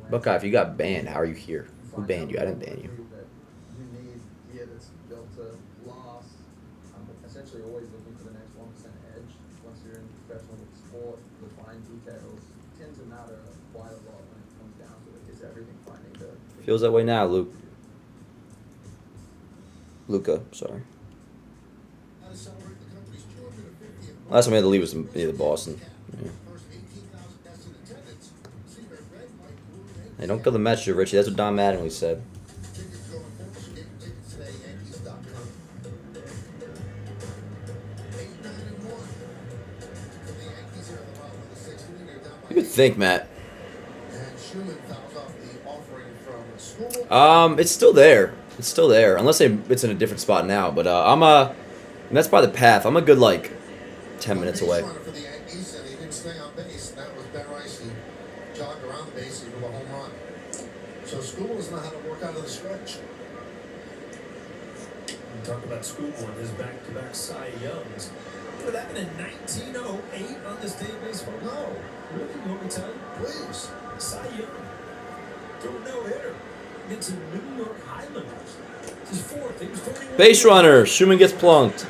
Buckeye, if you got banned, how are you here? Who banned you? I didn't ban you. Essentially always looking for the next 1% edge. Once you're in professional sport, the fine details tend to matter quite a lot when it comes down to it. It's everything finding the... Feels that way now, Luke. Luca, sorry. Last time I had to leave was near Boston. Yeah. Hey, don't kill the messenger, Richie. That's what Don Mattingly said. You would think, Matt. It's still there. It's still there, unless it's in a different spot now. But and that's by the path. I'm a good like 10 minutes away. For the Yankees, and he didn't stay on base. That was Ben Rice. He jogged around the bases with a home run. So Skubal doesn't know how to work out of the stretch. Talk about Skubal and his back-to-back Cy Youngs. Would that been in 1908 on this day of baseball? No. Really? You want me to tell you? Please. Cy Young. Threw a no-hitter against the New York Highlanders. His fourth. He was 41. Base runner. Schumann gets plunked.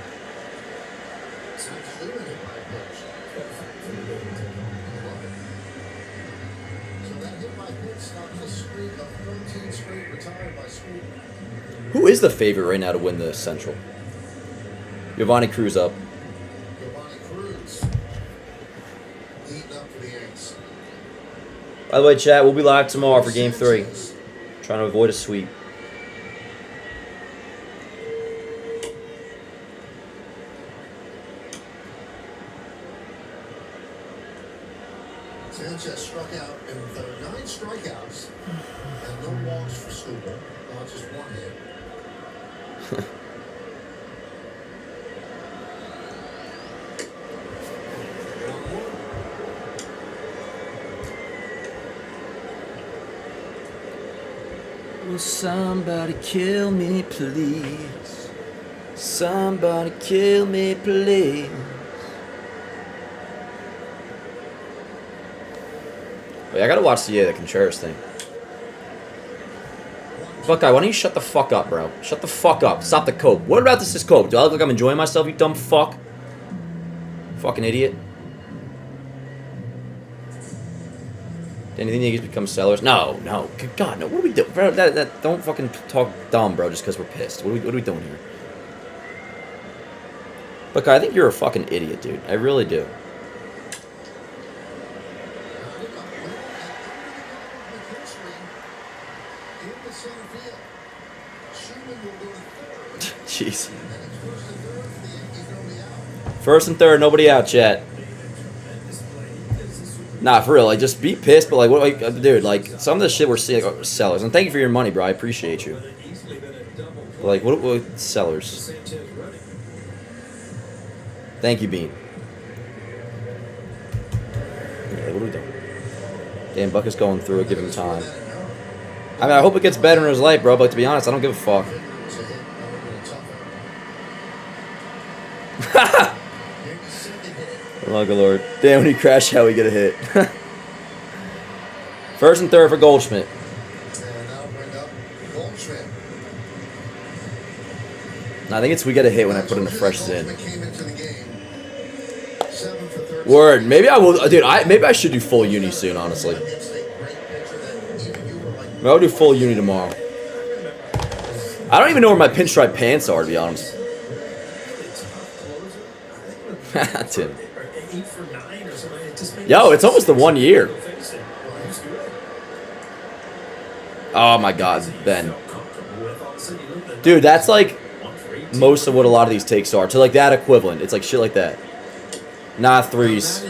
Who is the favorite right now to win the Central? Giovanni Cruz up. Giovanni Cruz heating up for the Yanks. By the way, chat, we'll be live tomorrow for Game 3. Trying to avoid a sweep. Sanchez struck out in the third. 9 strikeouts and no walks for Skubal. Not just one hit. Will somebody kill me, please? Somebody kill me, please. Wait, I gotta watch the Contreras thing. Buckeye, why don't you shut the fuck up, bro? Shut the fuck up. Stop the coke. What about this is coke? Do I look like I'm enjoying myself, you dumb fuck? Fucking idiot. Anything Yankees become sellers? No, no. Good God, no. What are we doing? Bro, don't fucking talk dumb, bro, just because we're pissed. What are we doing here? Buckeye, I think you're a fucking idiot, dude. I really do. Jeez. First and third, nobody out, chat. Nah, for real, like, just be pissed, but, like, what, like, dude, like, some of the shit we're seeing, like, sellers, and thank you for your money, bro, I appreciate you. But, like, what sellers? Thank you, Bean. Yeah, what are we doing? Damn, Buck is going through it, give him time. I mean, I hope it gets better in his life, bro, but to be honest, I don't give a fuck. Oh, good lord. Damn, when he crashed, how we get a hit. First and third for Goldschmidt. I think it's we get a hit when I put in the fresh in. Word. Maybe I will, dude. Maybe I should do full uni soon, honestly. Maybe I'll do full uni tomorrow. I don't even know where my pinstripe pants are, to be honest. Tim. Yo, it's almost the 1 year. Oh my god, Ben. Dude, that's like most of what a lot of these takes are. To like that equivalent. It's like shit like that. Not threes.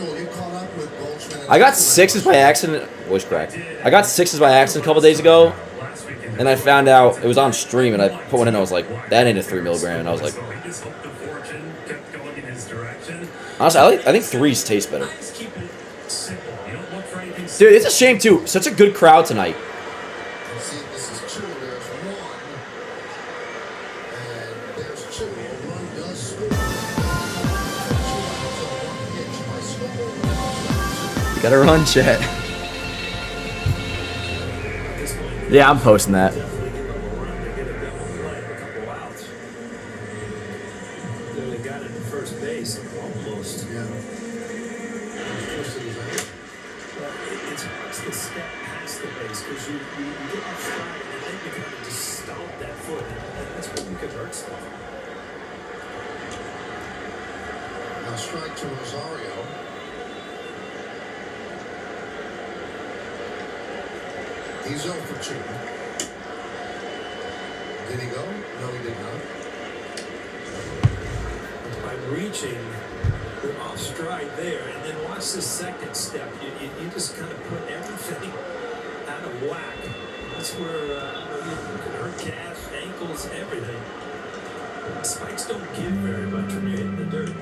I got 6s by accident. Voice crack. I got 6s by accident a couple days ago. And I found out it was on stream and I put one in and I was like, that ain't a 3 milligram. And I was like, honestly, I think 3s taste better. Dude, it's a shame too. Such a good crowd tonight. You gotta run, chat. Yeah, I'm posting that. Now strike to Rosario. He's 0 for 2. Did he go? No, he did not. By reaching, you're off stride there, and then watch the second step. You just kind of put everything out of whack. spots where you can hurt calves, ankles, everything. Spikes don't give very much when you're hitting the dirt.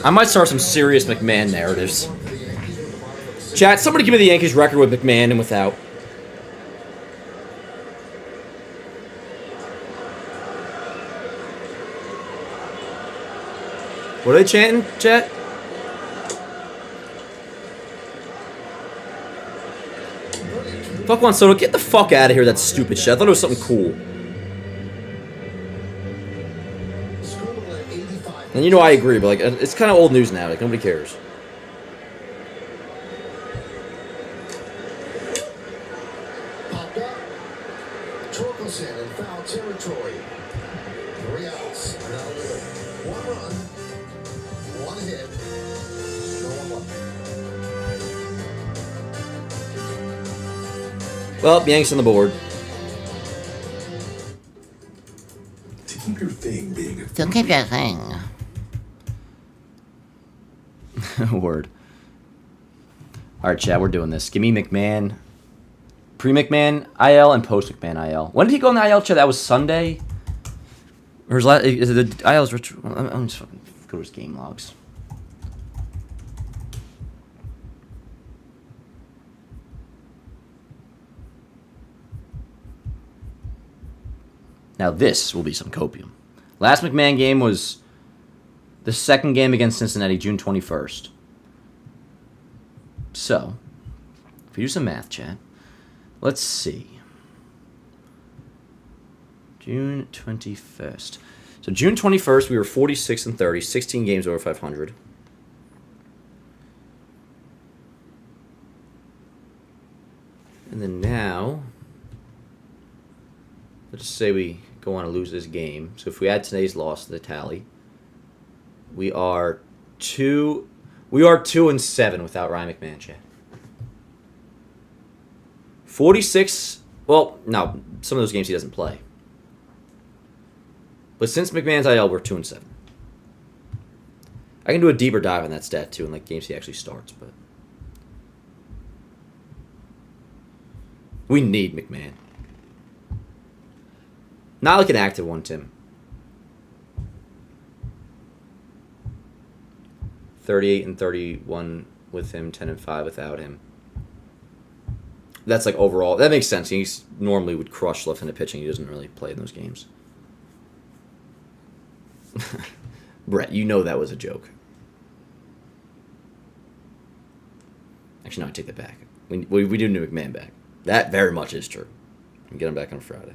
I might start some serious McMahon narratives. Chat, somebody give me the Yankees record with McMahon and without. What are they chanting, chat? Fuck Juan Soto, get the fuck out of here, that stupid shit. I thought it was something cool. And you know I agree, but like it's kind of old news now. Like nobody cares. Popped up. Torkelson in foul territory. 3 outs. Now with 1 run, 1 hit, no 1. Well, Yanks on the board. To keep your thing being a So keep your thing. Word. All right, Chad, we're doing this. Give me McMahon, pre-McMahon IL and post-McMahon IL. When did he go on the IL, Chad? That was Sunday? Or is it the IL's retro? I'm just fucking go to his game logs. Now this will be some copium. Last McMahon game was the second game against Cincinnati, June 21st. So, if we do some math, chat, let's see. June 21st. So June 21st, we were 46 and 30, 16 games over 500. And then now, let's just say we go on to lose this game. So if we add today's loss to the tally, we are 2 and 7 without Ryan McMahon, chat. 46. Well, no, some of those games he doesn't play. But since McMahon's IL, we're 2 and 7. I can do a deeper dive on that stat too, in like games he actually starts, but we need McMahon. Not like an active one, Tim. 38 and 31 with him, 10 and 5 without him. That's like overall. That makes sense. He normally would crush left-handed pitching. He doesn't really play in those games. Brett, you know that was a joke. Actually, no, I take that back. We do need McMahon back. That very much is true. We get him back on Friday.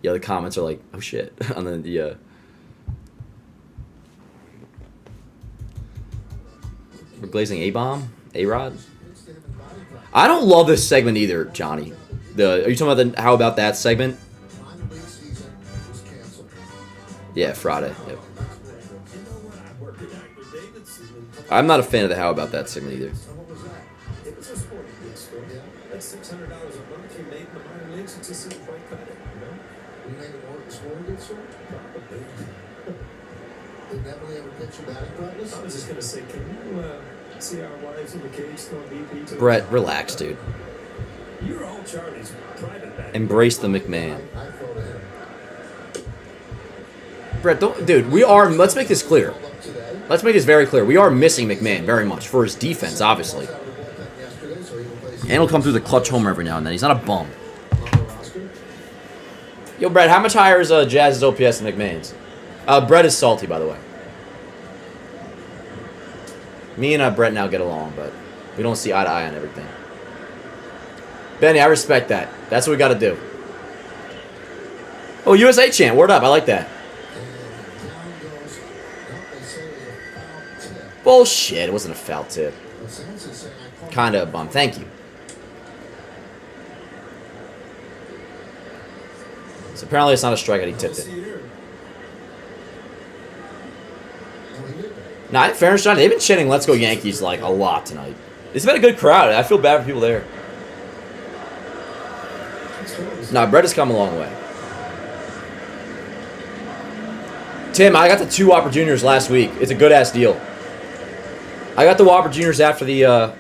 Yeah, the comments are like, oh shit. On the we're glazing A-bomb? A-Rod? I don't love this segment either, Johnny. Are you talking about the How About That segment? Yeah, Friday. Yep. I'm not a fan of the How About That segment either. It was a sporting goods store. That's $600 a month you made in the minor leagues. It's just quite cut it, you know? You made it more at the sporting goods store? Probably. Did Beverly ever pitch your batting practice? I was just going to say, can you see our wives in the cage throwing BP to Brett, relax, dude. You're all Charlie's private batting. Embrace the McMahon. Brett, dude, we are. Let's make this clear. Let's make this very clear. We are missing McMahon very much for his defense, obviously. And he'll come through the clutch homer every now and then. He's not a bum. Yo, Brett, how much higher is Jazz's OPS than McMahon's? Brett is salty, by the way. Me and Brett now get along, but we don't see eye to eye on everything. Benny, I respect that. That's what we got to do. Oh, USA chant. Word up. I like that. Bullshit. It wasn't a foul tip. Kind of a bum. Thank you. So apparently it's not a strikeout. He tipped it. Nah, in fairness, Johnny, they've been chanting "Let's go Yankees" like a lot tonight. It's been a good crowd. I feel bad for people there. Nah, Brett has come a long way. Tim, I got the 2 Whopper Juniors last week. It's a good-ass deal. I got the Whopper Juniors after the, I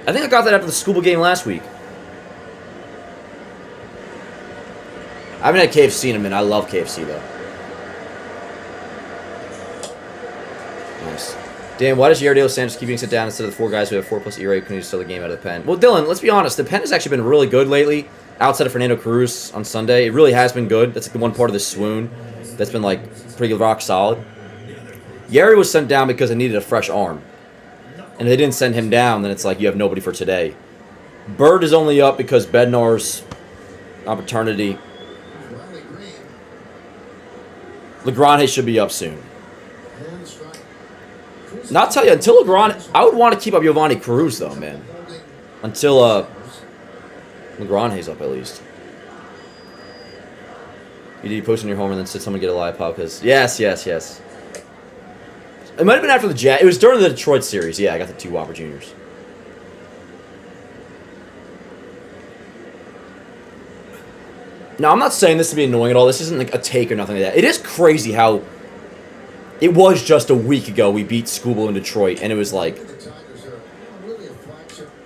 think I got that after the school game last week. I haven't had KFC in a minute. I love KFC, though. Nice. Dan, why does Yardale Sanchez keep being sit down instead of the 4 guys who have 4+ ERA who can steal the game out of the pen? Well, Dylan, let's be honest. The pen has actually been really good lately. Outside of Fernando Cruz on Sunday, it really has been good. That's like the one part of the swoon that's been like pretty rock solid. Yari was sent down because they needed a fresh arm. And if they didn't send him down, then it's like you have nobody for today. Bird is only up because Bednar's on paternity. LeGrand should be up soon. Not tell you, until LeGrand, I would want to keep up Giovanni Cruz, though, man. Until LeGrand up, at least. You did post on your homer and then said someone get a live pop, because... Yes. It might have been after the Jet. It was during the Detroit series. Yeah, I got the 2 Whopper Juniors. Now, I'm not saying this to be annoying at all. This isn't like a take or nothing like that. It is crazy how it was just a week ago we beat Scooball in Detroit, and it was like...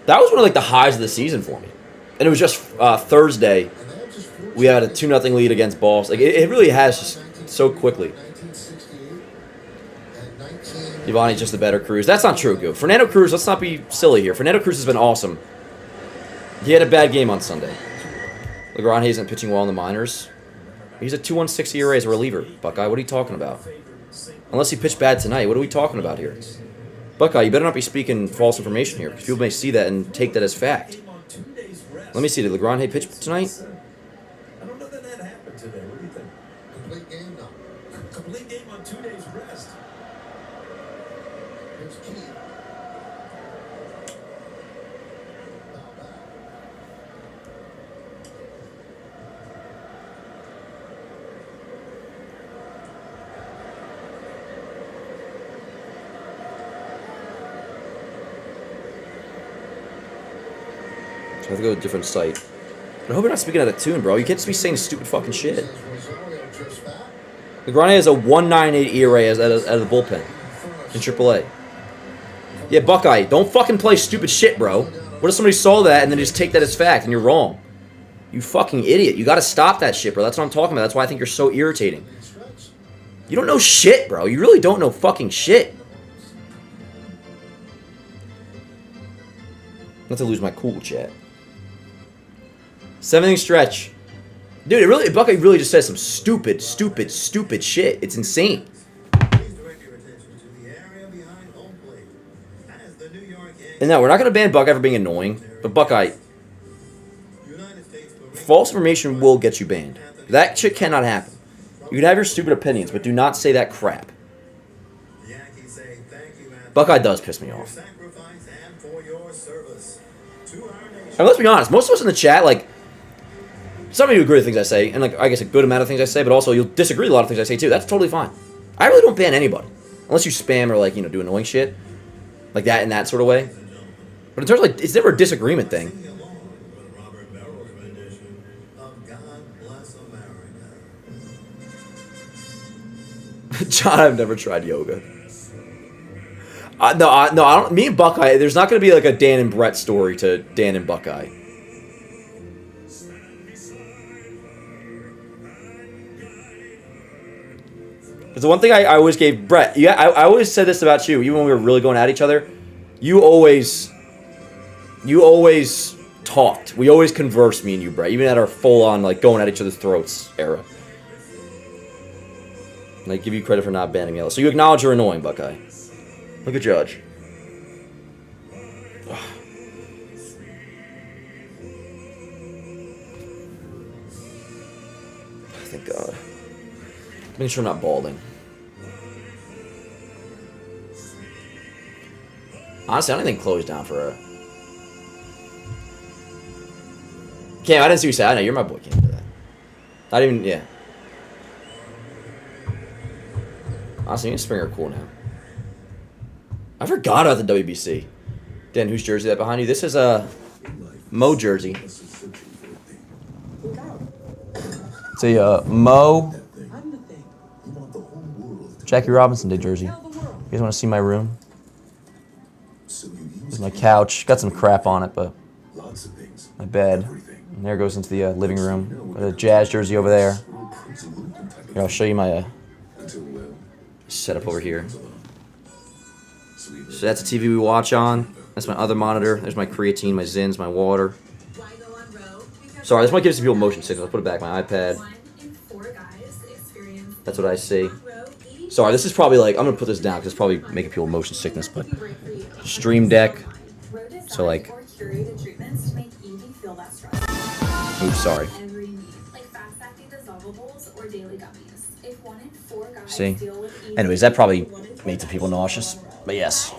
That was one of like the highs of the season for me. And it was just Thursday. We had a 2-0 lead against Balls. Like it really has just so quickly. Giovanni's just the better Cruz. That's not true, Goof. Fernando Cruz, let's not be silly here. Fernando Cruz has been awesome. He had a bad game on Sunday. LeGrand isn't pitching well in the minors. He's a 2.16 ERA as a reliever. Buckeye, what are you talking about? Unless he pitched bad tonight, what are we talking about here? Buckeye, you better not be speaking false information here, because people may see that and take that as fact. Let me see, did LeGrand pitch tonight? I don't know that happened today. What do you think? Complete game now. Complete game on 2 days rest. Here's Key. I have to go to a different site. I hope you're not speaking out of tune, bro. You can't just be saying stupid fucking shit. LeGrand has a 1.98 ERA out of the bullpen in AAA. Yeah, Buckeye, don't fucking play stupid shit, bro. What if somebody saw that and then just take that as fact and you're wrong? You fucking idiot. You gotta stop that shit, bro. That's what I'm talking about. That's why I think you're so irritating. You don't know shit, bro. You really don't know fucking shit. Not to lose my cool, chat. 7-inning stretch. Dude, Buckeye really just says some stupid shit. It's insane. And no, we're not going to ban Buckeye for being annoying. But Buckeye, false information will get you banned. That shit cannot happen. You can have your stupid opinions, but do not say that crap. Buckeye does piss me off. And let's be honest, most of us in the chat, like, some of you agree with things I say, and like I guess a good amount of things I say, but also you'll disagree with a lot of things I say too. That's totally fine. I really don't ban anybody. Unless you spam or like, you know, do annoying shit. Like that in that sort of way. But in terms of like, it's never a disagreement thing. John, I've never tried yoga. No, I don't. Me and Buckeye, there's not going to be like a Dan and Brett story to Dan and Buckeye. Because the one thing I always gave Brett, yeah, I always said this about you, even when we were really going at each other. You always talked. We always conversed, me and you, Brett, even at our full-on like going at each other's throats era. And I give you credit for not banning me. So you acknowledge you're annoying, Buckeye. Look at Judge. Thank God. Making sure I'm not balding. Honestly, I don't think closed down for a... Cam, I didn't see what you said. I know you're my boy, Cam. Do that. Not even, yeah. Honestly, me and Springer are cool now. I forgot about the WBC. Dan, whose jersey is that behind you? This is a Mo jersey. It's a Mo Jackie Robinson Day jersey. You guys want to see my room? There's my couch. Got some crap on it, but my bed. And there goes into the living room. Got a Jazz jersey over there. Here, I'll show you my setup over here. So that's the TV we watch on. That's my other monitor. There's my creatine, my Zins, my water. Sorry, this might give some people motion sickness. I'll put it back. My iPad. That's what I see. Sorry, this is probably like, I'm going to put this down because it's probably making people motion sickness, but Stream Deck. So like, oops, sorry. See? Anyways, that probably made some people nauseous, but yes.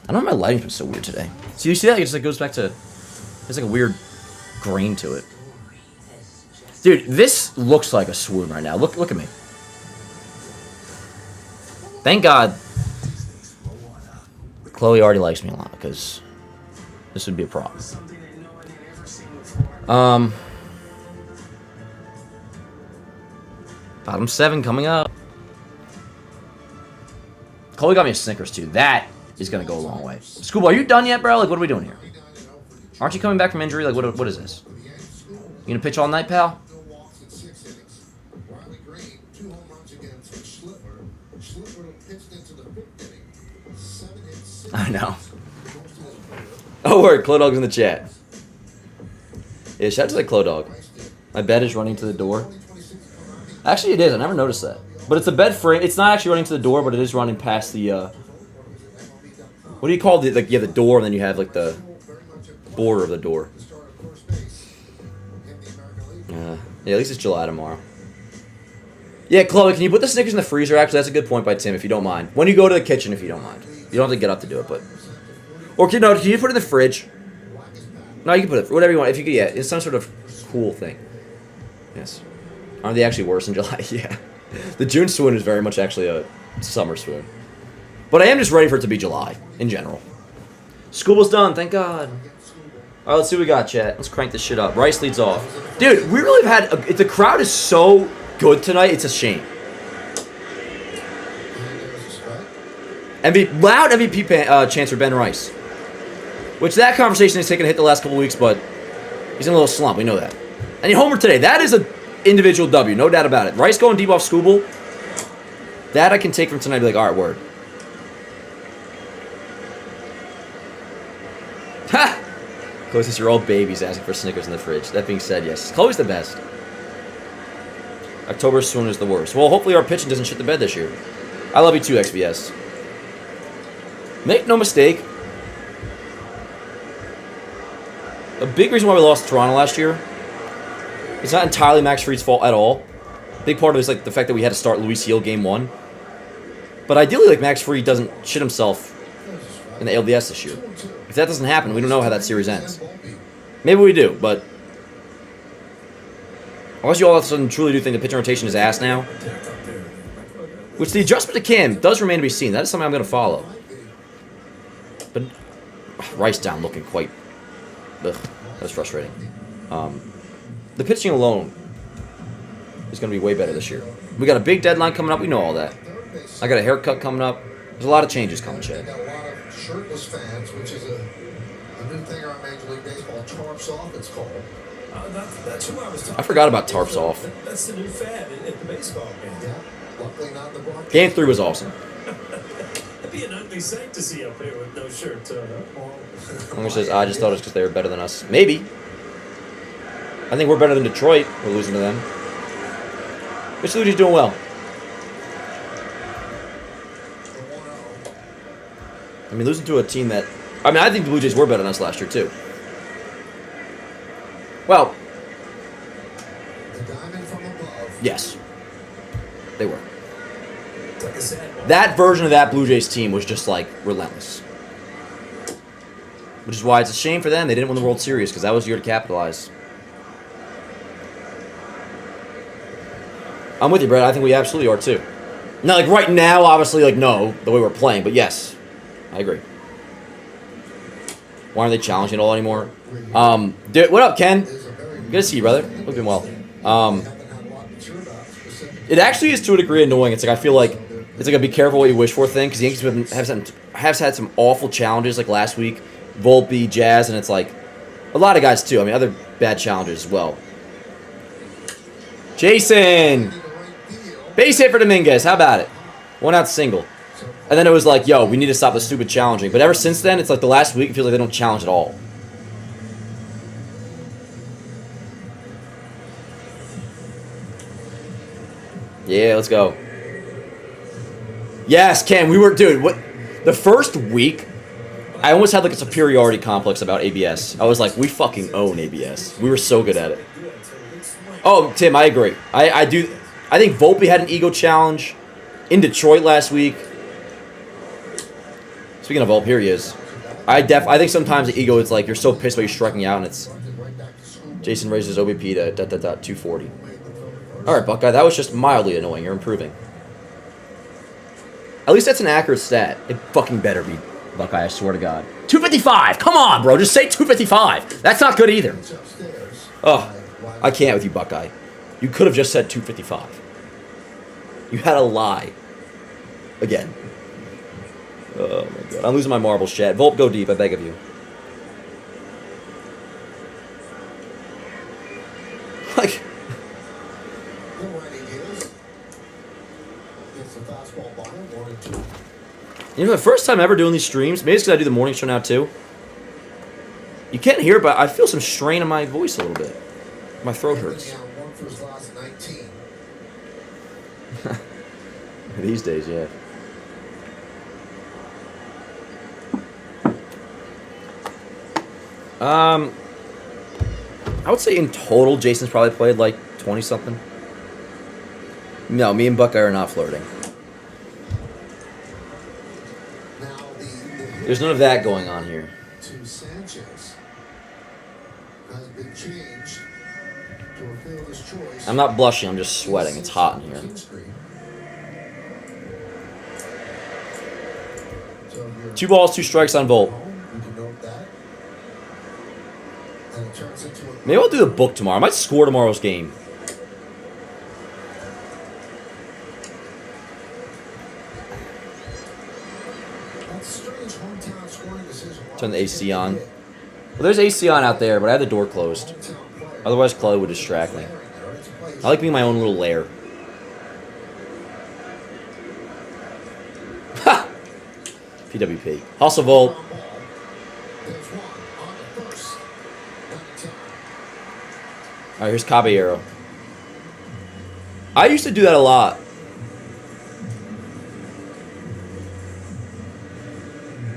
I don't know, my lighting's been so weird today. So you see that? It just like goes back to, there's like a weird grain to it. Dude, this looks like a swoon right now. Look at me. Thank God Chloe already likes me a lot, because this would be a problem. Bottom 7 coming up. Chloe got me a Snickers too. That is gonna go a long way. Schoolboy, are you done yet, bro? Like, what are we doing here? Aren't you coming back from injury? Like, what is this? You gonna pitch all night, pal? I know. Oh, word, Clo Dog's in the chat. Yeah, shout out to the Clo Dog. My bed is running to the door. Actually, it is. I never noticed that. But it's a bed frame. It's not actually running to the door, but it is running past the, what do you call it? Like, you have the door, and then you have, like, the border of the door. Yeah, at least it's July tomorrow. Yeah, Chloe, can you put the Snickers in the freezer? Actually, that's a good point by Tim, if you don't mind. When you go to the kitchen, if you don't mind. You don't have to get up to do it, but... Or, can you put it in the fridge? No, you can put it... Whatever you want. If you could, yeah. It's some sort of cool thing. Yes. Aren't they actually worse in July? Yeah. The June swoon is very much actually a summer swoon. But I am just ready for it to be July, in general. School's done, thank God. Alright, let's see what we got, chat. Let's crank this shit up. Rice leads off. Dude, we really have had... the crowd is so good tonight, it's a shame. Loud MVP chance for Ben Rice. Which that conversation has taken a hit the last couple weeks, but he's in a little slump. We know that. And he homered today. That is an individual W. No doubt about it. Rice going deep off Scooble. That I can take from tonight and be like, alright, word. Ha! Chloe says you're all babies asking for Snickers in the fridge. That being said, yes. Chloe's the best. October swoon is the worst. Well, hopefully our pitching doesn't shit the bed this year. I love you too, XBS. Make no mistake. A big reason why we lost to Toronto last year, it's not entirely Max Fried's fault at all. Big part of it is like the fact that we had to start Luis Heel game 1. But ideally, like, Max Fried doesn't shit himself in the ALDS this year. If that doesn't happen, we don't know how that series ends. Maybe we do, but unless you all of a sudden truly do think the pitching rotation is ass now, which the adjustment to Cam does remain to be seen. That is something I'm going to follow. But Rice down looking quite... Ugh, that's frustrating. The pitching alone is going to be way better this year. We got a big deadline coming up. We know all that. I got a haircut coming up. There's a lot of changes coming, Chad. Got a lot of shirtless fans, which is a new thing on Major League Baseball. Tarps off, it's called. That's who I was talking I forgot about tarps off. That's the new fad in the baseball game. Yeah, luckily not the broadcast. Game 3 was awesome. It'd be an ugly sight to see up here with no shirt. Homer says, I just thought it was because they were better than us. Maybe. I think we're better than Detroit. We're losing to them. Mitch Luigi's doing well. I mean, losing to a team that... I mean, I think the Blue Jays were better than us last year, too. Well... Yes. They were. That version of that Blue Jays team was just, like, relentless. Which is why it's a shame for them they didn't win the World Series, because that was the year to capitalize. I'm with you, Brett. I think we absolutely are, too. Now, like, right now, obviously, like, no, the way we're playing. But, yes, I agree. Why aren't they challenging at all anymore? Dude, what up, Ken? Good to see you, brother. Hope you're doing well. It actually is, to a degree, annoying. It's like, I feel like it's like a be careful what you wish for thing, because the Yankees have had some awful challenges, like last week. Volpe, Jazz, and it's like a lot of guys, too. I mean, other bad challenges as well. Jason! Base hit for Dominguez. How about it? 1 out single. And then it was like, yo, we need to stop the stupid challenging. But ever since then, it's like the last week, it feels like they don't challenge at all. Yeah, let's go. Yes, Ken, we were, dude, what? The first week, I almost had like a superiority complex about ABS. I was like, we fucking own ABS. We were so good at it. Oh, Tim, I agree. I think Volpe had an ego challenge in Detroit last week. Speaking of Volpe, here he is. I think sometimes the ego, it's like you're so pissed while you're striking out, and it's Jason raises OBP to 240. All right, Buckeye, that was just mildly annoying. You're improving. At least that's an accurate stat. It fucking better be, Buckeye, I swear to God. 255! Come on, bro. Just say 255. That's not good either. Oh, I can't with you, Buckeye. You could have just said 255. You had a lie. Again. Oh, my God. I'm losing my marbles, chat. Volpe, go deep, I beg of you. Like... You know, the first time ever doing these streams, maybe it's because I do the morning show now, too. You can't hear it, but I feel some strain in my voice a little bit. My throat hurts. These days, yeah. I would say in total, Jason's probably played like 20-something. No, me and Buckeye are not flirting. There's none of that going on here. I'm not blushing, I'm just sweating. It's hot in here. Two balls, 2 strikes on Volpe. Maybe I'll do the book tomorrow. I might score tomorrow's game. Turn the AC on. Well, there's AC on out there, but I have the door closed. Otherwise, Chloe would distract me. I like being my own little lair. Ha! PWP. Hustle Volpe. Alright, here's Caballero. I used to do that a lot.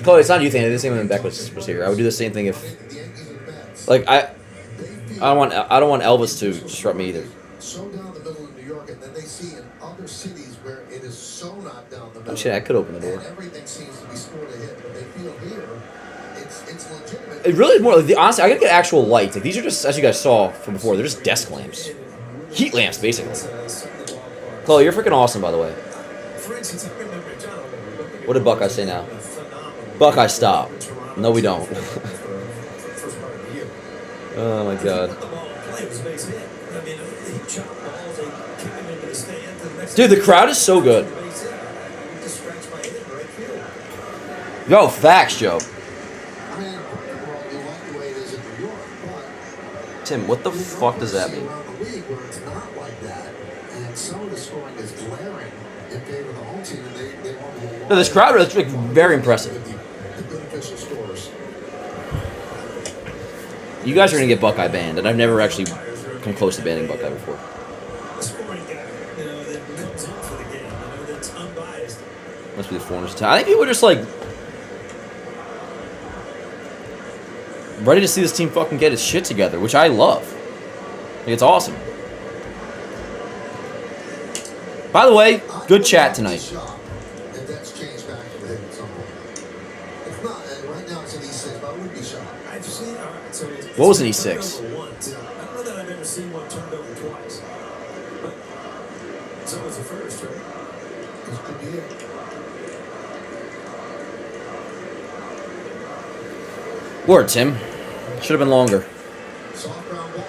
Chloe, it's not you thing. I did the same when Beck was here. I would do the same thing if, like, I don't want Elvis to disrupt me either. So down the middle of New York, and then they see in other cities where it is so not down the middle. Oh shit, I could open the door. And everything seems to be scored a hit, but they feel here it's legitimate. It really is more like honestly, I gotta get actual lights. Like these are just, as you guys saw from before, they're just desk lamps, heat lamps, basically. Chloe, you're freaking awesome, by the way. What did Buckeye say now? Buckeye, stop. No, we don't. Oh my God. Dude, the crowd is so good. Yo, facts, Joe. Tim, what the fuck does that mean? No, this crowd is like very impressive. You guys are gonna get Buckeye banned, and I've never actually come close to banning Buckeye before. Must be the foreigners' time. I think people are just like ready to see this team fucking get its shit together, which I love. Like, it's awesome. By the way, good chat tonight. No, right now it's an E6, but I wouldn't be shocked. I've seen. All right, so What was an it's been E6? turned over once. I don't know that I've ever seen one turned over twice. But so it's the first, right? This could be it. Word, Tim. Should have been longer. Soft ground ball.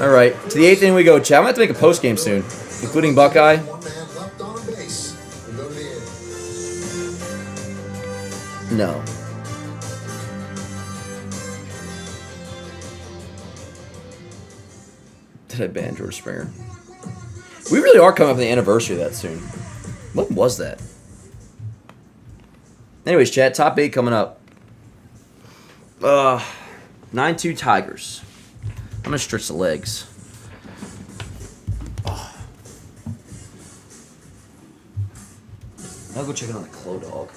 All right, to the 8th inning we go, Chad. I'm going to have to make a post-game soon, including Buckeye. One man left on base. We go to the 8th. No. Did I ban George Springer? We really are coming up on the anniversary of that soon. When was that? Anyways, chat, top 8 coming up. 9-2 Tigers. I'm going to stretch the legs. Oh. I'll go check in on the Clo Dog.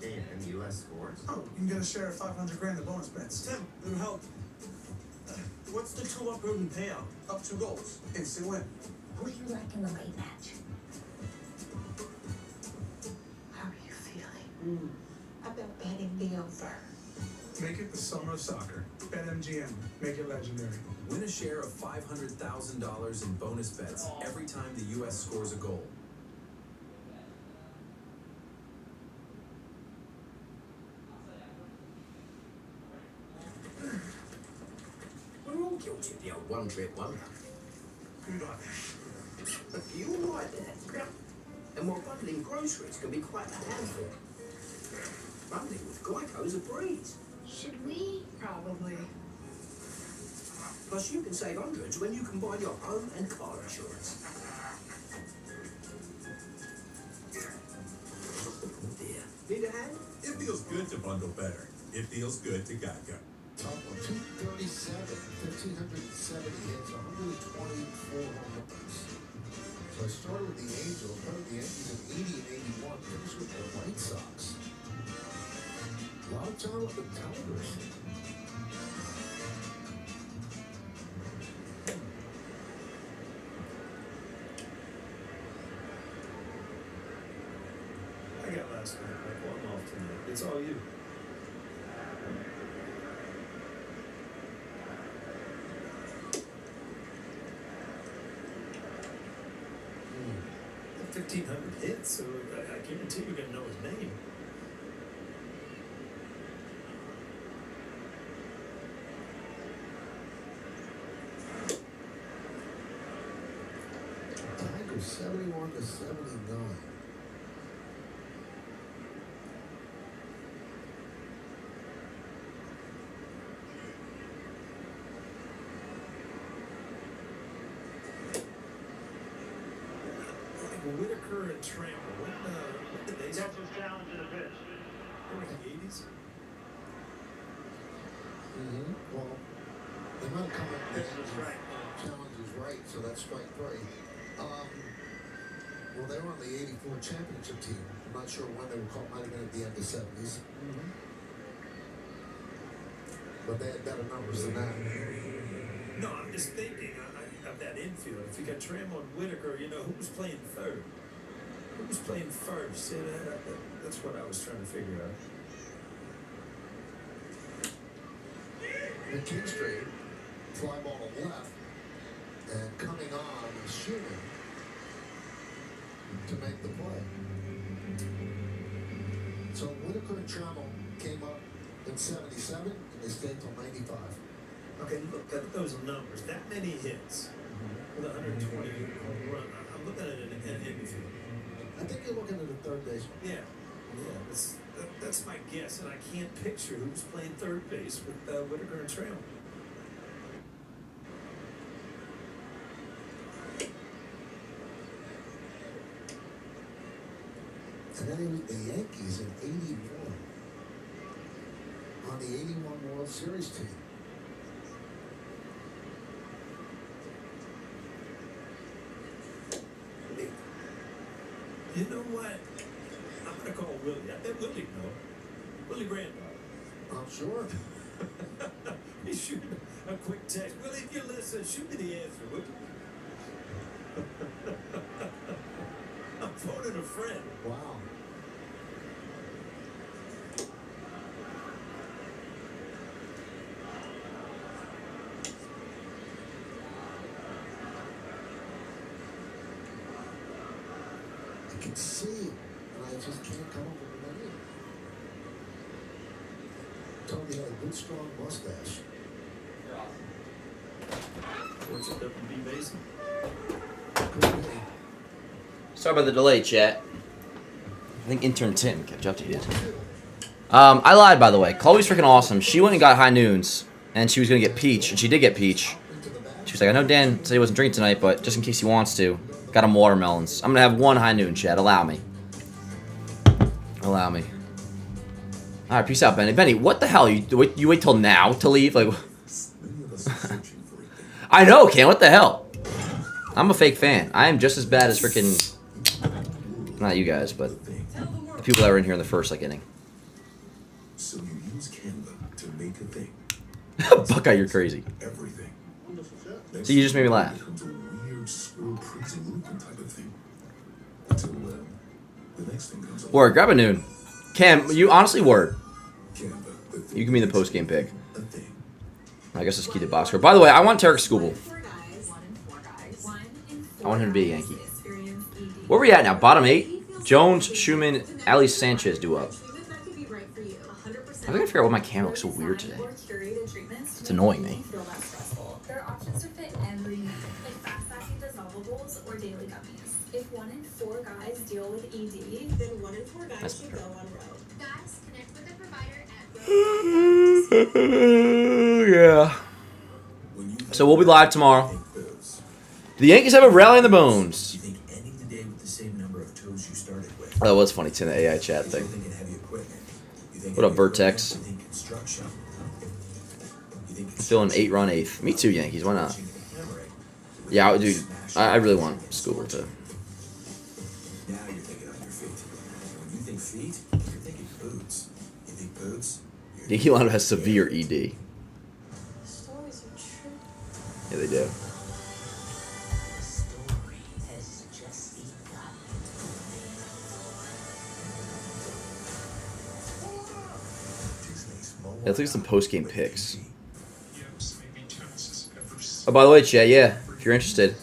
Game and the U.S. scores. Oh, you can get a share of 500 grand in bonus bets. Tim, little help. What's the 2-up golden payout? Up 2 goals. Instant win. Who do you like in the late match? How are you feeling? About betting the over. Make it the summer of soccer. BetMGM. Make it legendary. Win a share of $500,000 in bonus bets every time the U.S. scores a goal. Guilty of the old one-trip wonder. Good on But you're right there. And while bundling groceries can be quite a handful, bundling with Geico's a breeze. Should we? Probably. Plus, you can save hundreds when you combine your home and car insurance. Dear, need a hand? It feels good to bundle better. It feels good to Geico. Top one, 237, 1,570 hits, 124 home runs. So I started with the Angels, played the Yankees in 80 and 81, finished with the White Sox. A lot of time with the Tigers. I got last night, Michael. I'm off tonight. It's all you. The 1,500 hits, so I guarantee you're going to know his name. Tigers 71 to 79. Whitaker and Trammell. When did they start? Catcher's challenge in the pitch. They were in the 80s? Well, they might come up with This is right. challenges right, so that's strike 3. Well, they were on the 84 championship team. I'm not sure when they were called. Might have been at the end of the 70s. But they had better numbers than that. No, I'm just thinking of that infield. If you got Trammell and Whitaker, you know, who was playing third? Who was playing first? See, that's what I was trying to figure out. McKinstry, fly ball to left, and coming on and shooting to make the play. So Whitaker and Trammell came up in 77, and they stayed till 95. Okay, look at those numbers. That many hits with 120 home run. I'm looking at it in infield. I think you're looking at a third baseman. Yeah, That's my guess, and I can't picture who's playing third base with Whitaker and Trail. And then he was the Yankees in 81 on the 81 World Series team. You know what? I'm going to call Willie. I bet Willie know. Willie granddaughter. I'm sure. Hey, shoot a quick text. Willie, if you listen, shoot me the answer, would you? I'm phoning a friend. Wow. I can see it, and I just can't come up with a name. Tony had a good, strong mustache. What's it up in B Basin? Sorry about the delay, chat. I think intern Tim kept you updated. I lied, by the way. Chloe's freaking awesome. She went and got high noons, and she was going to get peach, and she did get peach. She was like, I know Dan said he wasn't drinking tonight, but just in case he wants to, got him watermelons. I'm going to have one high noon, chat. Allow me. Allow me. All right, peace out, Benny. Benny, what the hell? You wait till now to leave? Like, I know, Ken. What the hell? I'm a fake fan. I am just as bad as freaking... Not you guys, but the people that were in here in the first inning. So you use Canva to make a thing. Buckeye, you're crazy. Everything. So you just made me laugh. It becomes a weird squirrel praising Lupin type of thing. Until the next thing comes along. Word, grab a noon. Cam, you honestly word. Canva, the thing. You can be the post-game pick. A thing. I guess let's keep the box score. By the way, I want Tarek Skubal. I want him to be a Yankee. Where are we at now? Bottom 8? Jones, Schumann, Ali Sanchez do up. I think I figure out why my camera looks so weird today. It's annoying me. There are options to fit every need, like fast-acting dissolvables or daily gummies. If 1 in 4 guys deal with ED, then 1 in 4 guys should go on Rourke. Guys, connect with the provider at Yeah. So we'll be live tomorrow. The Yankees have a rally in the bones. Oh, that was funny too, the AI chat thing. What up, Vertex? Feeling 8-run 8th. Me too, Yankees. Why not? Yeah, dude. I really want Skubal to. Now you're thinking on your feet. When you think feet, you're thinking boots. You think boots? Yankee lineup has severe ED. Stories are true. Yeah, they do. The story has just begun. Yeah, let's look at some post-game picks. Oh, by the way, chat, yeah, if you're interested,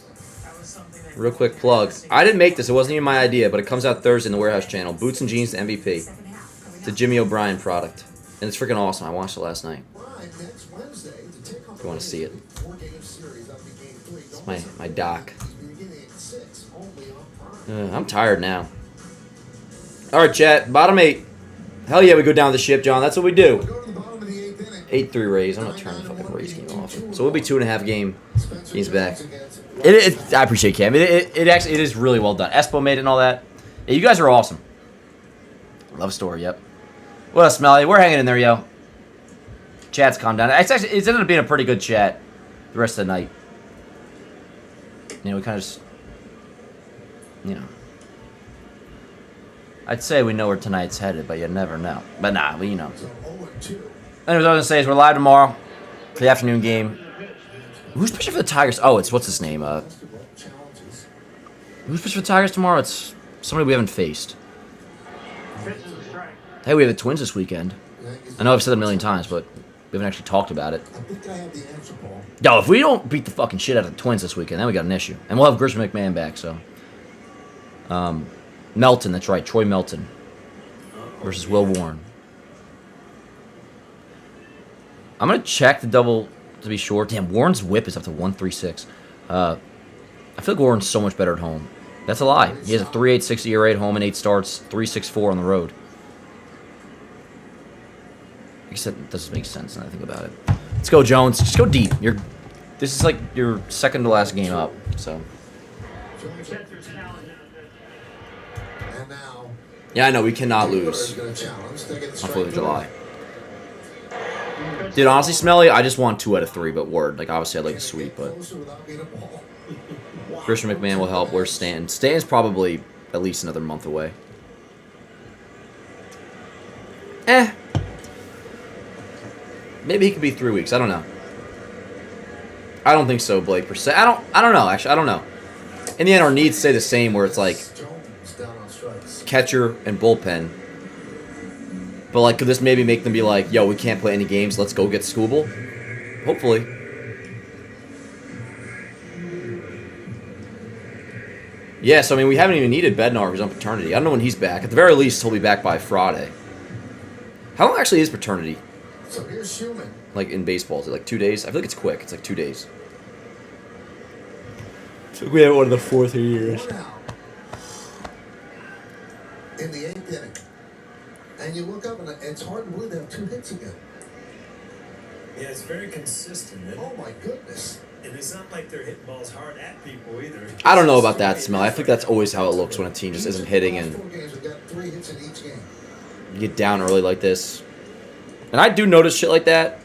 real quick plug. I didn't make this. It wasn't even my idea, but it comes out Thursday in the Warehouse channel. Boots and Jeans to MVP. It's a Jimmy O'Brien product. And it's freaking awesome. I watched it last night. If you want to see it. It's my doc. I'm tired now. Alright, chat. Bottom 8. Hell yeah, we go down the ship, John. That's what we do. 8-3 Rays. I'm going to turn the fucking Rays game off. So we'll be 2.5 games back. I appreciate Cam. It is really well done. Espo made it and all that. Yeah, you guys are awesome. Love story, yep. What up, Smelly? We're hanging in there, yo. Chat's calmed down. It's ended up being a pretty good chat the rest of the night. You know, we kind of just, you know. I'd say we know where tonight's headed, but you never know. But nah, you know. Anyways, what I was going to say is we're live tomorrow for the afternoon game. Who's pitching for the Tigers? Oh, it's, what's his name? Who's pitching for the Tigers tomorrow? It's somebody we haven't faced. Hey, we have the Twins this weekend. I know I've said it a million times, but we haven't actually talked about it. Yo, if we don't beat the fucking shit out of the Twins this weekend, then we got an issue. And we'll have Grisham McMahon back, so. Melton, that's right. Troy Melton versus Will Warren. I'm going to check the double to be sure. Damn, Warren's whip is up to 136. I feel like Warren's so much better at home. That's a lie. He has a 3.86 ERA at home in 8 starts, 3.64 on the road. Except it doesn't make sense when I think about it. Let's go, Jones. Just go deep. This is like your second to last game up. So. Yeah, I know we cannot lose on 4th of July. Dude, honestly, Smelly, I just want 2 out of 3, but word. Like, obviously, I'd like a sweep, but Christian McMahon will help. Where's Stanton? Stanton's probably at least another month away. Maybe he could be 3 weeks. I don't know. I don't think so, Blake, per se. I don't know, actually. I don't know. In the end, our needs stay the same, where it's like catcher and bullpen. But, like, could this maybe make them be like, yo, we can't play any games, let's go get Scooble? Hopefully. Yeah, so, I mean, we haven't even needed Bednar, who's on paternity. I don't know when he's back. At the very least, he'll be back by Friday. How long actually is paternity? So here's Schumann. Like, in baseball, is it like 2 days? I feel like it's quick. It's like 2 days. So we have one of the 4th years. In the 8th inning. And you look up, and it's hard to believe they have 2 hits again. Yeah, it's very consistent. Oh, my goodness. And it's not like they're hitting balls hard at people either. I don't know about that, Smell. I think that's always how it looks when a team just isn't hitting and you get down early like this. And I do notice shit like that.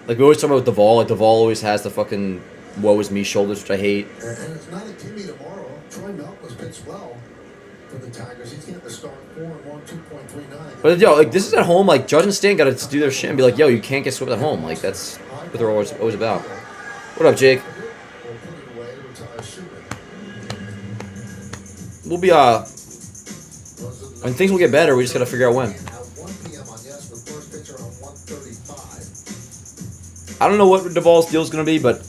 Like, we always talk about Duvall. Like, Duvall always has the fucking woe is me shoulders, which I hate. And it's not a gimme tomorrow. Troy Melton's pitched well for the Tigers. He's getting the start 4-1, 2.39. But, yo, like, this is at home. Like, Judge and Stan got to do their shit and be like, yo, you can't get swept at home. Like, that's what they're always about. What up, Jake? We'll be, when things will get better, we just got to figure out when. I don't know what Duvall's deal is going to be, but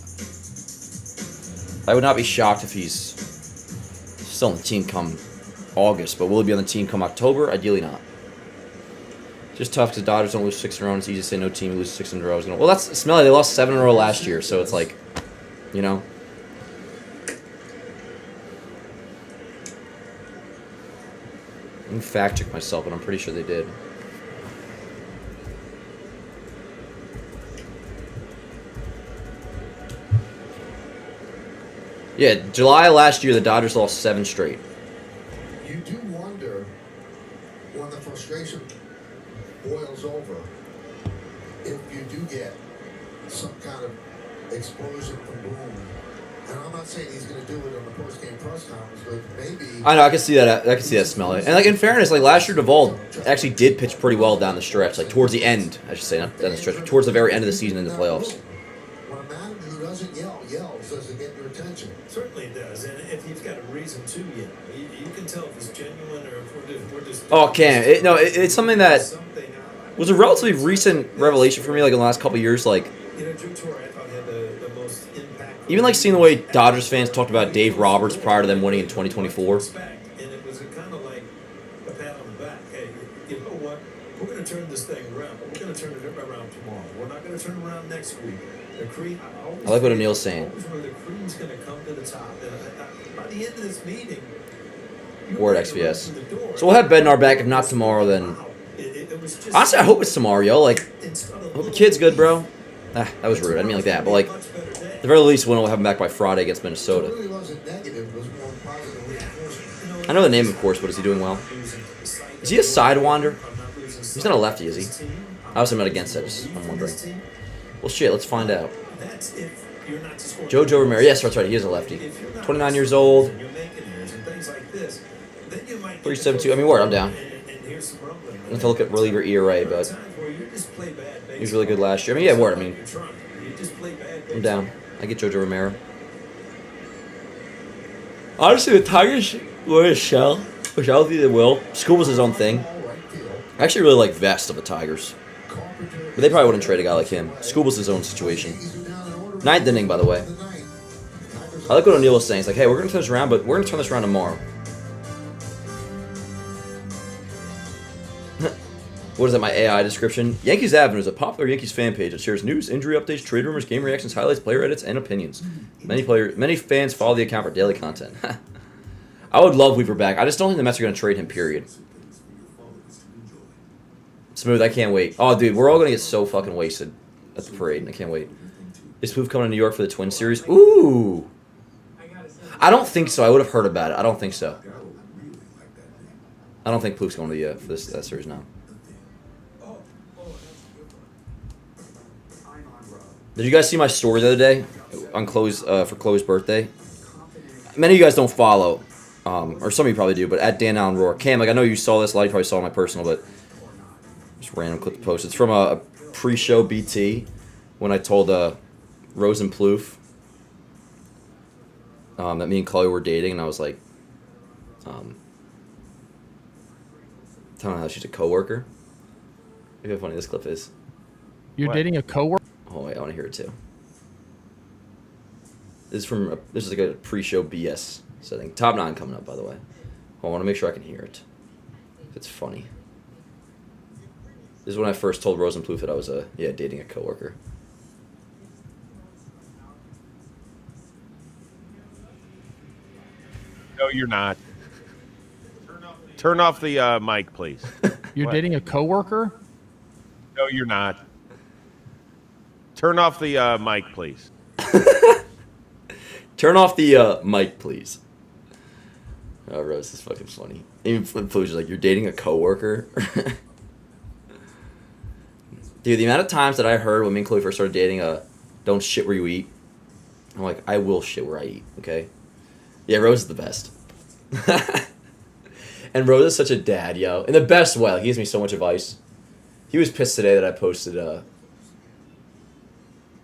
I would not be shocked if he's still on the team come August. But will he be on the team come October? Ideally not. Just tough because Dodgers don't lose 6 in a row. And it's easy to say no team who loses 6 in a row is going to... Well, that's smelly. They lost 7 in a row last year, so it's like, you know. Let me fact check myself, but I'm pretty sure they did. Yeah, July last year, the Dodgers lost 7 straight. You do wonder when the frustration boils over if you do get some kind of explosion from Boone. And I'm not saying he's going to do it on the postgame press conference, but maybe... I know, I can see that. I can see that smell. And, like, in fairness, like, last year, Duvall actually did pitch pretty well down the stretch. Like, towards the end, I should say, not down the stretch, but towards the very end of the season in the playoffs. When a manager who doesn't yells, does it get your attention? Certainly it does. And if he's got a reason to yell, you can tell if it's genuine or if we're just... Oh, Cam. It's something that was a relatively recent revelation for me, like, in the last couple of years. Like, you know, Drew Torre, I thought, had the most impact. even, like, seeing the way Dodgers fans talked about Dave Roberts prior to them winning in 2024. And it was kind of like a pat on the back. Hey, you know what? We're going to turn this thing around, but we're going to turn it around tomorrow. We're not going to turn around next week. The cream, I like what O'Neal's saying. where the cream's going to come to the top. And by the end of this meeting, Word XVS. So we'll have Bednar back. If not tomorrow, then... Honestly, I hope it's tomorrow, yo. Like, I hope the kid's good, bro. Ah, that was rude. I didn't mean like that. But, like, at the very least, we'll have him back by Friday against Minnesota. I know the name, of course, but is he doing well? Is he a sidewinder? He's not a lefty, is he? I was not against it. I'm wondering. Well, shit, let's find out. Jojo Romero. Yes, that's right. He is a lefty. 29 years old. 3.72. I mean, word, I'm down. I'm going to look at reliever ERA, but he was really good last year. I mean, yeah, word. I mean, I'm down. I get Jojo Romero. Honestly, the Tigers were a shell, which I don't think they will. School was his own thing. I actually really like Vest of the Tigers. But they probably wouldn't trade a guy like him. Scooble's his own situation. 9th inning, by the way. I like what O'Neal was saying. It's like, hey, we're going to turn this around, but we're going to turn this around tomorrow. What is that, my AI description? Yankees Avenue is a popular Yankees fan page that shares news, injury updates, trade rumors, game reactions, highlights, player edits, and opinions. Many fans follow the account for daily content. I would love Weaver back. I just don't think the Mets are going to trade him, period. Smooth, I can't wait. Oh, dude, we're all gonna get so fucking wasted at the parade. I can't wait. Is Smooth coming to New York for the Twin Series? Ooh. I don't think so. I would have heard about it. I don't think so. I don't think Plouf's going to the for this that series now. Did you guys see my story the other day on Chloe's for Chloe's birthday? Many of you guys don't follow, or some of you probably do, but at Dan Allen Rourke. Cam, like I know you saw this. A lot of you probably saw my personal, but just random clip to post. It's from a pre-show BT when I told Rose and Plouf that me and Chloe were dating, and I was like, telling her how she's a coworker. Look how funny this clip is. You're dating a coworker? Oh wait, I want to hear it too. This is like a pre-show BS setting. Top 9 coming up, by the way. I want to make sure I can hear it. It's funny. This is when I first told Rose and Plouf that I was dating a coworker. No, you're not. Turn off the mic, please. You're dating a coworker? No, you're not. Turn off the mic, please. Turn off the mic, please. Oh, Rose is fucking funny. Even Plou's like, you're dating a coworker? Dude, the amount of times that I heard when me and Chloe first started dating, don't shit where you eat. I'm like, I will shit where I eat, okay? Yeah, Rose is the best. And Rose is such a dad, yo. In the best way. Like, he gives me so much advice. He was pissed today that I posted the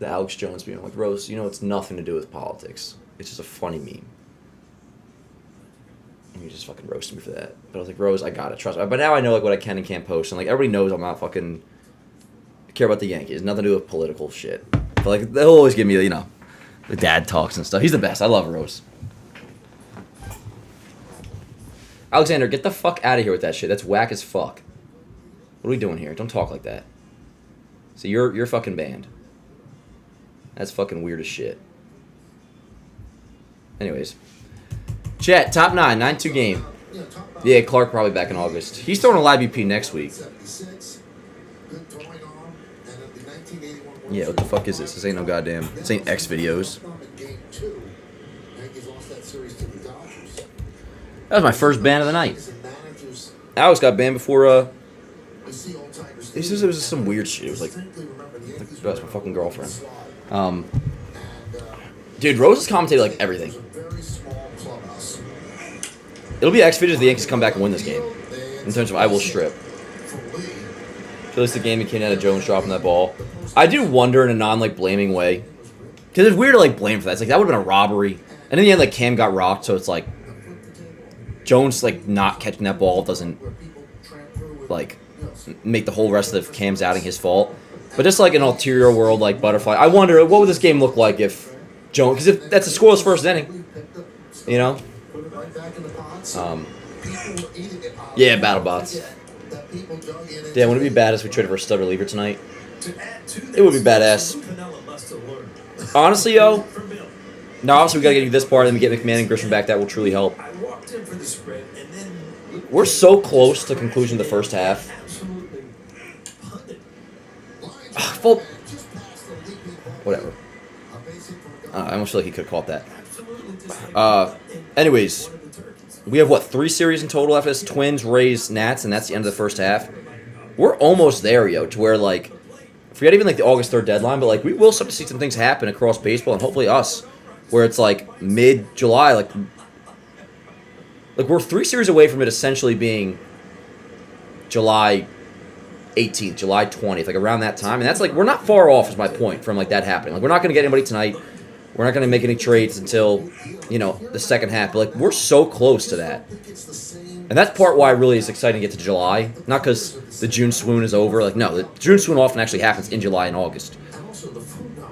Alex Jones meme. I'm like, Rose, you know it's nothing to do with politics. It's just a funny meme. And he just fucking roasted me for that. But I was like, Rose, I gotta trust me. But now I know like what I can and can't post. And like everybody knows I'm not fucking care about the Yankees. Nothing to do with political shit. But like they'll always give me, you know, the dad talks and stuff. He's the best. I love Rose. Alexander, get the fuck out of here with that shit. That's whack as fuck. What are we doing here? Don't talk like that. So you're fucking banned. That's fucking weird as shit. Anyways. Chat, top 9, 9-2 game. Yeah, Clark probably back in August. He's throwing a live BP next week. Yeah, what the fuck is this? This ain't no goddamn... This ain't X videos. That was my first ban of the night. Alex got banned before, It was some weird shit. It was like that's my fucking girlfriend. Dude, Rose has commentated like everything. It'll be X videos if the Yankees come back and win this game. In terms of I will strip. At least the game he came out of Jones dropping that ball. I do wonder in a non blaming way. Because it's weird to like blame for that. It's like that would have been a robbery. And in the end like Cam got rocked, so it's like Jones like not catching that ball doesn't like make the whole rest of Cam's outing his fault. But just like an ulterior world like butterfly, I wonder what would this game look like if Jones, because if that's a scoreless first inning, you know. Yeah, battle bots. Yeah, wouldn't it be badass if we traded for a stud reliever tonight? It would be badass. Honestly, yo. No, obviously we gotta get you this part, and then we get McMahon and Grisham back. That will truly help. We're so close to the conclusion of the first half. Full. Whatever. I almost feel like he could have caught that. Anyways, we have what, 3 series in total after this? Twins, Rays, Nats, and that's the end of the first half. We're almost there, yo, to where like, forget even like the August 3rd deadline, but like we will start to see some things happen across baseball, and hopefully us, where it's like mid-July, like we're 3 series away from it essentially being July 18th, July 20th, like around that time. And that's like, we're not far off is my point from like that happening. Like we're not going to get anybody tonight. We're not going to make any trades until, you know, the second half. But like we're so close to that. And that's part why it really is exciting to get to July. Not because the June swoon is over. Like no, the June swoon often actually happens in July and August.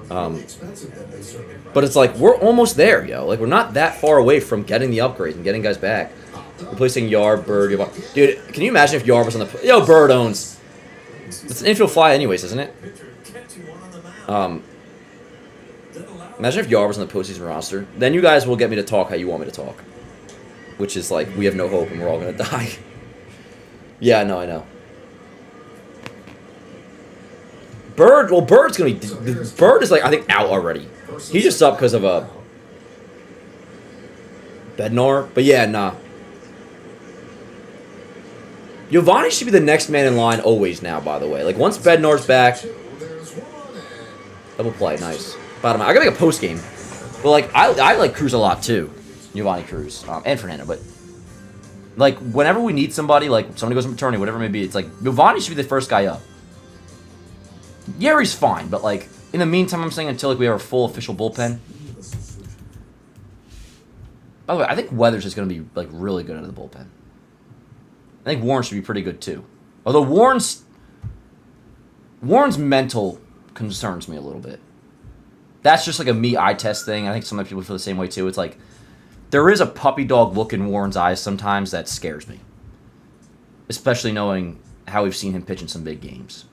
But it's like we're almost there, yo. Like we're not that far away from getting the upgrades and getting guys back. Replacing Yarb, Bird, dude. Can you imagine if Yarb was on the Bird owns? It's an infield fly, anyways, isn't it? Imagine if Yarb was on the postseason roster. Then you guys will get me to talk how you want me to talk, which is like we have no hope and we're all gonna die. Yeah, no, I know. Bird. Well, Bird's gonna be. Bird is like I think out already. He's just up because of a Bednar. But yeah, nah. Giovanni should be the next man in line always now. By the way, like once Bednar's back, double play, nice. Bottom. I gotta make a post game. But like I like Cruz a lot too, Giovanni Cruz and Fernando. But like whenever we need somebody, like somebody goes on maternity, whatever it may be, it's like Giovanni should be the first guy up. Yeri's fine, but like in the meantime, I'm saying until like we have a full official bullpen. By the way, I think Weathers is going to be like really good out of the bullpen. I think Warren should be pretty good too. Although Warren's mental concerns me a little bit. That's just like a me eye test thing. I think some other people feel the same way too. It's like there is a puppy dog look in Warren's eyes sometimes that scares me, especially knowing how we've seen him pitch in some big games.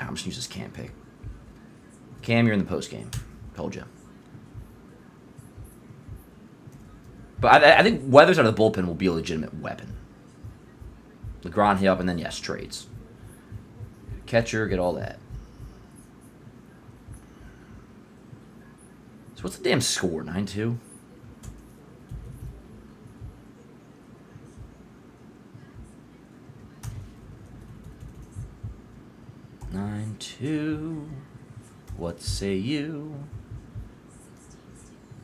I'm just going to use this Cam pick. Cam, you're in the post game. Told you. But I think Weathers out of the bullpen will be a legitimate weapon. LeGrand hit up, and then, yes, trades. Catcher, get all that. So what's the damn score? 9-2? What say you?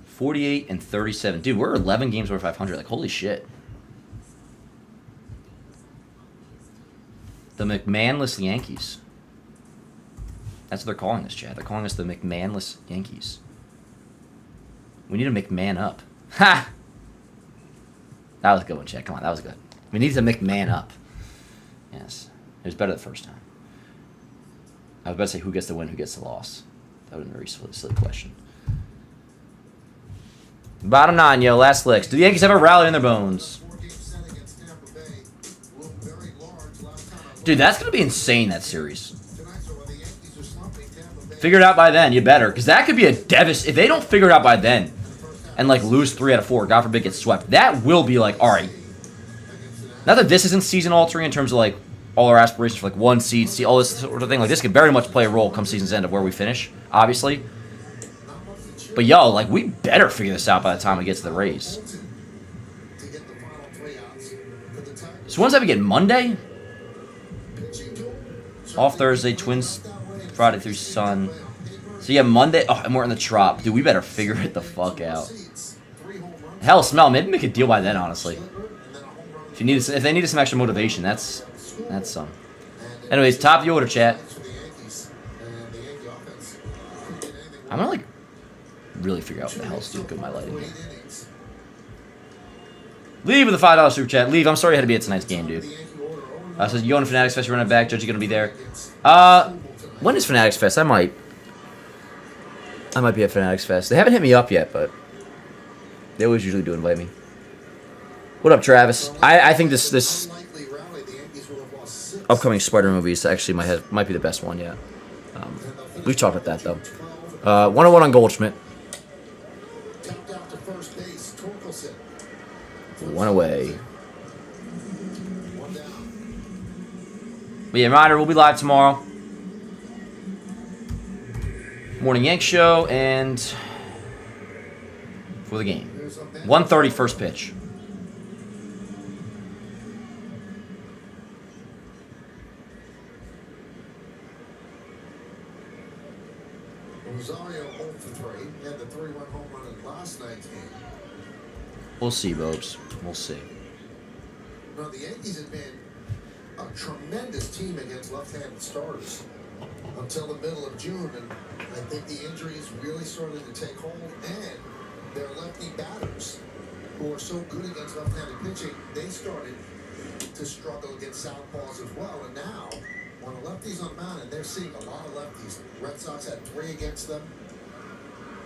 48 and 37. Dude, we're 11 games over 500. Like, holy shit. The McMahonless Yankees. That's what they're calling us, Chad. They're calling us the McMahonless Yankees. We need to McMahon up. Ha! That was a good one, Chad. Come on, that was good. We need to McMahon up. Yes. It was better the first time. I was about to say who gets the win, who gets the loss. That would have been a very silly question. Bottom 9, yo. Last licks. Do the Yankees have a rally in their bones? Dude, that's going to be insane, that series. Figure it out by then. You better. Because that could be a devastation. If they don't figure it out by then and, like, lose 3 out of 4, God forbid, get swept, that will be, like, all right. Not that this isn't season-altering in terms of, like, all our aspirations for, like, 1 seed, see all this sort of thing. Like, this could very much play a role come season's end of where we finish, obviously. But, yo, like, we better figure this out by the time we get to the Rays. So when's that begin? Monday? Off Thursday, Twins Friday through Sun. So, yeah, Monday. Oh, and we're in the Trop. Dude, we better figure it the fuck out. Hell, Smell, maybe make a deal by then, honestly. If they need some extra motivation, that's some. Anyways, top of the order, chat. I'm gonna, like, really figure out what the hell's doing good my lighting here. Leave with a $5 super chat. Leave, I'm sorry you had to be at tonight's game, dude. So you going to Fanatics Fest, you're running back. Judge, you gonna be there. When is Fanatics Fest? I might be at Fanatics Fest. They haven't hit me up yet, but they always usually do invite me. What up, Travis? I think this upcoming Spider movie is actually might be the best one yet. We've talked about that though. 101 on Goldschmidt. 1 away. But yeah, reminder, we'll be live tomorrow. Morning Yank show and for the game. 1:30 first pitch. Rosario 0 for 3. He had the 3-run home run in last night's game. We'll see, Bobes. We'll see. Now, the Yankees have been a tremendous team against left-handed starters until the middle of June, and I think the injuries really started to take hold, and their lefty batters, who are so good against left-handed pitching, they started to struggle against southpaws as well, and now, when a lefty's on the mound, and they're seeing a lot of lefties, Red Sox had 3 against them,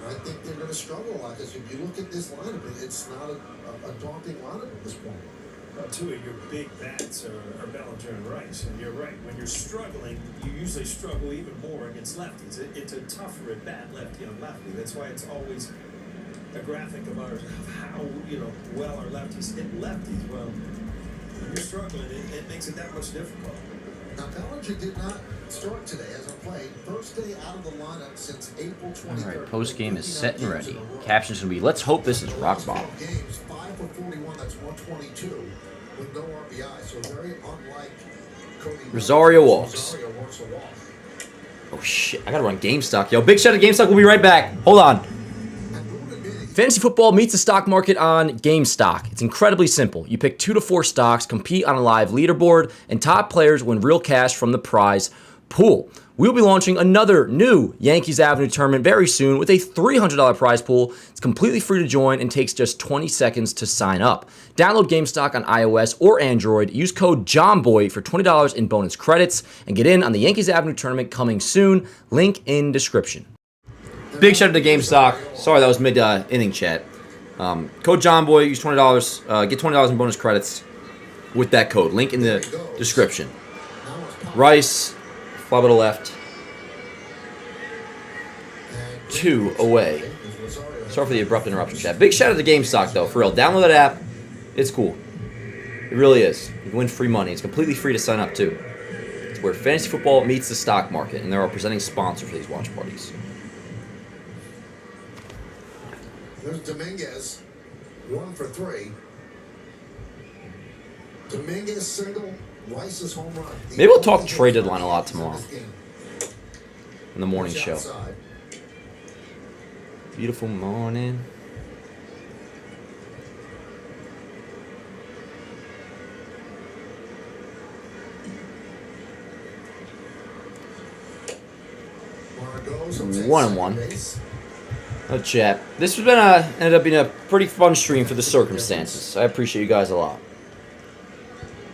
I think they're going to struggle a lot, because if you look at this lineup, it's not a daunting lineup at this point. Well, 2 of your big bats are Bellinger and Rice, and you're right. When you're struggling, you usually struggle even more against lefties. It's a tougher at bat lefty on lefty. That's why it's always a graphic of ours of how well our lefties hit lefties. Well, you're struggling, it makes it that much difficult. Now, Bellinger did not start today as a play. First day out of the lineup since April 23rd. All right, post game is set and ready. Caption's gonna be, let's hope this is rock bottom. Games 5 for 41. That's 122 with no RBI. So very unlike Cody. Rosario walks. Rosario works a walk. Oh shit, I gotta run GameStock. Yo, big shout out to GameStock. We'll be right back. Hold on. Fantasy football meets the stock market on GameStock. It's incredibly simple. You pick 2 to 4 stocks, compete on a live leaderboard, and top players win real cash from the prize pool. We'll be launching another new Yankees Avenue tournament very soon with a $300 prize pool. It's completely free to join and takes just 20 seconds to sign up. Download GameStock on iOS or Android. Use code JOHNBOY for $20 in bonus credits and get in on the Yankees Avenue tournament coming soon. Link in description. Big shout out to GameStock. Sorry, that was mid-inning chat. Code JOHNBOY. Use $20. Get $20 in bonus credits with that code. Link in the description. Rice. Fly to the left. 2 away. Sorry for the abrupt interruption, chat. Big shout out to GameStock, though. For real. Download that app. It's cool. It really is. You can win free money. It's completely free to sign up, too. It's where fantasy football meets the stock market, and they're our presenting sponsor for these watch parties. There's Dominguez, 1 for 3. Dominguez single, Rice's home run. Maybe we'll talk trade deadline a lot tomorrow in the morning show. Beautiful morning. One and one. Oh, chat. This has been ended up being a pretty fun stream for the circumstances. I appreciate you guys a lot.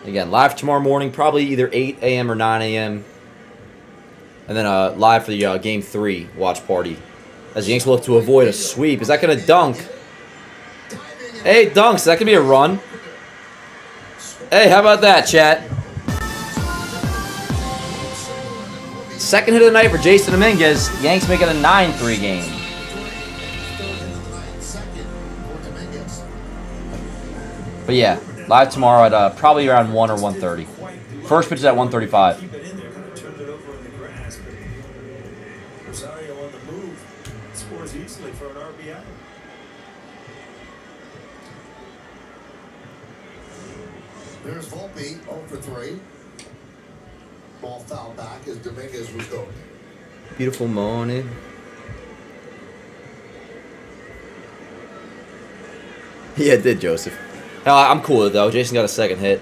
Again, live tomorrow morning, probably either 8 a.m. or 9 a.m. And then live for the Game 3 watch party. As the Yanks will look to avoid a sweep. Is that going to dunk? Hey, dunks. Is that going to be a run? Hey, how about that, chat? Second hit of the night for Jason Dominguez. Yanks make it a 9-3 game. But yeah, live tomorrow at probably around 1 or 1:30. First pitch is at 1:35. Keep it in there, kind of turned it over in the grass. But Rosario on the move scores easily for an RBI. There's Volpe, 0 for 3. Ball foul back as Dominguez was going. Beautiful morning. Yeah, it did, Joseph. I'm cool with it, though. Jason got a second hit.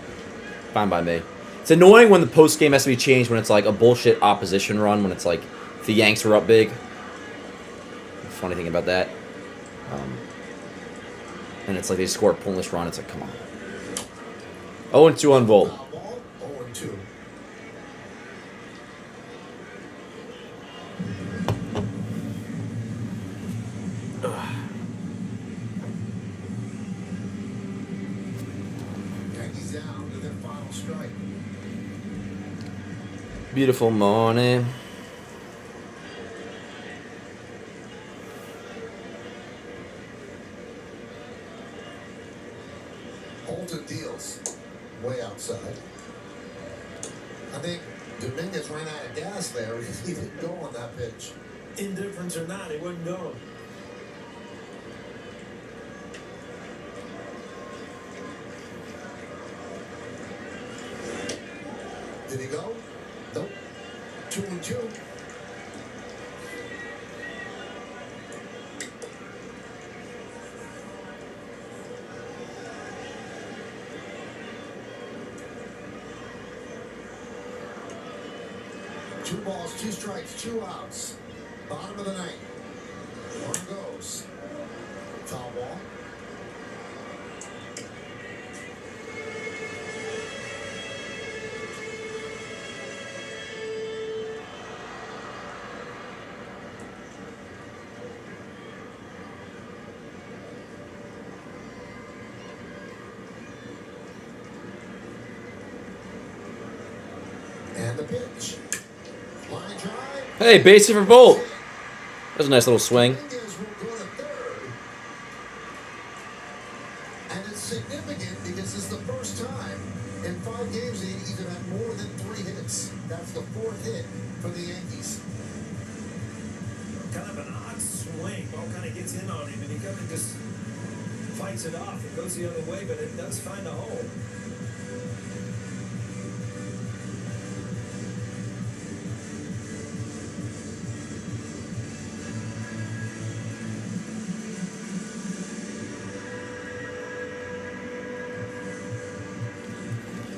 Fine by me. It's annoying when the post game has to be changed when it's like a bullshit opposition run, when it's like the Yanks are up big. Funny thing about that. And it's like they score a pull-less run. It's like, come on. 0-2 on Volt. 0-2. Yankees down to their final strike. Beautiful morning. Holton deals way outside. I think Dominguez ran out of gas there. He didn't go on that pitch. Indifference or not, he wasn't going. Did he go? Nope. 2-2. Two balls, 2 strikes, 2 outs. Bottom of the ninth. One goes. Foul ball. And the pitch. Line drive. Hey, base hit for Volt. That was a nice little swing. Dominguez will go to third. And it's significant because it's the first time in In 5 games, he's had more than 3 hits. That's the 4th hit for the Yankees. Kind of an odd swing. Ball kind of gets in on him, and he kind of just fights it off. It goes the other way, but it does find a hole.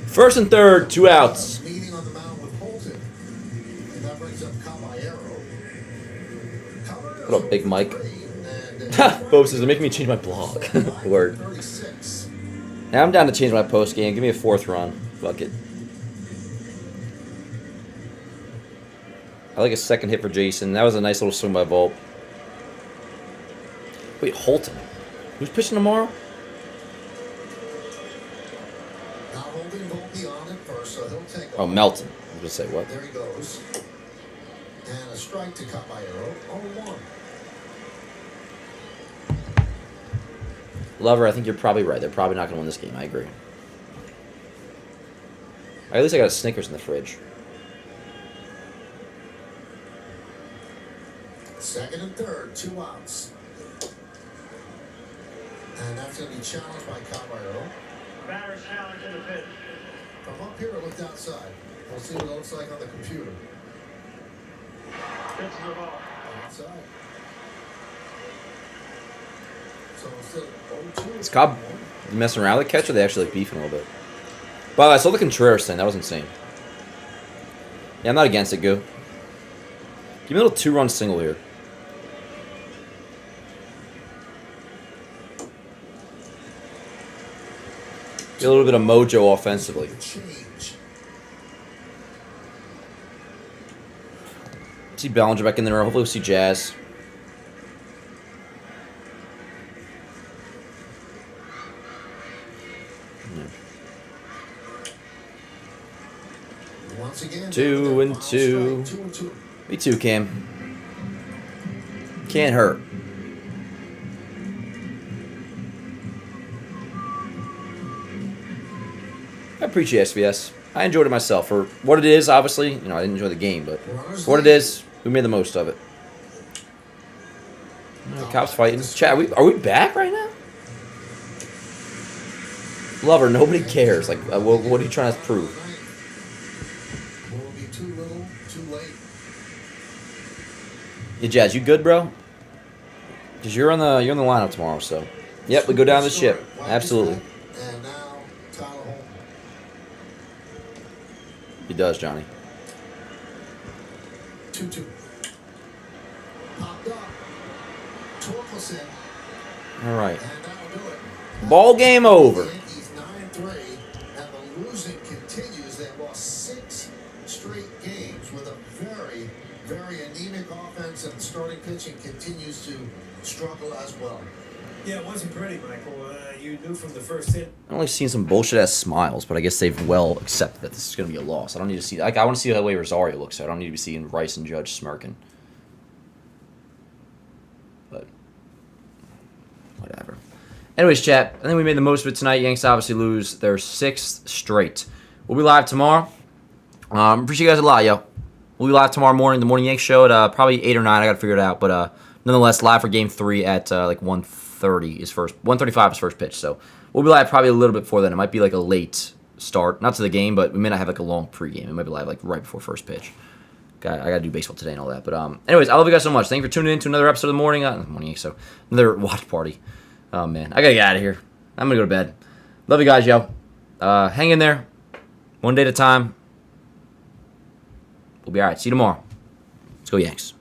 First and third, 2 outs. Meeting on the mound with Holton. And that brings up Caballero. What up, Big Mike? Ha! Folks, they're making me change my blog. Word. Now I'm down to change my post game. Give me a 4th run. Fuck it. I like a 2nd hit for Jason. That was a nice little swing by Volpe. Wait, Holton. Who's pitching tomorrow? Oh, Melton. I was going to say, what? There he goes. And a strike to Caballero. 0-1. Lover, I think you're probably right. They're probably not going to win this game. I agree. At least I got a Snickers in the fridge. 2nd and 3rd, 2 outs. And that's going to be challenged by Caballero. Batter's challenge in the pitch. From up here, it looked outside. We'll see what it looks like on the computer. Pitches the ball. Outside. So instead of 0-2. Is Cobb messing around with the catcher? They actually like beefing a little bit. By the way, I saw the Contreras thing. That was insane. Yeah, I'm not against it, Goo. Give me a little 2-run single here. Get a little bit of mojo offensively. See Ballinger back in there. Hopefully we'll see Jazz. Once again, 2-2. Me too, Cam. Can't hurt. I appreciate SBS. I enjoyed it myself. For what it is, obviously, you know, I didn't enjoy the game, but for what it is, we made the most of it. Cops fighting. Chat, are we back right now? Lover, nobody cares. Like, what are you trying to prove? Will be too little, too late. Yeah, Jazz, you good, bro? Because you're on the lineup tomorrow, so. Yep, we go down the ship. Absolutely. And now, Tyler Holton. He does, Johnny. 2-2. Popped up. Torkelson. All right. And that'll do it. Ball game over. Yankees 9-3, and the losing continues. They've lost 6 straight games with a very, very anemic offense, and starting pitching continues to struggle as well. Yeah, it wasn't pretty, Michael. You knew from the first hit. I've only seen some bullshit ass smiles, but I guess they've well accepted that this is going to be a loss. I don't need to see. Like, I want to see the way Rosario looks. So I don't need to be seeing Rice and Judge smirking. But whatever. Anyways, chat. I think we made the most of it tonight. Yanks obviously lose their 6th straight. We'll be live tomorrow. Appreciate you guys a lot, yo. We'll be live tomorrow morning. The Morning Yanks show at probably 8 or 9. I got to figure it out, but nonetheless, live for Game 3 at like 1:30 is first. 1:35 is first pitch. So we'll be live probably a little bit before then. It might be like a late start, not to the game, but we may not have like a long pregame. It might be live like right before first pitch. I got to do baseball today and all that. But anyways, I love you guys so much. Thank you for tuning in to another episode of the Morning Yanks. So another watch party. Oh man, I gotta get out of here. I'm gonna go to bed. Love you guys, yo. Hang in there. One day at a time. We'll be all right. See you tomorrow. Let's go Yanks.